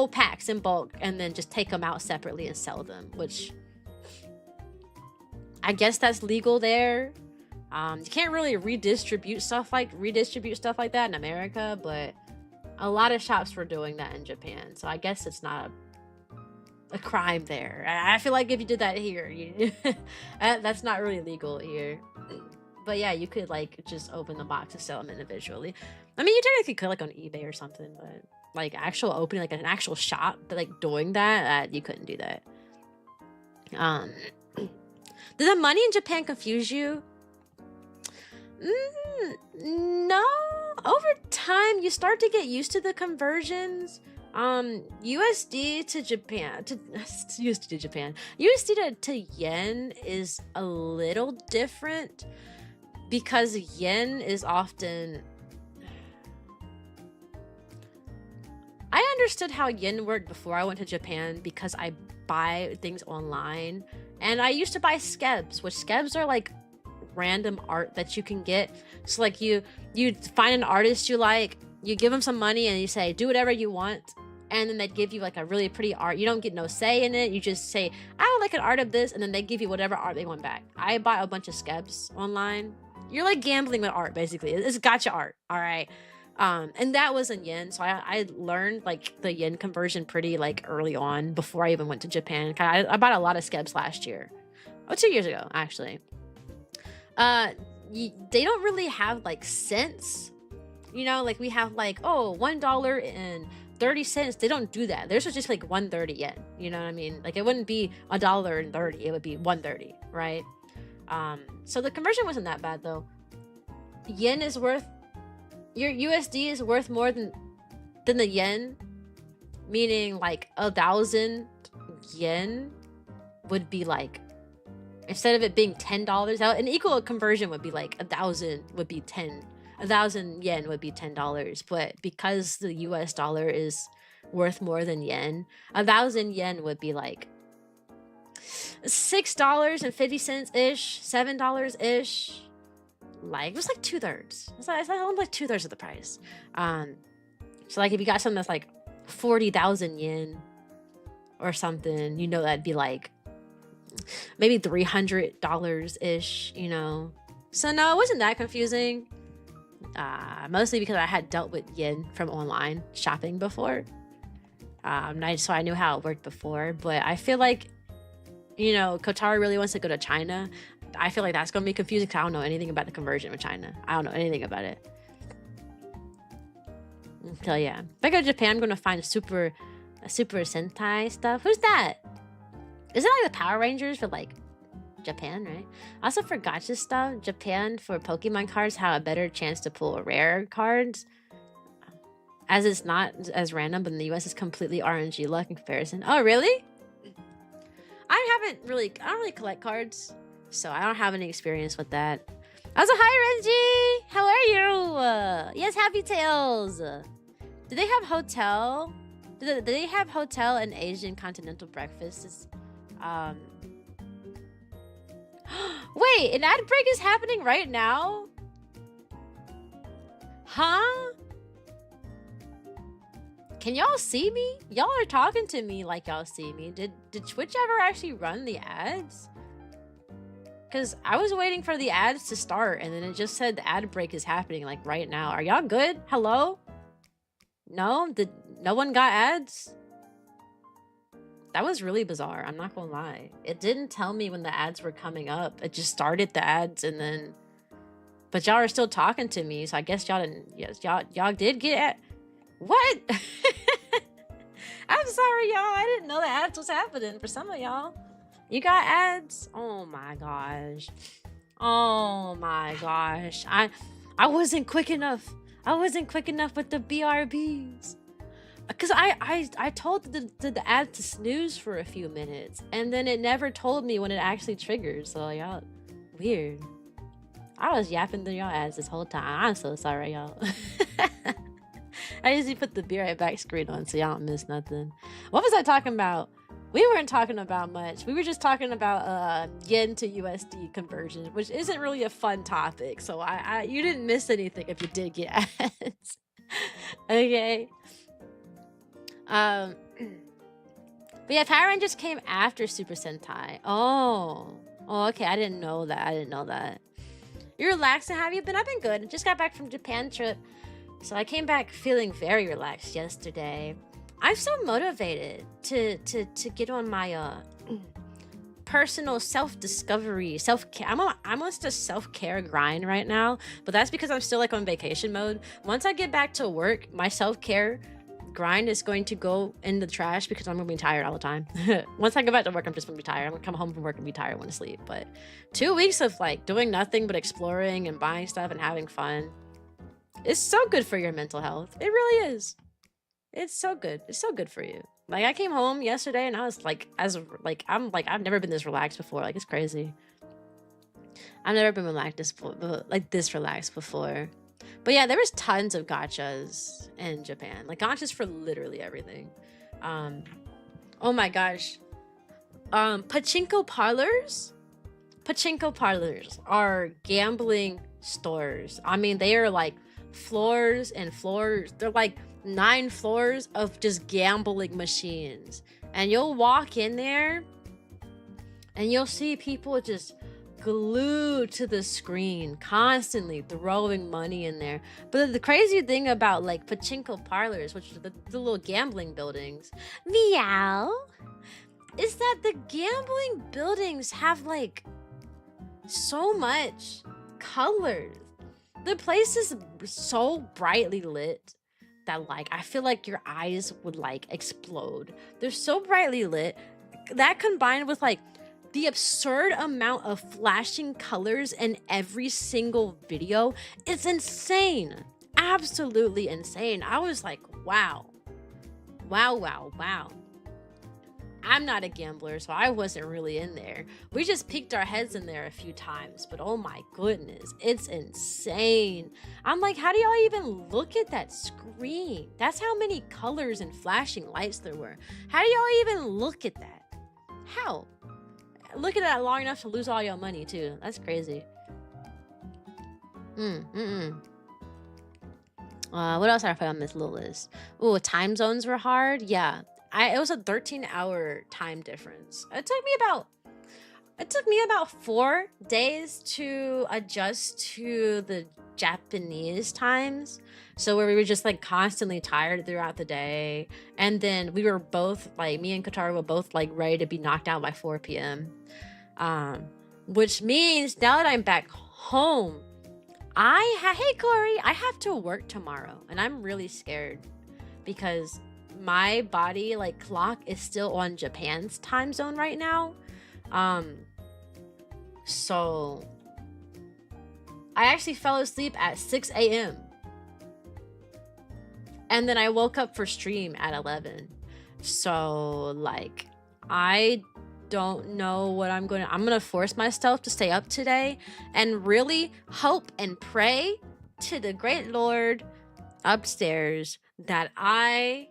packs in bulk and then just take them out separately and sell them, which I guess that's legal there. You can't really redistribute stuff like that in America, but a lot of shops were doing that in Japan, so I guess it's not a crime there. I feel like if you did that here, that's not really legal here. But yeah, you could like just open the box and sell them individually. I mean, you technically could like on eBay or something, but like actual opening, like an actual shop, but like doing that, you couldn't do that. Did the money in Japan confuse you? No. Over time, you start to get used to the conversions. USD to Japan, USD to yen is a little different because yen is often... I understood how yen worked before I went to Japan because I buy things online, and I used to buy skebs, which skebs are like random art that you can get. So like you find an artist you like, you give them some money and you say do whatever you want, and then they give you like a really pretty art. You don't get no say in it. You just say I would like an art of this, and then they give you whatever art they want back. I bought a bunch of skebs online. You're like gambling with art basically. It's gotcha art. All right. And that was in yen, so I learned like the yen conversion pretty like early on before I even went to Japan. I bought a lot of skebs last year, 2 years ago actually. They don't really have like cents, you know, like we have like, oh, $1.30. They don't do that. Theirs was just like 130 yen, you know what I mean? Like it wouldn't be $1.30, it would be 130, right? So the conversion wasn't that bad though. Yen is worth, your USD is worth more than the yen, meaning like 1,000 yen would be like, instead of it being $10, an equal conversion would be like 1,000 would be 1,000 yen would be $10. But because the US dollar is worth more than yen, 1,000 yen would be like $6.50 ish, $7 ish. Like it was like 2/3. It's like 2/3 of the price. So like if you got something that's like 40,000 yen or something, you know that'd be like maybe $300 ish, you know. So no, it wasn't that confusing. Mostly because I had dealt with yen from online shopping before. So I knew how it worked before. But I feel like, you know, Kotaro really wants to go to China. I feel like that's gonna be confusing because I don't know anything about the conversion with China. I don't know anything about it. So yeah, if I go to Japan, I'm gonna find super Sentai stuff. Who's that? Is it like the Power Rangers for like Japan, right? Also for gacha stuff, Japan for Pokemon cards have a better chance to pull rare cards, as it's not as random, but in the US it's completely RNG luck in comparison. Oh really? I don't really collect cards, so I don't have any experience with that. Also, hi Renji! How are you? Yes, Happy Tales! Do they have hotel Do they have hotel and Asian continental breakfasts? Wait, an ad break is happening right now? Huh? Can y'all see me? Y'all are talking to me like y'all see me. Did Twitch ever actually run the ads? Because I was waiting for the ads to start, and then it just said the ad break is happening like right now. Are y'all good? Hello? No? No one got ads? That was really bizarre. I'm not gonna lie. It didn't tell me when the ads were coming up. It just started the ads and then... But y'all are still talking to me, so I guess y'all didn't... Yes, y'all did get... What? I'm sorry, y'all. I didn't know the ads was happening for some of y'all. You got ads? Oh my gosh. Oh my gosh. I wasn't quick enough. I wasn't quick enough with the BRBs. Because I told the ad to snooze for a few minutes, and then it never told me when it actually triggered. So y'all, weird. I was yapping through y'all ads this whole time. I'm so sorry, y'all. I usually put the be right back screen on so y'all don't miss nothing. What was I talking about? We weren't talking about much. We were just talking about yen to USD conversion, which isn't really a fun topic. So you didn't miss anything if you did get ads. Okay. But yeah, Power Rangers came after Super Sentai. Oh, okay. I didn't know that. You're relaxed, and have you been? I've been good. I just got back from Japan trip, so I came back feeling very relaxed yesterday. I'm so motivated to get on my personal self-discovery, self-care. I'm almost a self-care grind right now, but that's because I'm still like on vacation mode. Once I get back to work, my self-care grind is going to go in the trash because I'm gonna be tired all the time. Once I go back to work, I'm just gonna be tired. I'm gonna come home from work and be tired, want to sleep. But 2 weeks of like doing nothing but exploring and buying stuff and having fun, it's so good for your mental health. It really is. It's so good. It's so good for you. Like, I came home yesterday and I was like, I've never been this relaxed before. Like, it's crazy. I've never been this relaxed before. But yeah, there was tons of gachas in Japan. Like, gachas for literally everything. Oh my gosh. Pachinko parlors? Pachinko parlors are gambling stores. I mean, they are like floors and floors. They're like 9 floors of just gambling machines. And you'll walk in there and you'll see people just glued to the screen, constantly throwing money in there. But the crazy thing about like pachinko parlors, which are the little gambling buildings, meow, is that the gambling buildings have like so much colors. The place is so brightly lit that like I feel like your eyes would like explode. They're so brightly lit. That combined with like the absurd amount of flashing colors in every single video, it's insane. Absolutely insane. I was like, wow. Wow. I'm not a gambler, so I wasn't really in there. We just peeked our heads in there a few times, but oh my goodness, it's insane. I'm like, how do y'all even look at that screen? That's how many colors and flashing lights there were. How do y'all even look at that? How? Look at that long enough to lose all your money too. That's crazy. What else I put on this little list? Oh, time zones were hard. Yeah, it was a 13-hour time difference. It took me about 4 days to adjust to the Japanese times. So where we were just like constantly tired throughout the day, and then we were both like, me and Katara were both like ready to be knocked out by 4 p.m. Which means now that I'm back home, hey Corey, I have to work tomorrow, and I'm really scared because my body like clock is still on Japan's time zone right now. So I actually fell asleep at 6 a.m. and then I woke up for stream at 11. So like, I don't know what I'm gonna force myself to stay up today and really hope and pray to the great Lord upstairs that I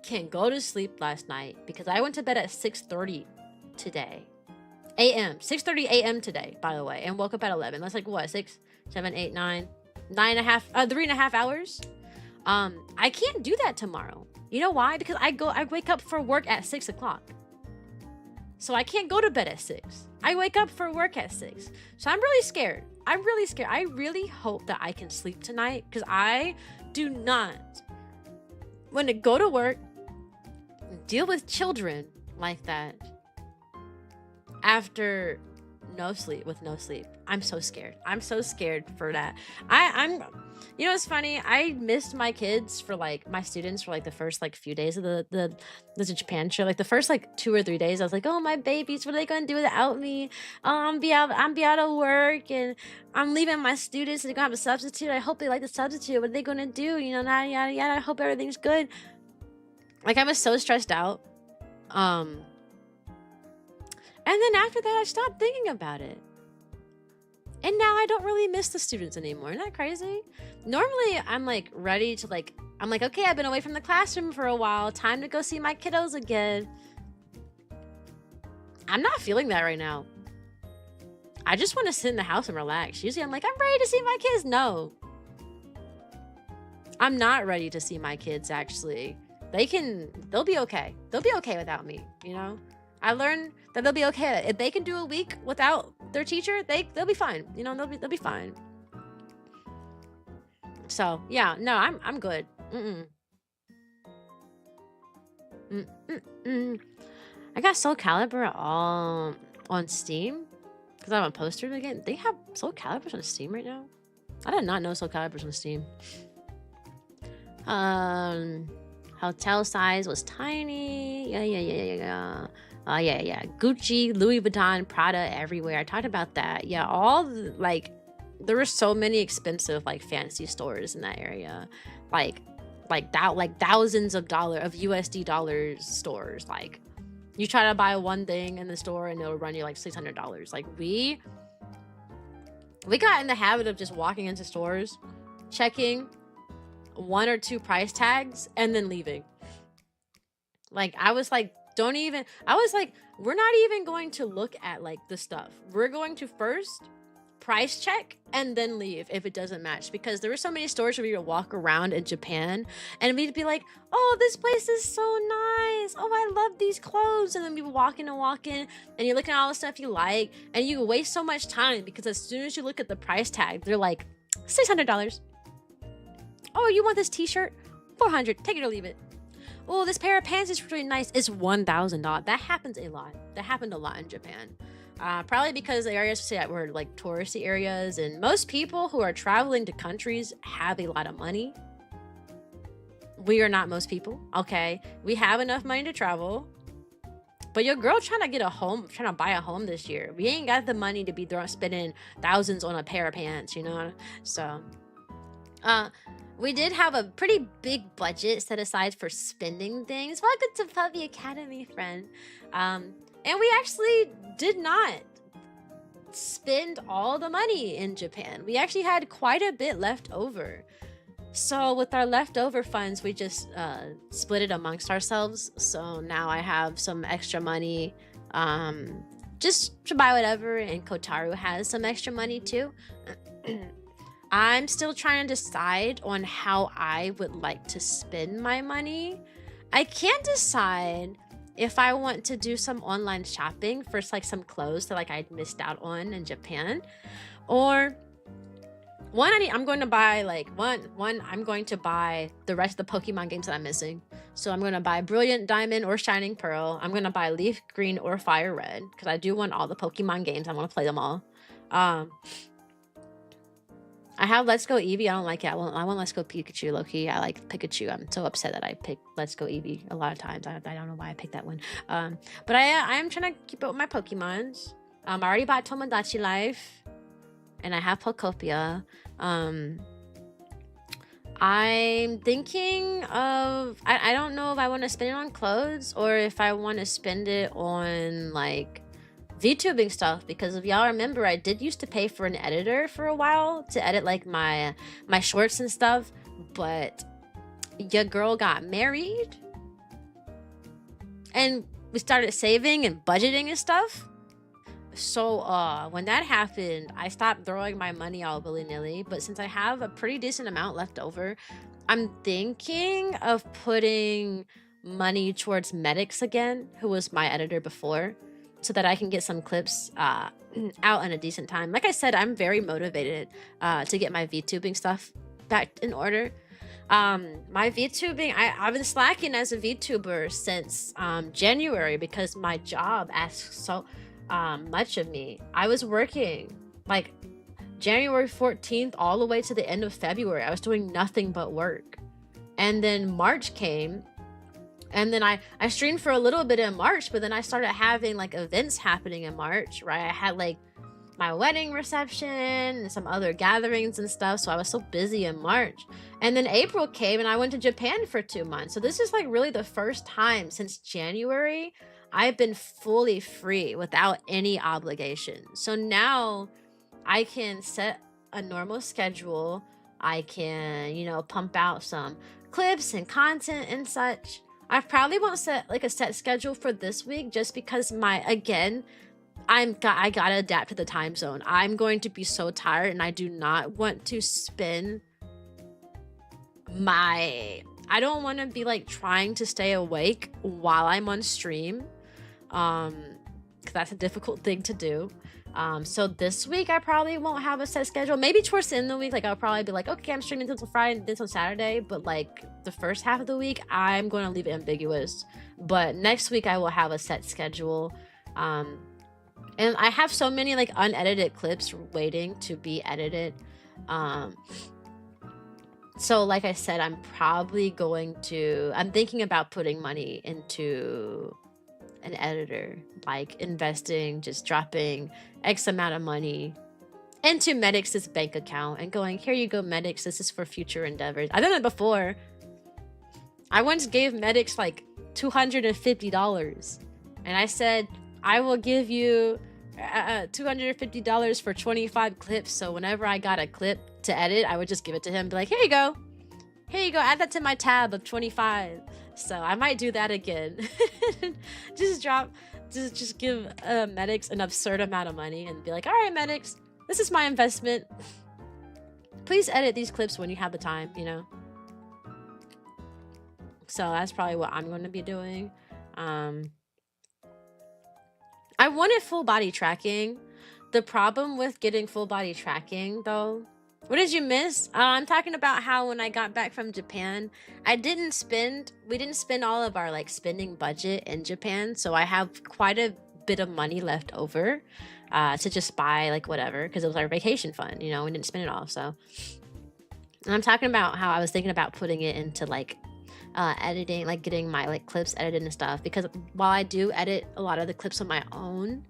can't go to sleep last night because I went to bed at 6:30 today. a.m. 6:30 a.m. today, by the way, and woke up at 11. That's like what, 6, 7, 8, 9, 3.5 hours. I can't do that tomorrow. You know why? Because I wake up for work at 6 o'clock. So I can't go to bed at 6. I wake up for work at 6. So I'm really scared. I'm really scared. I really hope that I can sleep tonight because I do not want to go to work, deal with children like that after no sleep. I'm so scared. I'm so scared for that. I'm you know, it's funny, I missed my kids for like my students for like the first like few days of the Japan trip. Like the first like 2 or 3 days I was like, oh, my babies, what are they gonna do without me? I'm be out of work and I'm leaving my students and they're gonna have a substitute. I hope they like the substitute. What are they gonna do? You know, yada yada yada. I hope everything's good. Like I was so stressed out. And then after that I stopped thinking about it. And now I don't really miss the students anymore. Isn't that crazy? Normally, I'm like ready to like, I'm like, okay, I've been away from the classroom for a while. Time to go see my kiddos again. I'm not feeling that right now. I just want to sit in the house and relax. Usually I'm like, I'm ready to see my kids. No. I'm not ready to see my kids, actually. They'll be okay. They'll be okay without me, you know? I learned that they'll be okay. If they can do a week without their teacher, they'll be fine. You know, they'll be fine. So yeah, no, I'm good. I got Soul Calibur all on Steam because I'm on posters again. They have Soul Calibur on Steam right now. I did not know Soul Calibur's on Steam. Hotel size was tiny. Yeah. Yeah. Gucci, Louis Vuitton, Prada everywhere. I talked about that. Yeah, like, there were so many expensive, like, fancy stores in that area. Like thousands of USD dollars stores. Like, you try to buy one thing in the store and it'll run you like $600. Like, we got in the habit of just walking into stores, checking 1 or 2 price tags, and then leaving. Like, I was like, we're not even going to look at like the stuff. We're going to first price check and then leave if it doesn't match, because there were so many stores where we would walk around in Japan and we'd be like, oh, this place is so nice. Oh, I love these clothes. And then we would walk in and you're looking at all the stuff you like and you waste so much time because as soon as you look at the price tag, they're like $600. Oh, you want this t-shirt? $400. Take it or leave it. Oh, this pair of pants is really nice. It's $1,000. That happens a lot. That happened a lot in Japan. Probably because the areas were like touristy areas, and most people who are traveling to countries have a lot of money. We are not most people, okay? We have enough money to travel. But your girl trying to buy a home this year. We ain't got the money to be spending thousands on a pair of pants, you know? So, we did have a pretty big budget set aside for spending things. Welcome to Puppy Academy, friend. And we actually did not spend all the money in Japan. We actually had quite a bit left over. So with our leftover funds, we just split it amongst ourselves. So now I have some extra money just to buy whatever, and Kotaru has some extra money too. I'm still trying to decide on how I would like to spend my money. I can't decide if I want to do some online shopping for like some clothes that like I'd missed out on in Japan, or I'm going to buy I'm going to buy the rest of the Pokemon games that I'm missing. So I'm going to buy Brilliant Diamond or Shining Pearl. I'm going to buy Leaf Green or Fire Red because I do want all the Pokemon games. I want to play them all. I have Let's Go Eevee. I don't like it. I want Let's Go Pikachu, low-key. I like Pikachu. I'm so upset that I picked Let's Go Eevee a lot of times. I don't know why I picked that one. But I am trying to keep up with my Pokemons. I already bought Tomodachi Life. And I have Pokopia. I'm thinking of... I don't know if I want to spend it on clothes or if I want to spend it on, like, VTubing stuff, because if y'all remember, I did used to pay for an editor for a while to edit like my shorts and stuff, but your girl got married and we started saving and budgeting and stuff. So when that happened, I stopped throwing my money all willy-nilly, but since I have a pretty decent amount left over, I'm thinking of putting money towards Medics again, who was my editor before, so that I can get some clips out in a decent time. Like I said, I'm very motivated to get my VTubing stuff back in order. My VTubing, I've been slacking as a VTuber since January because my job asks so much of me. I was working like January 14th all the way to the end of February. I was doing nothing but work. And then March came, and then I streamed for a little bit in March, but then I started having like events happening in March, right? I had like my wedding reception and some other gatherings and stuff, so I was so busy in March. And then April came and I went to Japan for 2 months. So this is like really the first time since January I've been fully free without any obligation. So now I can set a normal schedule. I can, you know, pump out some clips and content and such. I probably won't set like a set schedule for this week just because I gotta adapt to the time zone. I'm going to be so tired and I do not want to spend I don't want to be like trying to stay awake while I'm on stream. Cause that's a difficult thing to do. So this week I probably won't have a set schedule. Maybe towards the end of the week, like I'll probably be like, okay, I'm streaming this on Friday and this on Saturday. But like the first half of the week, I'm going to leave it ambiguous. But next week I will have a set schedule. And I have so many like unedited clips waiting to be edited. So like I said, I'm thinking about putting money into an editor, like investing, just dropping X amount of money into Medics' bank account and going, here you go, Medics, this is for future endeavors. I've done it before. I once gave Medics like $250 and I said, I will give you $250 for 25 clips. So whenever I got a clip to edit, I would just give it to him and be like, here you go, add that to my tab of 25. So I might do that again. just give Medics an absurd amount of money and be like, all right, Medics, this is my investment. Please edit these clips when you have the time, you know? So that's probably what I'm going to be doing. I wanted full body tracking. The problem with getting full body tracking though, what did you miss? I'm talking about how when I got back from Japan, we didn't spend all of our like spending budget in Japan. So I have quite a bit of money left over to just buy like whatever, because it was our vacation fund, you know, we didn't spend it all. So, and I'm talking about how I was thinking about putting it into like editing, like getting my like clips edited and stuff, because while I do edit a lot of the clips on my own,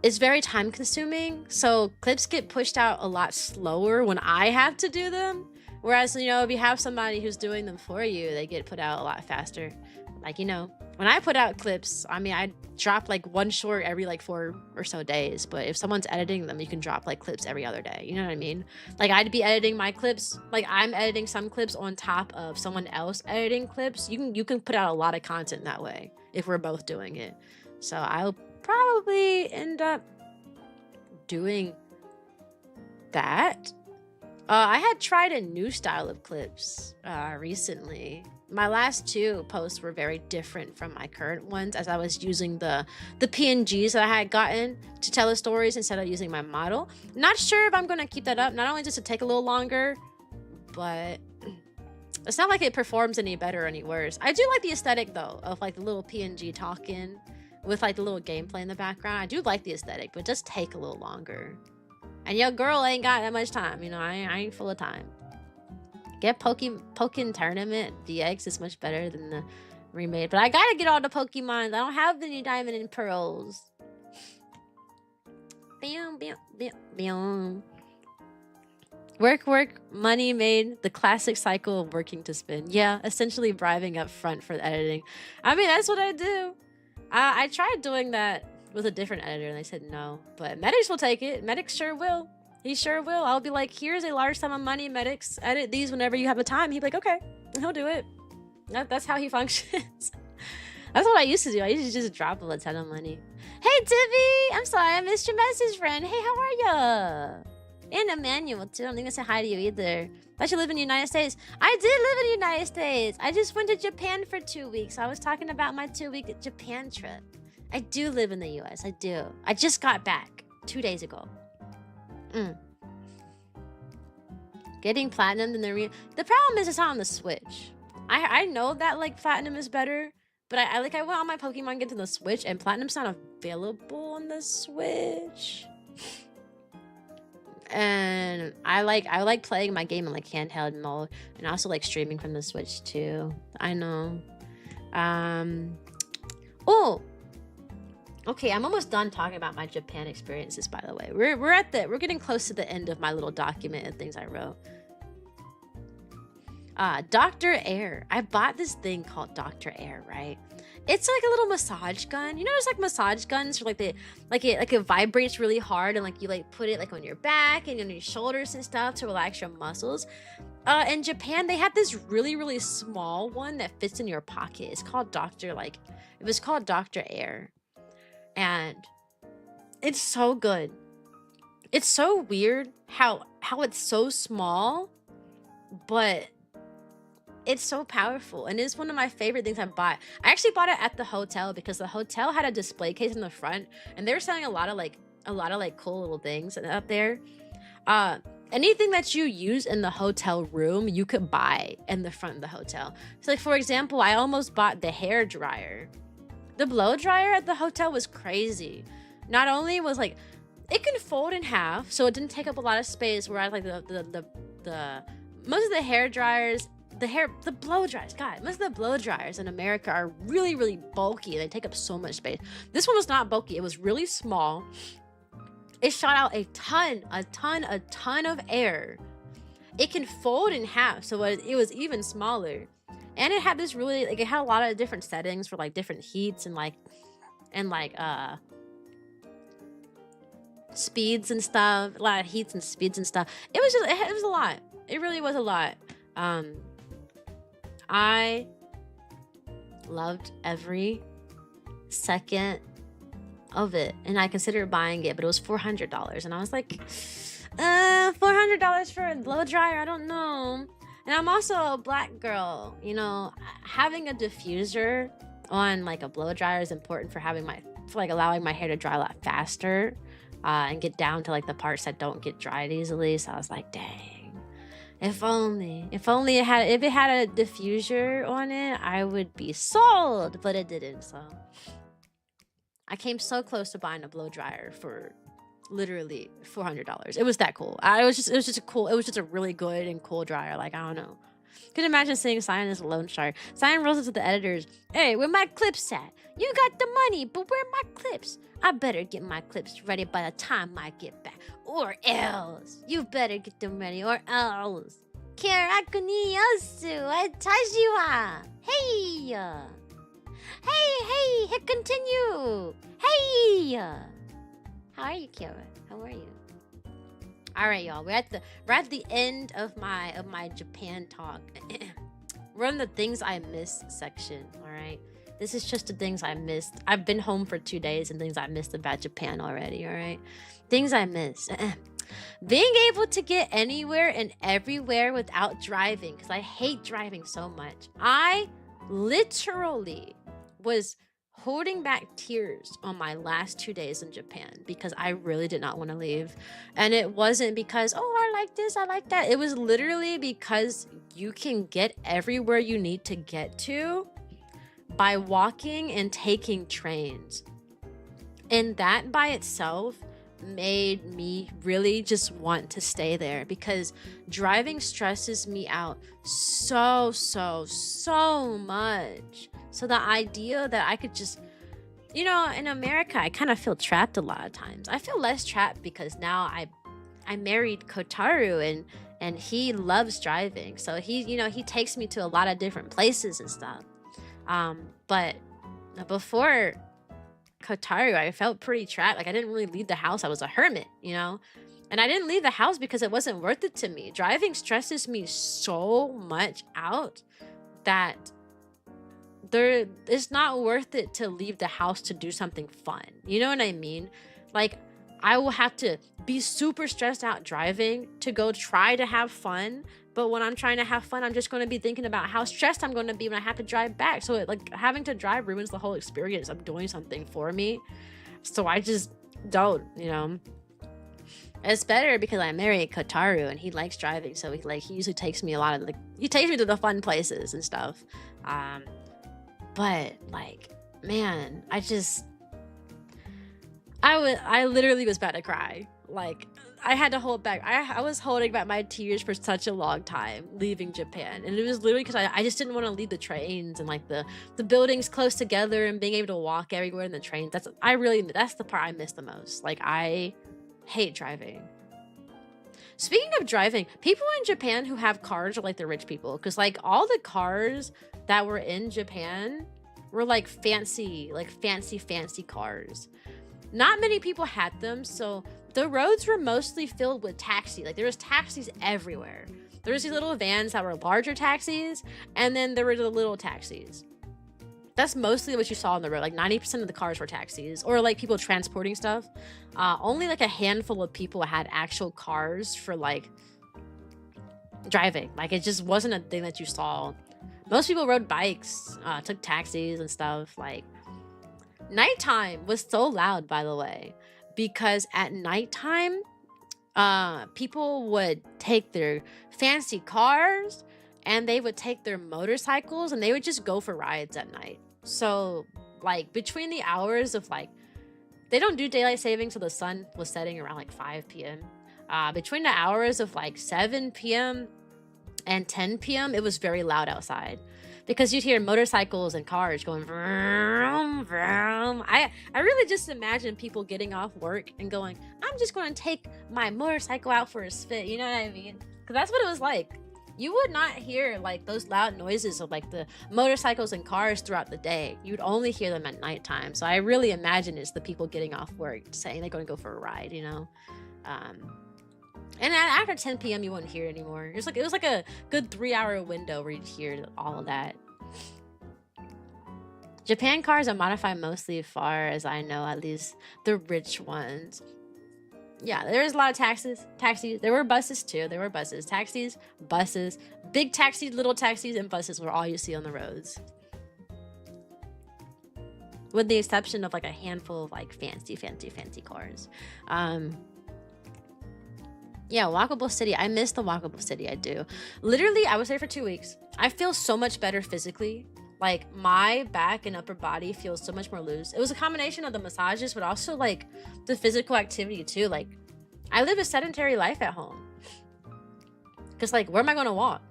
it's very time consuming, so clips get pushed out a lot slower when I have to do them, whereas, you know, if you have somebody who's doing them for you, they get put out a lot faster. Like, you know, when I put out clips, I mean, I drop like one short every like 4 or so days, but if someone's editing them, you can drop like clips every other day, you know what I mean? Like I'd be editing my clips, like I'm editing some clips on top of someone else editing clips. You can put out a lot of content that way if we're both doing it. So I'll probably end up doing that. I had tried a new style of clips recently. My last 2 posts were very different from my current ones, as I was using the PNGs that I had gotten to tell the stories instead of using my model. Not sure if I'm going to keep that up, not only just to take a little longer, but it's not like it performs any better or any worse. I do like the aesthetic though of like the little PNG talking with like the little gameplay in the background. I do like the aesthetic, but it does take a little longer. And your girl ain't got that much time, you know, I ain't full of time. Get Pokken Tournament DX is much better than the remade, but I gotta get all the Pokemons. I don't have any Diamond and Pearls. Bam, bam, bam, bam. Work, money made, the classic cycle of working to spend. Yeah, essentially bribing up front for the editing. I mean, that's what I do. I tried doing that with a different editor and they said no, but Medics will take it. Medics sure will. He sure will. I'll be like, here's a large sum of money, Medics. Edit these whenever you have the time. He'd be like, okay. And he'll do it. That's how he functions. That's what I used to do. I used to just drop a ton of money. Hey, Tiffy! I'm sorry, I missed your message, friend. Hey, how are ya? And Emmanuel, too. I don't think I said hi to you either. I should live in the United States. I did live in the United States. I just went to Japan for 2 weeks. I was talking about my 2-week Japan trip. I do live in the US. I do. I just got back 2 days ago. Getting platinum in the problem is it's not on the Switch. I know that like platinum is better, but I went on my Pokemon Get to the Switch and platinum's not available on the Switch. And I like playing my game in like handheld mode, and also like streaming from the Switch too. I know. Oh. Okay, I'm almost done talking about my Japan experiences, by the way. We're getting close to the end of my little document and things I wrote. Dr. Air. I bought this thing called Dr. Air, right? It's like a little massage gun. You know, there's like massage guns for like it vibrates really hard, and like you like put it like on your back and on your shoulders and stuff to relax your muscles. In Japan, they have this really, really small one that fits in your pocket. It's called it was called Dr. Air. And it's so good. It's so weird how it's so small, but it's so powerful, and it's one of my favorite things I bought. I actually bought it at the hotel because the hotel had a display case in the front, and they were selling a lot of cool little things up there. Anything that you use in the hotel room, you could buy in the front of the hotel. So like for example, I almost bought the hair dryer. The blow dryer at the hotel was crazy. Not only was like it can fold in half, so it didn't take up a lot of space, whereas like the most of the hair dryers, the blow dryers, God, most of the blow dryers in America are really, really bulky. They take up so much space. This one was not bulky. It was really small. It shot out a ton of air. It can fold in half, so it was even smaller. And it had this really, like, it had a lot of different settings for like different heats and speeds and stuff. A lot of heats and speeds and stuff. It was a lot. It really was a lot. I loved every second of it, and I considered buying it, but it was $400, and I was like, $400 for a blow dryer? I don't know. And I'm also a black girl, you know. Having a diffuser on like a blow dryer is important for allowing my hair to dry a lot faster, and get down to like the parts that don't get dried easily. So I was like, dang. If only if it had a diffuser on it, I would be sold, but it didn't. So I came so close to buying a blow dryer for literally $400. It was that cool. It was just a really good and cool dryer. Like, I don't know. Could imagine seeing Cyan as a loan shark. Cyan rolls up to the editors. Hey, where my clips at? You got the money, but where my clips? I better get my clips ready by the time I get back. Or else. You better get them ready or else. Karaku ni yosu watashi wa. Hey. Hey, hit continue. Hey. How are you, Kara? How are you? All right, y'all. We're at the end of my Japan talk. We're in the things I missed section. All right. This is just the things I missed. I've been home for 2 days and things I missed about Japan already. All right. Things I missed. Being able to get anywhere and everywhere without driving, because I hate driving so much. I literally was holding back tears on my last 2 days in Japan because I really did not want to leave. And it wasn't because, oh, I like this, I like that. It was literally because you can get everywhere you need to get to by walking and taking trains. And that by itself made me really just want to stay there, because driving stresses me out so much. So the idea that I could just, you know, in America, I kind of feel trapped a lot of times. I feel less trapped because now I married Kotaru, and he loves driving. So he takes me to a lot of different places and stuff. But before Kotaru, I felt pretty trapped. Like, I didn't really leave the house. I was a hermit, you know? And I didn't leave the house because it wasn't worth it to me. Driving stresses me so much out that it's not worth it to leave the house to do something fun. You know what I mean? Like, I will have to be super stressed out driving to go try to have fun. But when I'm trying to have fun, I'm just going to be thinking about how stressed I'm going to be when I have to drive back. So like having to drive ruins the whole experience of doing something for me. So I just don't, you know. It's better because I married Kotaru and he likes driving. So he usually takes me he takes me to the fun places and stuff. But like, man, I literally was about to cry. Like, I had to hold back. I was holding back my tears for such a long time leaving Japan. And it was literally because I just didn't want to leave the trains and like the buildings close together and being able to walk everywhere in the trains. That's the part I miss the most. Like, I hate driving. Speaking of driving, people in Japan who have cars are like the rich people. Because like all the cars that were in Japan were like fancy cars. Not many people had them, so the roads were mostly filled with taxi. Like, there was taxis everywhere. There was these little vans that were larger taxis, and then there were the little taxis. That's mostly what you saw on the road. Like 90% of the cars were taxis, or like people transporting stuff. Only like a handful of people had actual cars for like driving. Like, it just wasn't a thing that you saw. Most people rode bikes, took taxis and stuff. Like, nighttime was so loud, by the way, because at nighttime, people would take their fancy cars and they would take their motorcycles and they would just go for rides at night. So like between the hours of like, they don't do daylight saving, so the sun was setting around like 5 p.m. Between the hours of like 7 p.m. and 10 p.m., it was very loud outside. Because you'd hear motorcycles and cars going vroom, vroom. I really just imagine people getting off work and going, I'm just going to take my motorcycle out for a spin. You know what I mean? Because that's what it was like. You would not hear like those loud noises of like the motorcycles and cars throughout the day. You'd only hear them at nighttime. So I really imagine it's the people getting off work saying they're going to go for a ride, you know? And after 10 p.m. you wouldn't hear it anymore. It was like a good 3-hour window where you'd hear all of that. Japan cars are modified mostly, as far as I know, at least the rich ones. Yeah, there was a lot of taxis. There were buses too. There were buses, taxis, buses, big taxis, little taxis, and buses were all you see on the roads. With the exception of like a handful of like fancy cars. Yeah, walkable city. I miss the walkable city. I do. Literally, I was there for 2 weeks. I feel so much better physically. Like, my back and upper body feels so much more loose. It was a combination of the massages, but also like the physical activity too. Like, I live a sedentary life at home. Cause like, where am I gonna walk?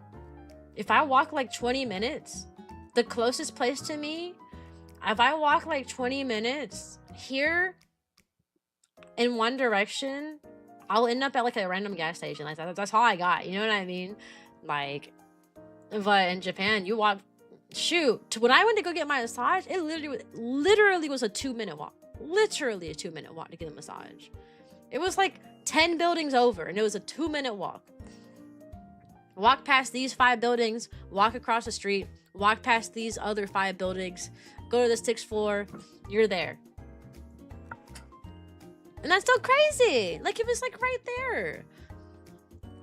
If I walk like 20 minutes, the closest place to me, if I walk like 20 minutes here in one direction, I'll end up at like a random gas station. Like, that's all I got. You know what I mean? Like, but in Japan, you walk. Shoot, when I went to go get my massage, it literally was a 2-minute walk. Literally a 2-minute walk to get a massage. It was like 10 buildings over, and it was a 2-minute walk. Walk past these 5 buildings, walk across the street, walk past these other 5 buildings, go to the 6th floor, you're there. And that's so crazy. Like, it was like right there.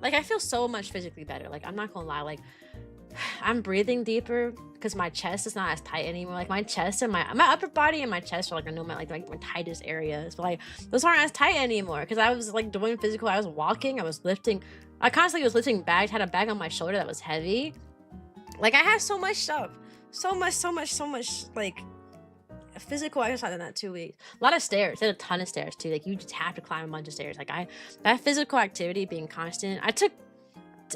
Like, I feel so much physically better. Like, I'm not gonna lie. Like, I'm breathing deeper because my chest is not as tight anymore. Like, my chest and my upper body and my chest are like, I know my tightest areas, but like those aren't as tight anymore because I was like doing physical. I was walking, I was lifting, I constantly was lifting bags, had a bag on my shoulder that was heavy. Like, I had so much stuff, so much like physical exercise in that 2 weeks. A lot of stairs. They had a ton of stairs too. Like, you just have to climb a bunch of stairs. Like, that physical activity being constant, I took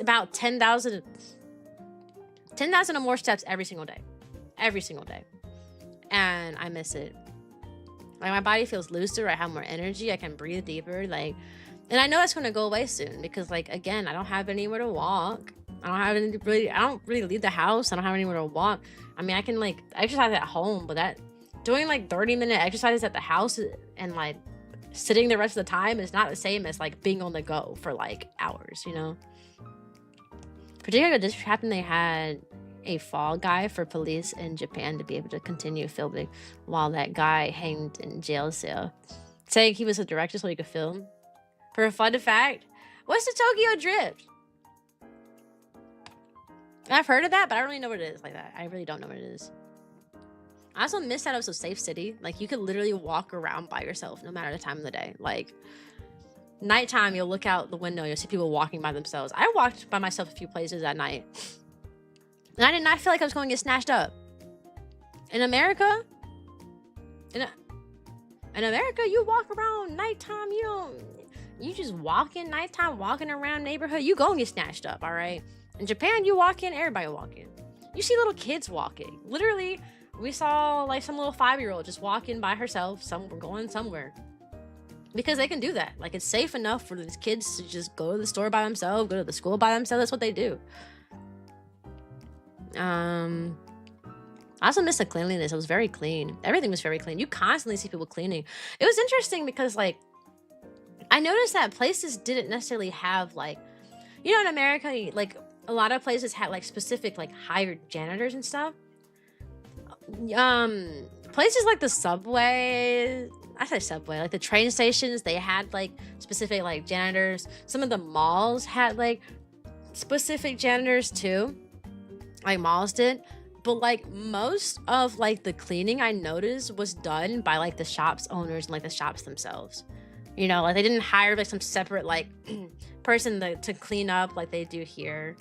about 10,000 or more steps every single day, and I miss it. Like, my body feels looser, I have more energy, I can breathe deeper, like, and I know it's going to go away soon because, like, again, I don't have anywhere to walk. I don't really leave the house. I don't have anywhere to walk. I mean, I can like exercise at home, but that doing like 30-minute exercises at the house and like sitting the rest of the time is not the same as like being on the go for like hours, you know? Particularly the district captain they had a fall guy for police in Japan to be able to continue filming while that guy hanged in jail cell, saying he was a director so he could film. For a fun fact, what's the Tokyo Drift? I've heard of that, but I don't really know what it is like that. I really don't know what it is. I also miss that it was a safe city. Like, you could literally walk around by yourself no matter the time of the day. Like, nighttime, you'll look out the window, you'll see people walking by themselves. I walked by myself a few places at night, and I did not feel like I was going to get snatched up. In America, in America, you walk around nighttime, you just walk in nighttime, walking around neighborhood, you gonna get snatched up, all right? In Japan, you walk in, everybody will walk in. You see little kids walking. Literally, we saw like some little 5-year-old just walking by herself, going somewhere. Because they can do that. Like, it's safe enough for these kids to just go to the store by themselves, go to the school by themselves. That's what they do. I also miss the cleanliness. It was very clean. Everything was very clean. You constantly see people cleaning. It was interesting because, like, I noticed that places didn't necessarily have, like, you know, in America, like, a lot of places had, like, specific, like, hired janitors and stuff. Places like the subway, I say subway, like the train stations, they had, like, specific, like, janitors. Some of the malls had, like, specific janitors, too. Like, malls did. But, like, most of, like, the cleaning I noticed was done by, like, the shops owners and, like, the shops themselves. You know, like, they didn't hire, like, some separate, like, person to clean up like they do here.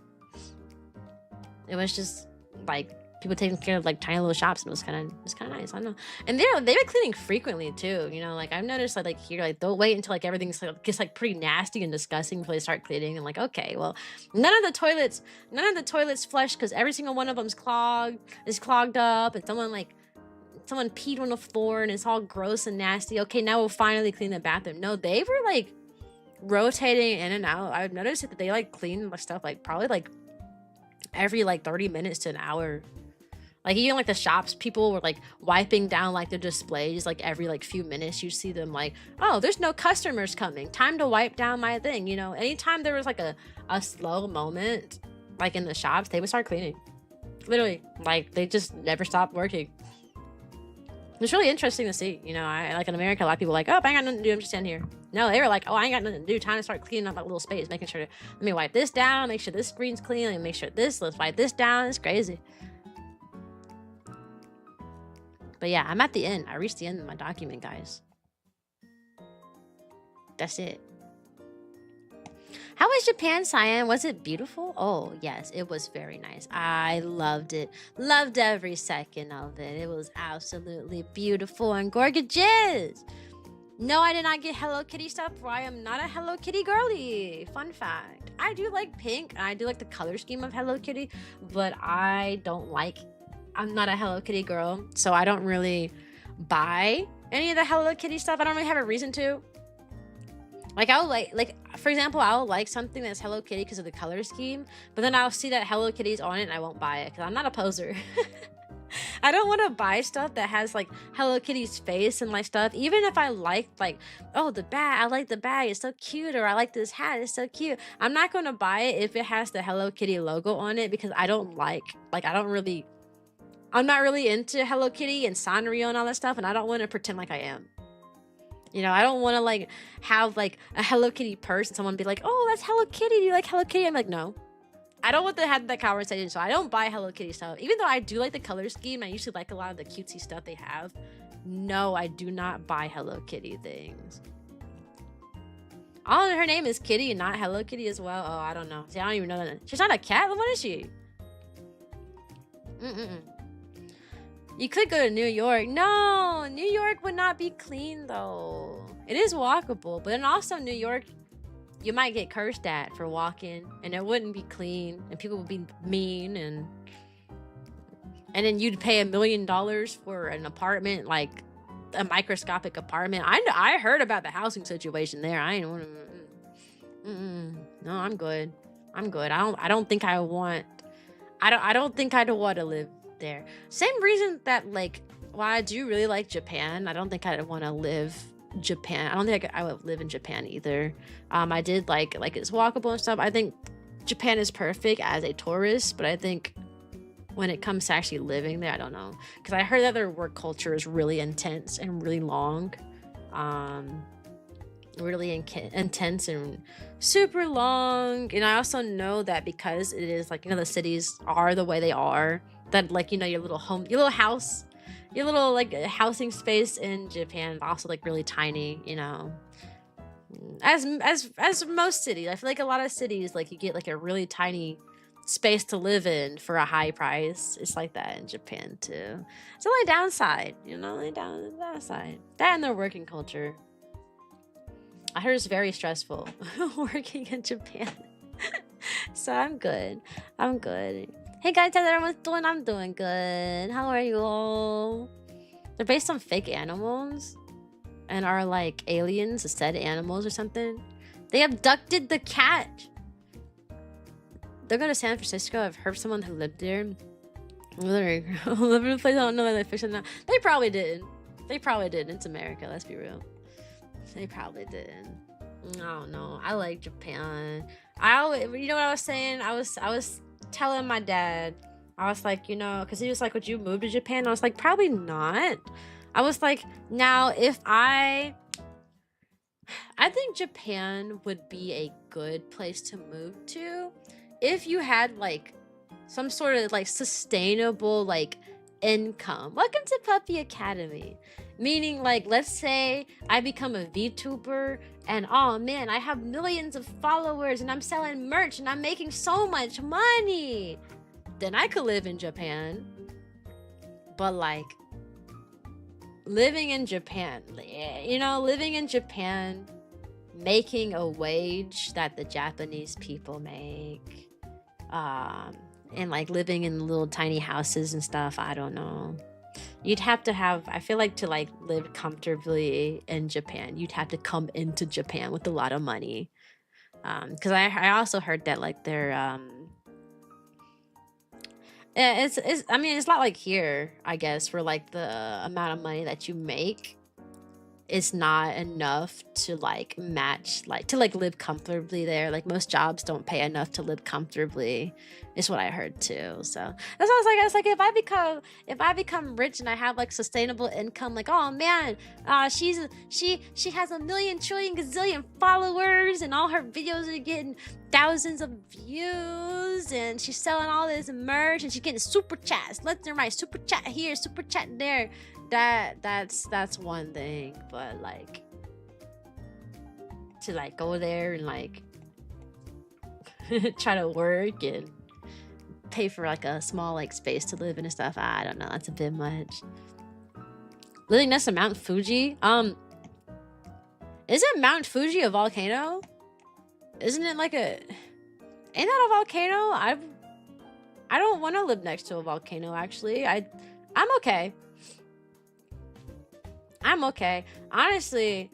It was just, like, people taking care of, like, tiny little shops, and it was kind of nice. I don't know. And they've been cleaning frequently, too. You know, like, I've noticed, like here, like, they'll wait until, like, everything gets, like, pretty nasty and disgusting before they start cleaning. And, like, okay, well, none of the toilets flush because every single one of them's clogged up, and someone peed on the floor and it's all gross and nasty. Okay, now we'll finally clean the bathroom. No, they were, like, rotating in and out. I've noticed that they, like, clean stuff, like, probably, like, every, like, 30 minutes to an hour. Like, even, like, the shops, people were, like, wiping down, like, their displays, like, every, like, few minutes. You see them, like, oh, there's no customers coming, time to wipe down my thing. You know, anytime there was, like, a slow moment, like, in the shops, they would start cleaning. Literally, like, they just never stopped working. It's really interesting to see. You know, I like, in America, a lot of people are like, oh, I ain't got nothing to do, I'm just standing here. No, they were like, oh, I ain't got nothing to do, time to start cleaning up my little space, making sure let me wipe this down, make sure this screen's clean, let me make sure let's wipe this down. It's crazy. But yeah, I'm at the end. I reached the end of my document, guys. That's it. How was Japan, Cyan? Was it beautiful? Oh, yes, it was very nice. I loved it. Loved every second of it. It was absolutely beautiful and gorgeous. No, I did not get Hello Kitty stuff, for I am not a Hello Kitty girly. Fun fact. I do like pink, and I do like the color scheme of Hello Kitty, but I'm not a Hello Kitty girl, so I don't really buy any of the Hello Kitty stuff. I don't really have a reason to. Like, I'll like, for example, I'll like something that's Hello Kitty because of the color scheme, but then I'll see that Hello Kitty's on it and I won't buy it because I'm not a poser. I don't want to buy stuff that has, like, Hello Kitty's face and, like, stuff. Even if I like, oh, the bag, I like the bag, it's so cute, or I like this hat, it's so cute. I'm not going to buy it if it has the Hello Kitty logo on it because I don't I'm not really into Hello Kitty and Sanrio and all that stuff, and I don't want to pretend like I am. You know, I don't want to, like, have, like, a Hello Kitty purse and someone be like, oh, that's Hello Kitty. Do you like Hello Kitty? I'm like, no. I don't want to have that conversation, so I don't buy Hello Kitty stuff. Even though I do like the color scheme, I usually like a lot of the cutesy stuff they have. No, I do not buy Hello Kitty things. Oh, her name is Kitty and not Hello Kitty as well. Oh, I don't know. See, I don't even know that. She's not a cat? What is she? You could go to New York. No, New York would not be clean, though. It is walkable, but then also New York, you might get cursed at for walking, and it wouldn't be clean, and people would be mean, and then you'd pay $1 million for an apartment, like a microscopic apartment. I heard about the housing situation there. I ain't want to. No, I'm good. I'm good. I don't think I want. I don't think I'd want to live there. Same reason that, like, while I do really like Japan, I don't think I'd want to live Japan. I don't think I would live in Japan either. I did like it's walkable and stuff. I think Japan is perfect as a tourist, but I think when it comes to actually living there. I don't know, because I heard that their work culture is really intense and really long, really intense and super long. And I also know that because it is like, you know, the cities are the way they are, that like, you know, your little home, your little house, your little like housing space in Japan is also like really tiny, you know. As most cities, I feel like a lot of cities, like you get like a really tiny space to live in for a high price. It's like that in Japan too. It's the only downside, you know, downside. That and their working culture. I heard it's very stressful working in Japan. So I'm good. I'm good. Hey guys, how's everyone's doing? I'm doing good. How are you all? They're based on fake animals and are like aliens, said animals or something. They abducted the cat. They're going to San Francisco. I've heard someone who lived there. Literally, live in a place I don't know whether they fish or not. They probably did. They probably did. It's America. Let's be real. They probably did. I don't know. I like Japan. You know what I was saying? I was telling my dad. I was like, you know, because he was like, would you move to Japan? I was like, probably not. I was like, now if I think Japan would be a good place to move to if you had like some sort of like sustainable like income. Welcome to Puppy Academy. Meaning like, let's say I become a VTuber and oh man, I have millions of followers and I'm selling merch and I'm making so much money. Then I could live in Japan. But like living in Japan, you know, living in Japan, making a wage that the Japanese people make, and like living in little tiny houses and stuff, I don't know. You'd have to have, I feel like to like live comfortably in Japan, you'd have to come into Japan with a lot of money. Because I also heard that like they're, it's I mean, it's not like here, I guess, where like the amount of money that you make is not enough to like match, like to like live comfortably there. Like most jobs don't pay enough to live comfortably, is what I heard too. So that's what I was like if I become rich and I have like sustainable income, like oh man, she has a million trillion gazillion followers and all her videos are getting thousands of views and she's selling all this merch and she's getting super chats left and right, super chat here, super chat there. That's one thing, but like to like go there and like try to work and pay for like a small like space to live in and stuff, I don't know, that's a bit much. Living next to Mount Fuji, isn't Mount Fuji a volcano? Isn't it like ain't that a volcano? I don't want to live next to a volcano, actually. I'm okay. I'm okay. Honestly,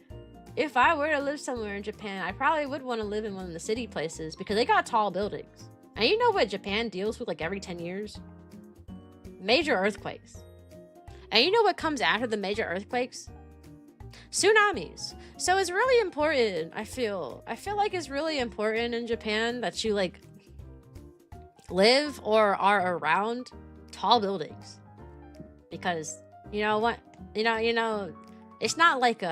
if I were to live somewhere in Japan, I probably would want to live in one of the city places because they got tall buildings. And you know what Japan deals with like every 10 years? Major earthquakes. And you know what comes after the major earthquakes? Tsunamis. So it's really important, I feel like it's really important in Japan that you like live or are around tall buildings. Because you know what? You know, it's not like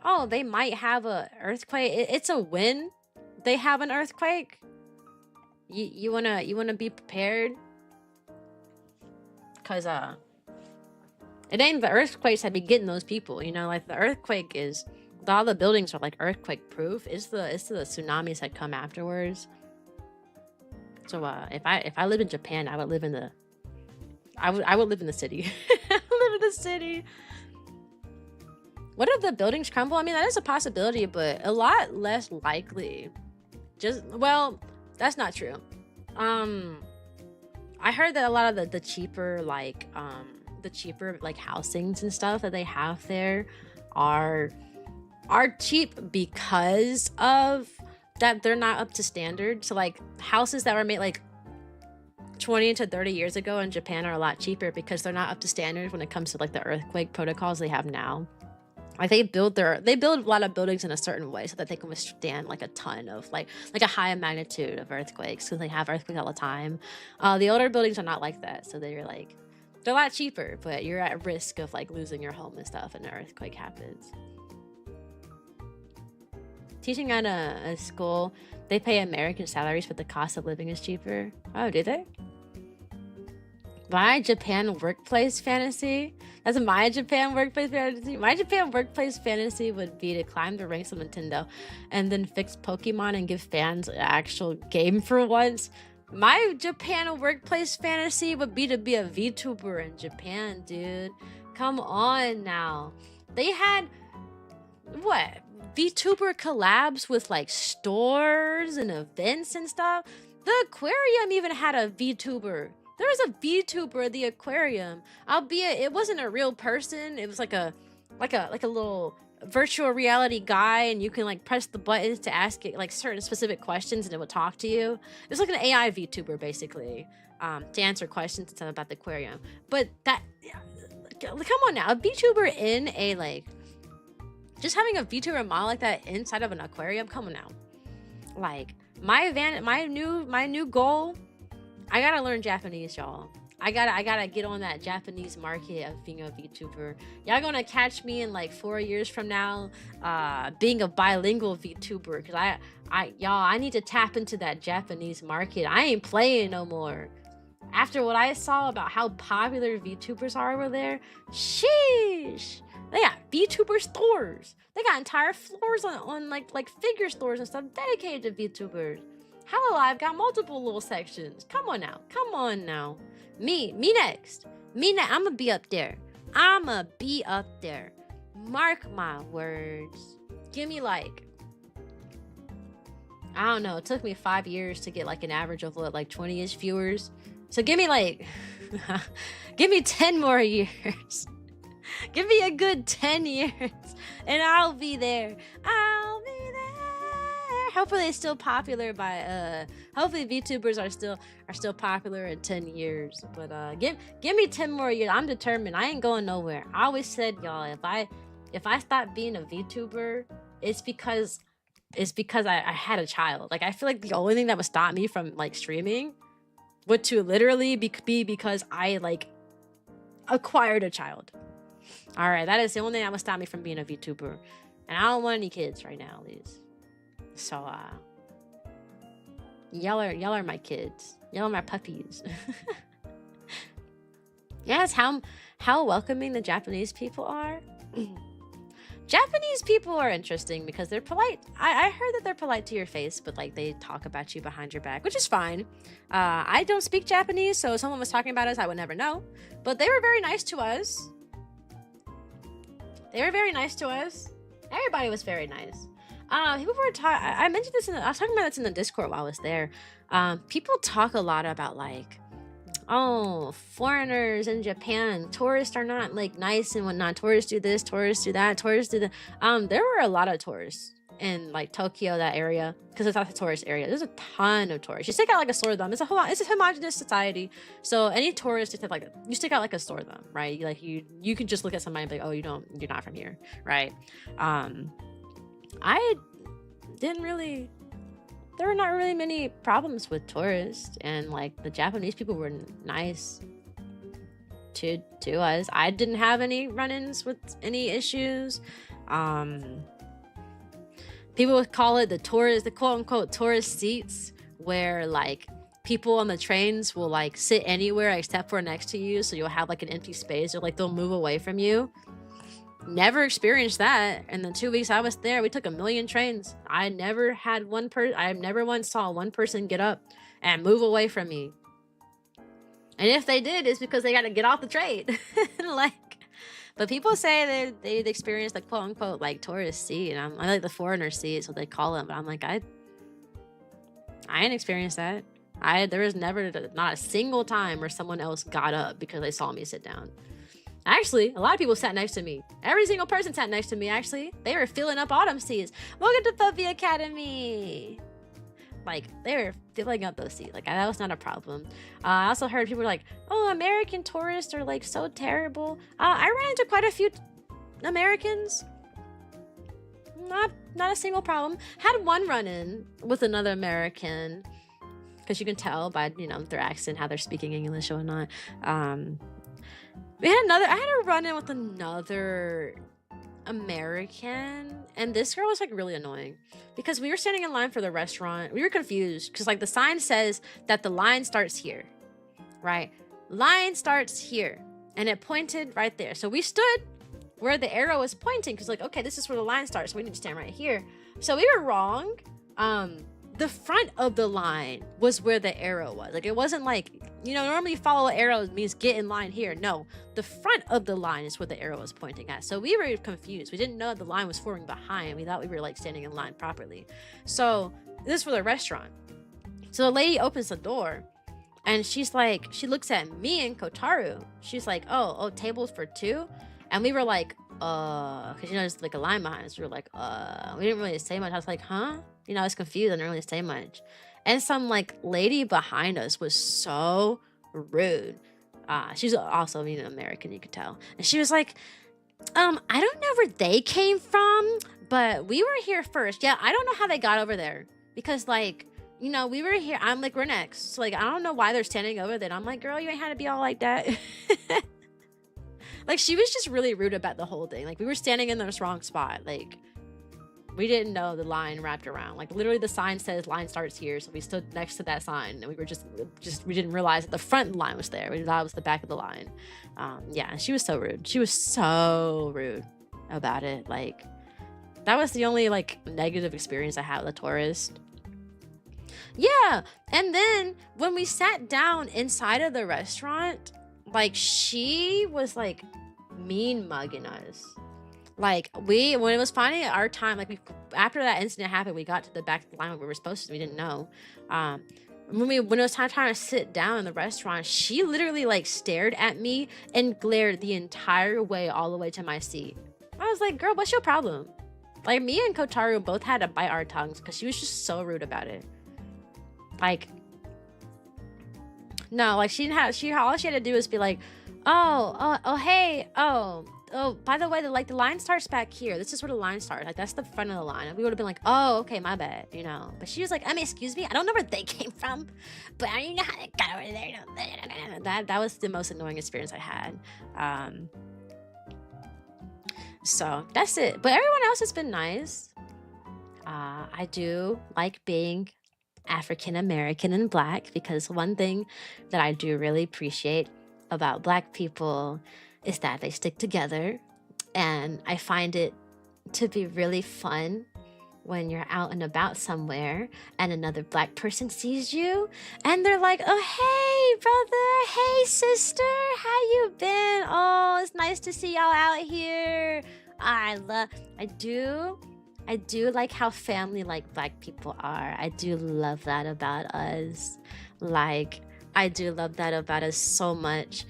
oh, they might have a earthquake. It's a win. They have an earthquake. You wanna be prepared. Cause it ain't the earthquakes that be getting those people. You know, like the earthquake is all the buildings are like earthquake proof. It's the tsunamis that come afterwards. So if I lived in Japan, I would live in the I would live in the city. I would live in the city. What if the buildings crumble? I mean, that is a possibility, but a lot less likely. Well, that's not true. I heard that a lot of the cheaper like housings and stuff that they have there are cheap because of that they're not up to standard. So like houses that were made like 20 to 30 years ago in Japan are a lot cheaper because they're not up to standard when it comes to like the earthquake protocols they have now. Like they build a lot of buildings in a certain way so that they can withstand like a ton of like a high magnitude of earthquakes, because they have earthquakes all the time. The older buildings are not like that, so they're a lot cheaper, but you're at risk of like losing your home and stuff and an earthquake happens. Teaching at a school, they pay American salaries, but the cost of living is cheaper. Oh, do they? My Japan workplace fantasy. That's my Japan workplace fantasy. My Japan workplace fantasy would be to climb the ranks of Nintendo and then fix Pokemon and give fans an actual game for once. My Japan workplace fantasy would be to be a VTuber in Japan, dude. Come on now. They had, what? VTuber collabs with like stores and events and stuff. The aquarium even had a VTuber. There was a VTuber at the aquarium, albeit it wasn't a real person. It was like a little virtual reality guy, and you can like press the buttons to ask it like certain specific questions, and it would talk to you. It's like an AI VTuber basically, to answer questions and stuff about the aquarium. But that, come on now, a VTuber in a like, just having a VTuber model like that inside of an aquarium. Come on now, like my new goal. I gotta learn Japanese, y'all. I gotta get on that Japanese market of being a VTuber. Y'all gonna catch me in like 4 years from now, being a bilingual VTuber, because I need to tap into that Japanese market. I ain't playing no more. After what I saw about how popular VTubers are over there, sheesh. They got VTuber stores. They got entire floors on like figure stores and stuff dedicated to VTubers. Hello, I've got multiple little sections. Come on now. Come on now. Me next. I'ma be up there. Mark my words. Give me like, I don't know. It took me 5 years to get like an average of what, like 20-ish viewers. So give me like, give me 10 more years. Give me a good 10 years and I'll be there. I'll be there. Hopefully it's still popular by hopefully VTubers are still popular in 10 years. But give me 10 more years. I'm determined. I ain't going nowhere. I always said, y'all, if I stop being a VTuber, it's because I had a child. Like I feel like the only thing that would stop me from like streaming would to literally be because I like acquired a child. All right, that is the only thing that would stop me from being a VTuber, and I don't want any kids right now, please. So, y'all are my kids. Y'all are my puppies. Yes, how welcoming the Japanese people are. Japanese people are interesting because they're polite. I heard that they're polite to your face, but like they talk about you behind your back, which is fine. I don't speak Japanese, so if someone was talking about us, I would never know. But they were very nice to us. Everybody was very nice. People were talking. I mentioned this I was talking about this in the Discord while I was there. People talk a lot about like, oh, foreigners in Japan, tourists are not like nice and whatnot. Tourists do this, tourists do that, tourists do that. There were a lot of tourists in like Tokyo, that area, because it's not a tourist area. There's a ton of tourists. You stick out like a sore thumb. It's a homogenous society. So any tourist, you stick out like a sore thumb, right? Like you can just look at somebody and be like, oh, you're not from here, right? I didn't really. There were not really many problems with tourists, and like the Japanese people were nice to us. I didn't have any run-ins with any issues. People would call it the quote-unquote tourist seats, where like people on the trains will like sit anywhere except for next to you, so you'll have like an empty space, or like they'll move away from you. Never experienced that. In the 2 weeks I was there, we took 1 million trains. I never once saw one person get up and move away from me. And if they did, it's because they got to get off the train. But people say they experienced like quote unquote like tourist seat, and I like the foreigner seat, so they call them. But I'm like, I ain't experienced that. There was never, not a single time where someone else got up because they saw me sit down. Actually, a lot of people sat next to me. Every single person sat next to me, actually. They were filling up autumn seats. Welcome to Puppy Academy. Like, they were filling up those seats. Like, that was not a problem. I also heard people were like, oh, American tourists are, like, so terrible. I ran into quite a few Americans. Not a single problem. Had one run-in with another American, because you can tell by, you know, their accent, how they're speaking English or not. I had a run-in with another American, and this girl was like really annoying because we were standing in line for the restaurant. We were confused because like the sign says that the line starts here, right? Line starts here, and it pointed right there. So we stood where the arrow was pointing because like, okay, this is where the line starts, so we need to stand right here. So we were wrong. The front of the line was where the arrow was. Like, it wasn't like, you know, normally follow arrows means get in line here. No, the front of the line is where the arrow was pointing at. So we were confused. We didn't know the line was forming behind. We thought we were like standing in line properly. So this is for the restaurant. So the lady opens the door and she's like, she looks at me and Kotaru. She's like, oh, tables for two? And we were like, because, you know, there's like a line behind us. We were like, we didn't really say much. I was like, huh? You know, I was confused. I didn't really say much. And some like lady behind us was so rude. She's also, you know, American, you could tell. And she was like, I don't know where they came from, but we were here first. Yeah, I don't know how they got over there. Because like, you know, we were here. I'm like, we're next. So like, I don't know why they're standing over there. I'm like, girl, you ain't had to be all like that. Like, she was just really rude about the whole thing. Like, we were standing in the wrong spot. Like, we didn't know the line wrapped around. Like, literally the sign says line starts here. So we stood next to that sign and we were we didn't realize that the front line was there. We thought it was the back of the line. Yeah, she was so rude. She was so rude about it. Like, that was the only like negative experience I had with a tourist. Yeah, and then when we sat down inside of the restaurant, like, she was like mean mugging us. Like, when it was finally our time, like, after that incident happened, we got to the back of the line where we were supposed to. We didn't know. When it was time to sit down in the restaurant, she literally like stared at me and glared the entire way all the way to my seat. I was like, girl, what's your problem? Like, me and Kotaru both had to bite our tongues because she was just so rude about it. Like, no, like, all she had to do was be like, hey, by the way, the line starts back here. This is where the line starts. Like, that's the front of the line. And we would have been like, oh, okay, my bad, you know. But she was like, excuse me, I don't know where they came from, but I don't know how they got over there. That was the most annoying experience I had. So that's it. But everyone else has been nice. I do like being African American and Black, because one thing that I do really appreciate about Black people is that they stick together, and I find it to be really fun when you're out and about somewhere and another Black person sees you and they're like, oh, hey brother, hey sister, how you been? Oh, it's nice to see y'all out here. I do like how family like Black people are. I do love that about us. Like, I do love that about us so much.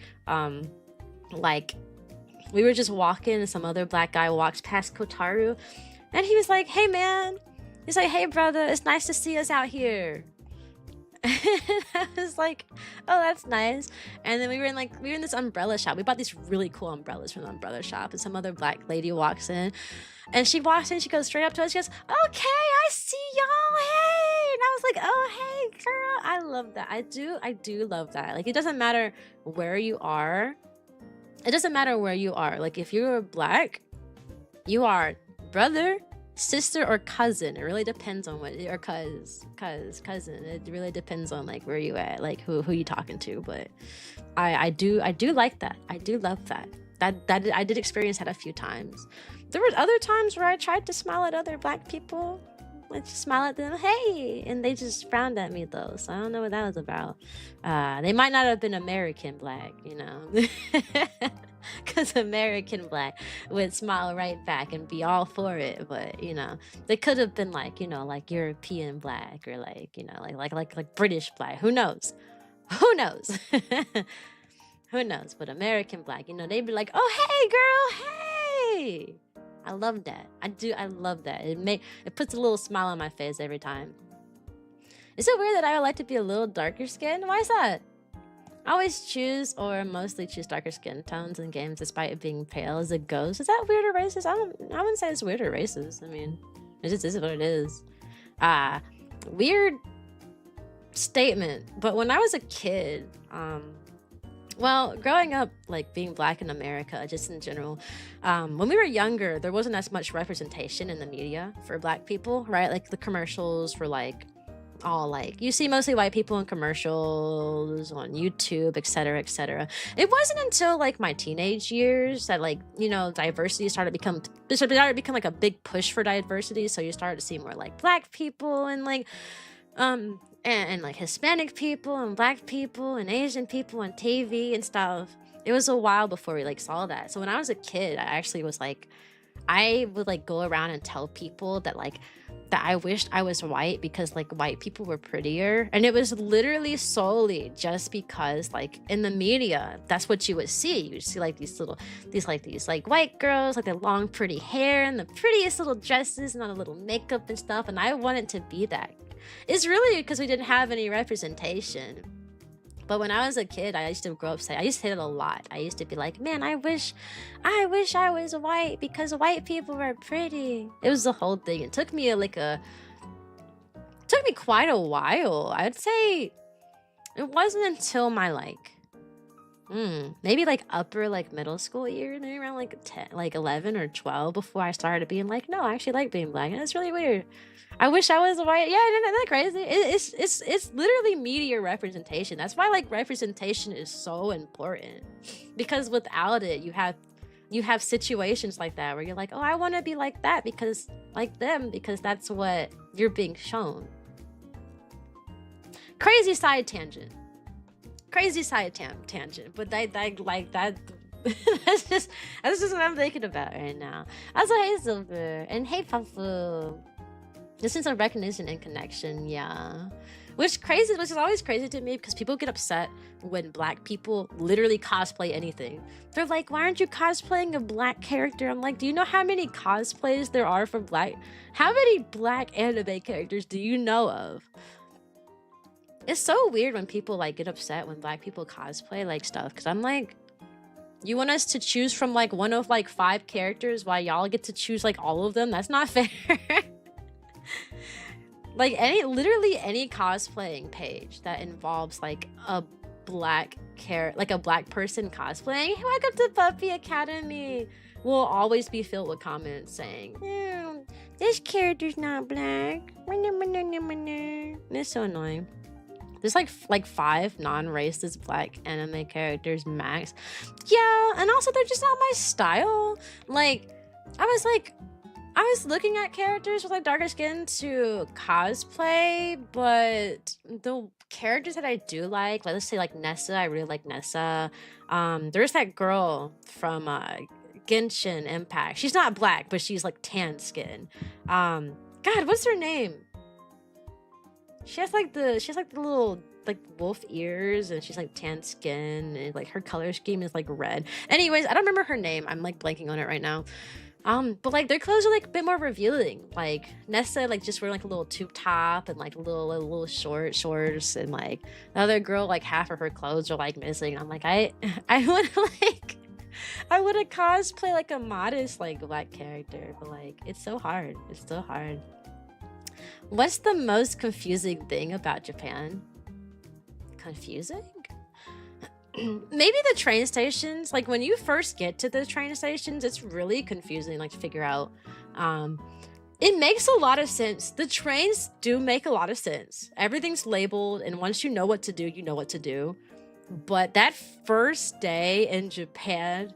Like, we were just walking and some other Black guy walks past Kotaru and he was like, hey man, he's like, hey brother, it's nice to see us out here. And I was like, oh, that's nice. And then we were in this umbrella shop. We bought these really cool umbrellas from the umbrella shop, and some other Black lady walks in, and she walks in, she goes straight up to us, she goes, okay, I see y'all, hey. And I was like, oh, hey girl. I love that. I do love that. Like, it doesn't matter where you are. It doesn't matter where you are. Like, if you're Black, you are brother, sister, or cousin. It really depends on what, or cousin. It really depends on like where you at, like who you talking to. But I do like that. I do love that. That I did experience that a few times. There were other times where I tried to smile at other Black people. I just smile at them, hey, and they just frowned at me though. So I don't know what that was about. They might not have been American Black, you know. Because American Black would smile right back and be all for it, but you know, they could have been like, you know, like European Black, or like, you know, like British Black. Who knows? Who knows? Who knows? But American Black, you know, they'd be like, oh, hey girl, hey. I love that. I love that. It puts a little smile on my face every time. Is it weird that I would like to be a little darker skinned? Why is that? I always choose or mostly choose darker skin tones in games despite it being pale as a ghost. Is that weird or racist? I wouldn't say it's weird or racist. I mean, it just is what it is. Weird statement. But when I was a kid, well, growing up, like being black in America, just in general, when we were younger, there wasn't as much representation in the media for black people, right? Like the commercials were like all like, you see mostly white people in commercials on YouTube, etc., etc. It wasn't until like my teenage years that, like, you know, diversity started to become like a big push for diversity. So you started to see more like black people and like and like Hispanic people and black people and Asian people on TV and stuff. It was a while before we like saw that. So when I was a kid, I actually was like, I would like go around and tell people that like that I wished I was white because like white people were prettier. And it was literally solely just because like in the media, that's what you would see. You would see like these white girls, like the long pretty hair and the prettiest little dresses and all the little makeup and stuff. And I wanted to be that. It's really because we didn't have any representation. But when I was a kid, I used to grow up saying, I used to say it a lot. I used to be like, man, I wish I was white because white people were pretty. It was the whole thing. It took me quite a while. I'd say it wasn't until my like, maybe like upper like middle school years, maybe around like 10, like 11 or 12 before I started being like, no, I actually like being black. And it's really weird. I wish I was white. Yeah, isn't that crazy? It's literally media representation. That's why like representation is so important, because without it, you have situations like that where you're like, oh, I want to be like that because like them, because that's what you're being shown. Crazy side tangent. But I like that. that's just what I'm thinking about right now. Also, hey Silver and hey Pafu. This sense of recognition and connection, yeah. Which is always crazy to me because people get upset when black people literally cosplay anything. They're like, why aren't you cosplaying a black character? I'm like, do you know how many cosplays there are for black? How many black anime characters do you know of? It's so weird when people like get upset when black people cosplay like stuff, because I'm like, you want us to choose from like one of like 5 characters while y'all get to choose like all of them? That's not fair. Like literally any cosplaying page that involves like a black person cosplaying, welcome to Puppy Academy, will always be filled with comments saying, this character's not black. It's so annoying. There's like 5 non-racist black anime characters max. Yeah, and also they're just not my style. Like, I was looking at characters with like darker skin to cosplay, but the characters that I do like let's say like Nessa, I really like Nessa. There's that girl from Genshin Impact. She's not black, but she's like tan skin. God, what's her name? She has like the little like wolf ears, and she's like tan skin, and like her color scheme is like red. Anyways, I don't remember her name. I'm like blanking on it right now. But like their clothes are like a bit more revealing. Like Nessa like just wearing like a little tube top and like little shorts, and like the other girl like half of her clothes are like missing. I'm like, I would I would have cosplay like a modest like black character, but like it's so hard. What's the most confusing thing about Japan? Confusing? Maybe the train stations. Like when you first get to the train stations, it's really confusing like to figure out. It makes a lot of sense. The trains do make a lot of sense. Everything's labeled, and once you know what to do, you know what to do. But that first day in Japan,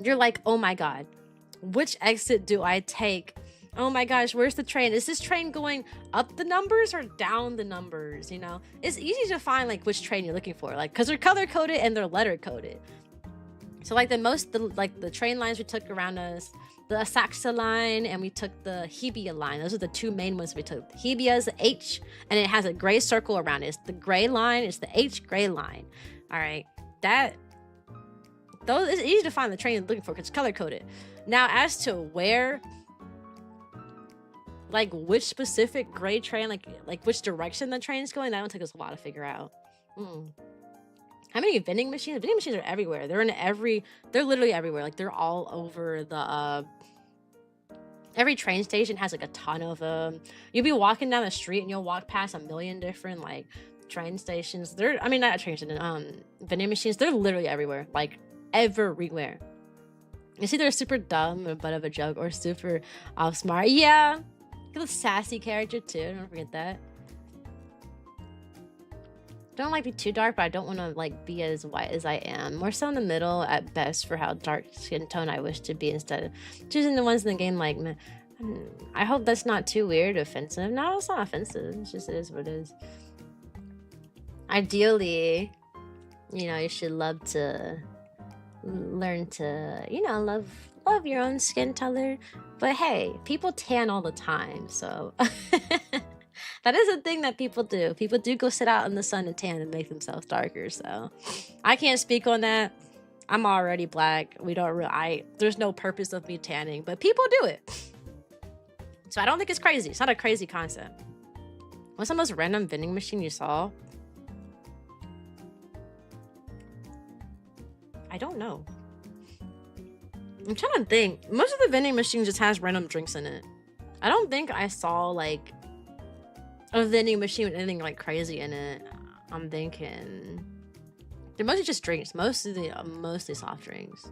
you're like, oh my god, which exit do I take? Oh my gosh, where's the train? Is this train going up the numbers or down the numbers? You know, it's easy to find like which train you're looking for, like because they're color coded and they're letter coded. So like the train lines we took around us, the Asakusa line, and we took the Hibiya line. Those are the 2 main ones we took. Hibiya is the H, and it has a gray circle around it. It's the gray line. It's the H gray line. All right, those it's easy to find the train you're looking for because it's color coded. Now as to where, like which specific gray train, like which direction the train's going, that one took us a while to figure out. How many vending machines? Vending machines are everywhere. They're literally everywhere. Like they're all over the every train station has like a ton of them. You'll be walking down the street and you'll walk past a million different like train stations. I mean not train stations, vending machines. They're literally everywhere. Like everywhere. It's either super dumb or butt of a joke or super smart. Yeah. You're a sassy character too. Don't forget that. Don't like be too dark, but I don't want to like be as white as I am. More so in the middle at best for how dark skin tone I wish to be instead of choosing the ones in the game like, I hope that's not too weird, offensive. No, it's not offensive. It's just it is what it is. Ideally, you know, you should love to learn to, you know, love your own skin color. But hey, people tan all the time, so that is a thing that people do. People do go sit out in the sun and tan and make themselves darker. So I can't speak on that. I'm already black. There's no purpose of me tanning, but people do it. So I don't think it's crazy. It's not a crazy concept. What's the most random vending machine you saw? I don't know. I'm trying to think. Most of the vending machines just has random drinks in it. I don't think I saw like a vending machine with anything like crazy in it. I'm thinking they're mostly just drinks, mostly soft drinks.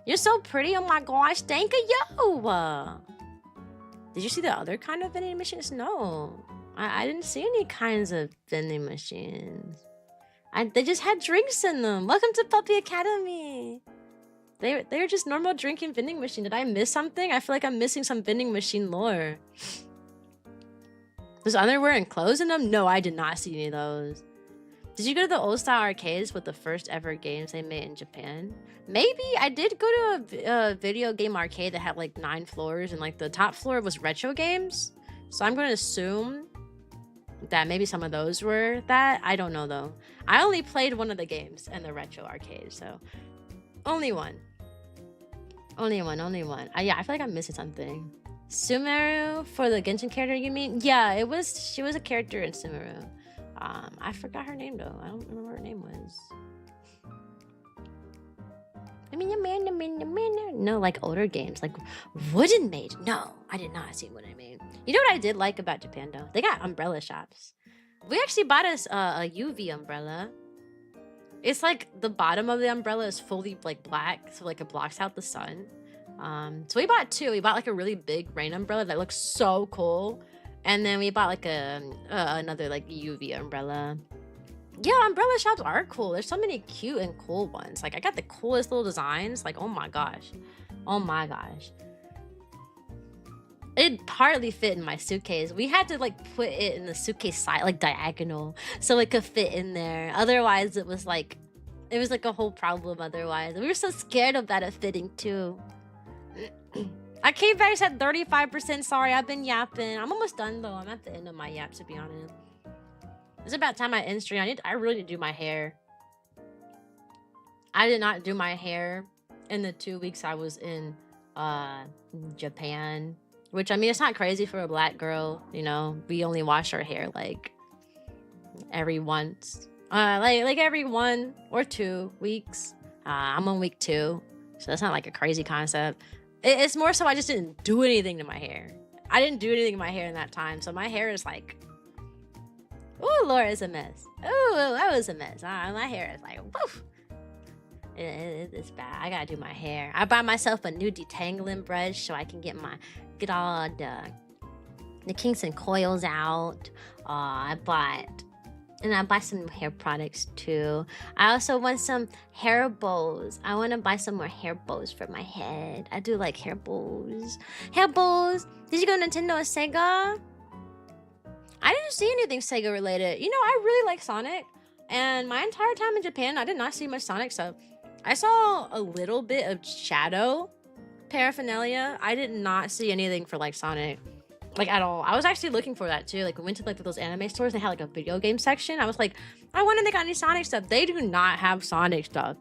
You're so pretty. Oh my gosh, thank you. Did you see the other kind of vending machines? No, I didn't see any kinds of vending machines. They just had drinks in them. Welcome to Puppy Academy. They're just normal drinking vending machine. Did I miss something? I feel like I'm missing some vending machine lore. There's underwear and clothes in them? No, I did not see any of those. Did you go to the old style arcades with the first ever games they made in Japan? Maybe. I did go to a video game arcade that had like 9 floors and like the top floor was retro games. So I'm going to assume that maybe some of those were that. I don't know though. I only played one of the games in the retro arcade, so only one. Only one. Yeah, I feel like I'm missing something. Sumeru for the Genshin character, you mean? Yeah, she was a character in Sumeru. I forgot her name though. I don't remember what her name was. No, like older games, like Wooden Maid. No, I did not see Wooden Maid. You know what I did like about Japan though? They got umbrella shops. We actually bought us a UV umbrella. It's like the bottom of the umbrella is fully like black, so like it blocks out the sun. So we bought 2. We bought like a really big rain umbrella that looks so cool, and then we bought like another like UV umbrella. Yeah, umbrella shops are cool. There's so many cute and cool ones. Like I got the coolest little designs. Like oh my gosh. It partly fit in my suitcase. We had to like put it in the suitcase side, like diagonal, so it could fit in there. Otherwise, it was like a whole problem. Otherwise, we were so scared about it fitting too. I came back at 35%. Sorry, I've been yapping. I'm almost done though. I'm at the end of my yap, to be honest. It's about time I end stream. I really need to do my hair. I did not do my hair in the 2 weeks I was in Japan. Which, I mean, it's not crazy for a black girl, you know. We only wash our hair, like, every once. Like every 1 or 2 weeks. I'm on week 2, so that's not, like, a crazy concept. It's more so I just didn't do anything to my hair. I didn't do anything to my hair in that time, so my hair is, like... Ooh, Laura is a mess. Ooh, that was a mess. My hair is, like, woof. It's bad. I gotta do my hair. I bought myself a new detangling brush so I can get all the kinks and coils out. I bought some hair products too. I also want some hair bows. I want to buy some more hair bows for my head. I do like hair bows. Hair bows. Did you go Nintendo or Sega? I didn't see anything Sega related. You know, I really like Sonic, and my entire time in Japan, I did not see much Sonic stuff. I saw a little bit of Shadow paraphernalia. I did not see anything for like Sonic, like at all. I was actually looking for that too. Like we went to like those anime stores. They had like a video game section. I was like, I wonder if they got any Sonic stuff. They do not have Sonic stuff.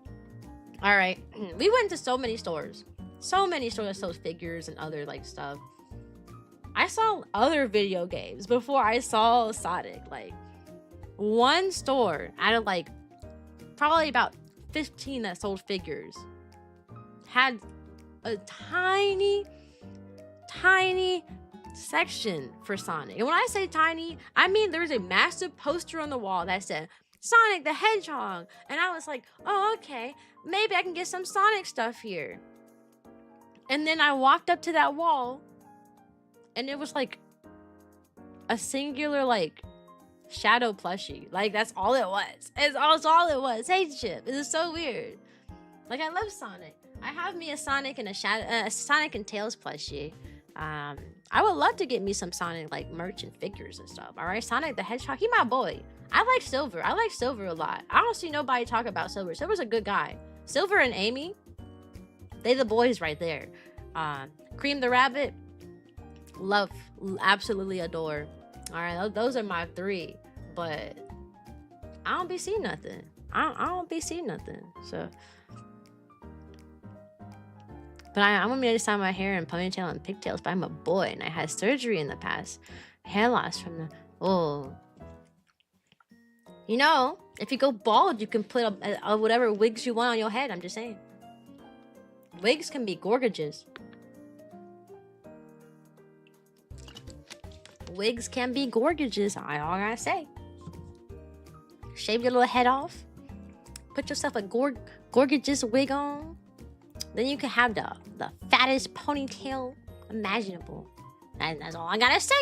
All right, we went to so many stores that sold figures and other like stuff. I saw other video games before I saw Sonic. Like one store out of like probably about 15 that sold figures had a tiny section for Sonic. And when I say tiny, I mean there was a massive poster on the wall that said Sonic the Hedgehog. And I was like, oh, okay, maybe I can get some Sonic stuff here. And then I walked up to that wall and it was like a singular like shadow plushie. Like that's all it was. It's all it was. Hey Chip, it is so weird. Like I love Sonic. I have me a Sonic and a Sonic and Tails plushie. I would love to get me some Sonic like merch and figures and stuff. All right, Sonic the Hedgehog, he my boy. I like Silver. I like Silver a lot. I don't see nobody talk about Silver. Silver's a good guy. Silver and Amy, they the boys right there. Cream the Rabbit, love, absolutely adore. All right, those are my three. But I don't be seeing nothing. I don't be seeing nothing. So. But I want me to style my hair in ponytail and pigtails, but I'm a boy and I had surgery in the past. Hair loss from the... Oh. You know, if you go bald, you can put whatever wigs you want on your head. I'm just saying. Wigs can be gorgeous. Wigs can be gorgeous. I all gotta say. Shave your little head off. Put yourself a gorgeous wig on. Then you can have the fattest ponytail imaginable. That's all I gotta say.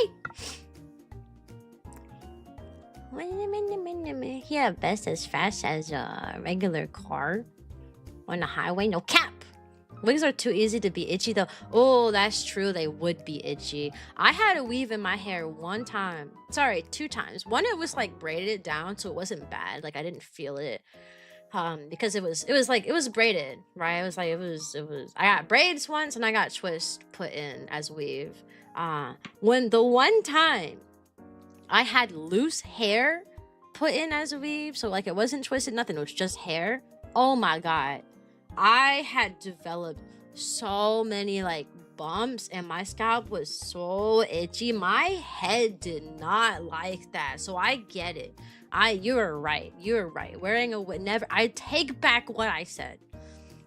Yeah, best as fast as a regular car on the highway. No cap. Wigs are too easy to be itchy though. Oh, that's true. They would be itchy. I had a weave in my hair one time. Sorry, 2 times. One, it was like braided down, so it wasn't bad. Like I didn't feel it. Because it was braided, right? It was I got braids once and I got twist put in as weave. When the one time I had loose hair put in as a weave, so like it wasn't twisted, nothing, it was just hair. Oh my God. I had developed so many like bumps and my scalp was so itchy. My head did not like that. So I get it. You're right. Wearing a wig, I take back what I said.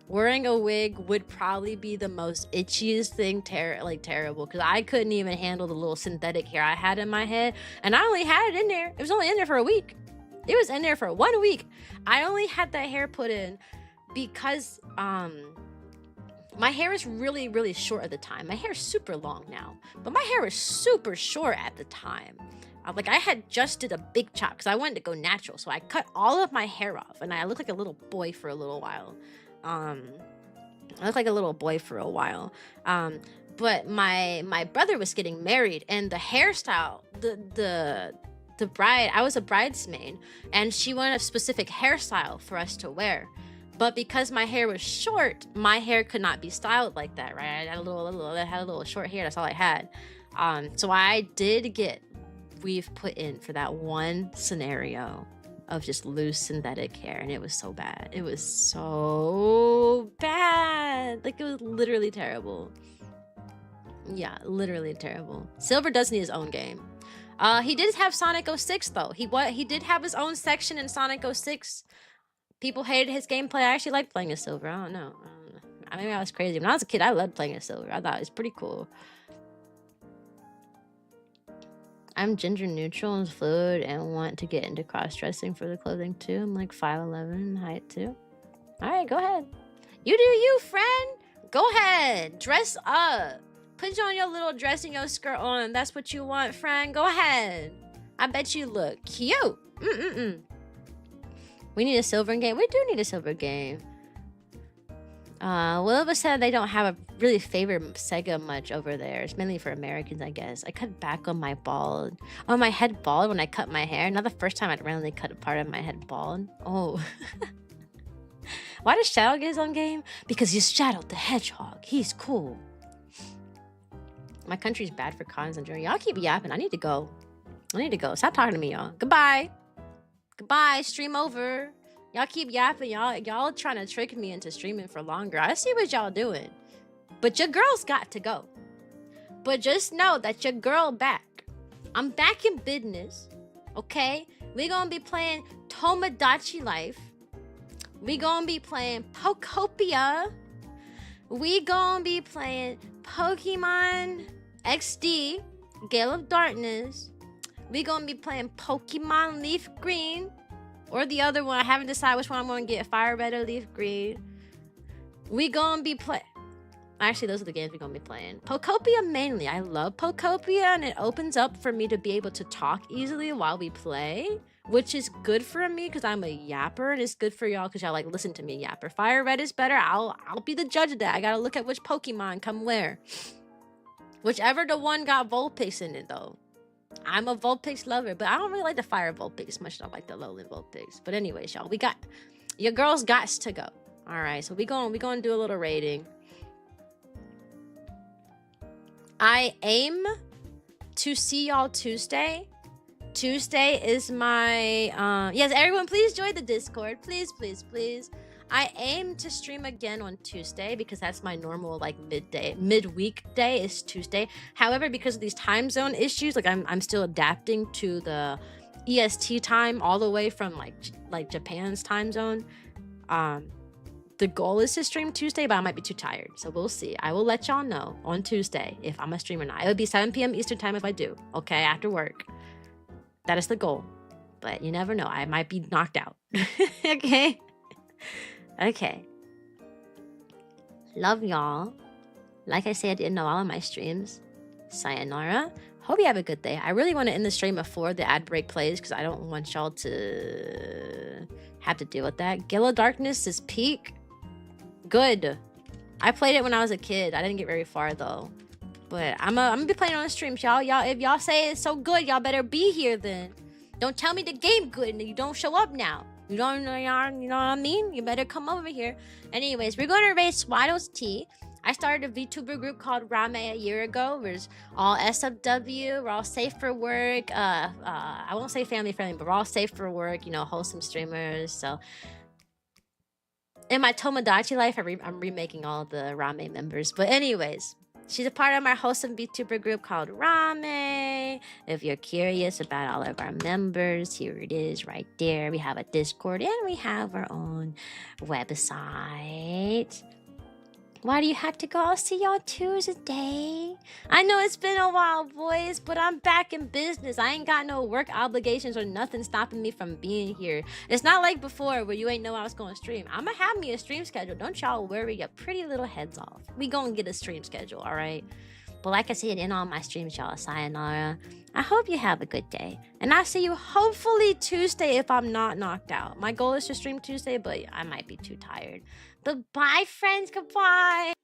Wearing a wig would probably be the most itchiest thing, terrible, because I couldn't even handle the little synthetic hair I had in my head, and I only had it in there. It was only in there for a week. It was in there for 1 week. I only had that hair put in because my hair is really, really short at the time. My hair is super long now, but my hair was super short at the time. Like I had just did a big chop because I wanted to go natural. So I cut all of my hair off and I looked like a little boy for a little while. But my brother was getting married and the hairstyle, the bride, I was a bridesmaid and she wanted a specific hairstyle for us to wear. But because my hair was short, my hair could not be styled like that, right? I had a little short hair. That's all I had. So I did get we've put in for that one scenario of just loose synthetic hair, and it was so bad. It was so bad. Like it was literally terrible. Yeah, literally terrible. Silver does need his own game. He did have Sonic 06 though. He did have his own section in Sonic 06. People hated his gameplay. I actually liked playing as Silver. I don't know. I mean, I was crazy. When I was a kid, I loved playing as Silver. I thought it was pretty cool. I'm gender neutral and fluid and want to get into cross-dressing for the clothing too. I'm like 5'11" in height too. All right, go ahead. You do you, friend. Go ahead. Dress up. Put on your little dress and your skirt on. That's what you want, friend. Go ahead. I bet you look cute. We need a silver game. We do need a silver game. Wilbur said they don't have a really favorite Sega much over there. It's mainly for Americans, I guess. I cut back on my bald. Oh, my head bald when I cut my hair. Not the first time I'd randomly cut a part of my head bald. Oh. Why does Shadow get his own game? Because he's Shadow the Hedgehog. He's cool. My country's bad for cons and journey. Y'all keep yapping. I need to go. Stop talking to me, y'all. Goodbye. Stream over. Y'all keep yapping. Y'all trying to trick me into streaming for longer. I see what y'all doing. But your girl's got to go. But just know that your girl back. I'm back in business. Okay? We're gonna be playing Tomodachi Life. We gonna be playing Pokopia. We gonna be playing Pokemon XD, Gale of Darkness. We gonna be playing Pokemon Leaf Green. Or the other one. I haven't decided which one I'm gonna get. Fire Red or Leaf Green. We gonna be actually, those are the games we're gonna be playing. Pokopia mainly. I love Pokopia, and it opens up for me to be able to talk easily while we play, which is good for me because I'm a yapper, and it's good for y'all because y'all like listen to me yapper. Fire Red is better. I'll be the judge of that. I gotta look at which Pokemon come where. Whichever the one got Vulpix in it though. I'm a Vulpix lover, but I don't really like the Fire Vulpix as much as I like the Alolan Vulpix. But anyways, y'all, we got your girls gots to go. All right, so we gonna do a little rating. I aim to see y'all Tuesday. Tuesday is my yes, everyone please join the Discord. Please, please, please. I aim to stream again on Tuesday because that's my normal like midweek day is Tuesday. However, because of these time zone issues, like I'm still adapting to the EST time all the way from like Japan's time zone. The goal is to stream Tuesday, but I might be too tired. So we'll see. I will let y'all know on Tuesday if I'm a stream or not. It would be 7 p.m. Eastern time if I do. Okay, after work. That is the goal. But you never know. I might be knocked out. Okay. Okay. Love y'all. Like I said in all of my streams, sayonara. Hope you have a good day. I really want to end the stream before the ad break plays because I don't want y'all to have to deal with that. Gale of Darkness is peak. Good. I played it when I was a kid. I didn't get very far though. But I'm gonna be playing on the stream, y'all. If y'all say it's so good, y'all better be here then. Don't tell me the game good and you don't show up now. You know what I mean? You better come over here. Anyways, we're going to raid Swaddle's Tea. I started a VTuber group called RaMe a year ago. We're all SFW. We're all safe for work. I won't say family friendly, but we're all safe for work. You know, wholesome streamers. So in my Tomodachi life, I'm remaking all the RaMe members. But anyways, she's a part of my wholesome VTuber group called RaMe. If you're curious about all of our members, here it is right there. We have a Discord and we have our own website. Why do you have to go? I'll see y'all Tuesday. I know it's been a while, boys, but I'm back in business. I ain't got no work obligations or nothing stopping me from being here. It's not like before where you ain't know I was going to stream. I'm going to have me a stream schedule. Don't y'all worry your pretty little heads off. We going to get a stream schedule, all right? But like I said in all my streams, y'all, sayonara. I hope you have a good day. And I'll see you hopefully Tuesday if I'm not knocked out. My goal is to stream Tuesday, but I might be too tired. But bye, friends. Goodbye.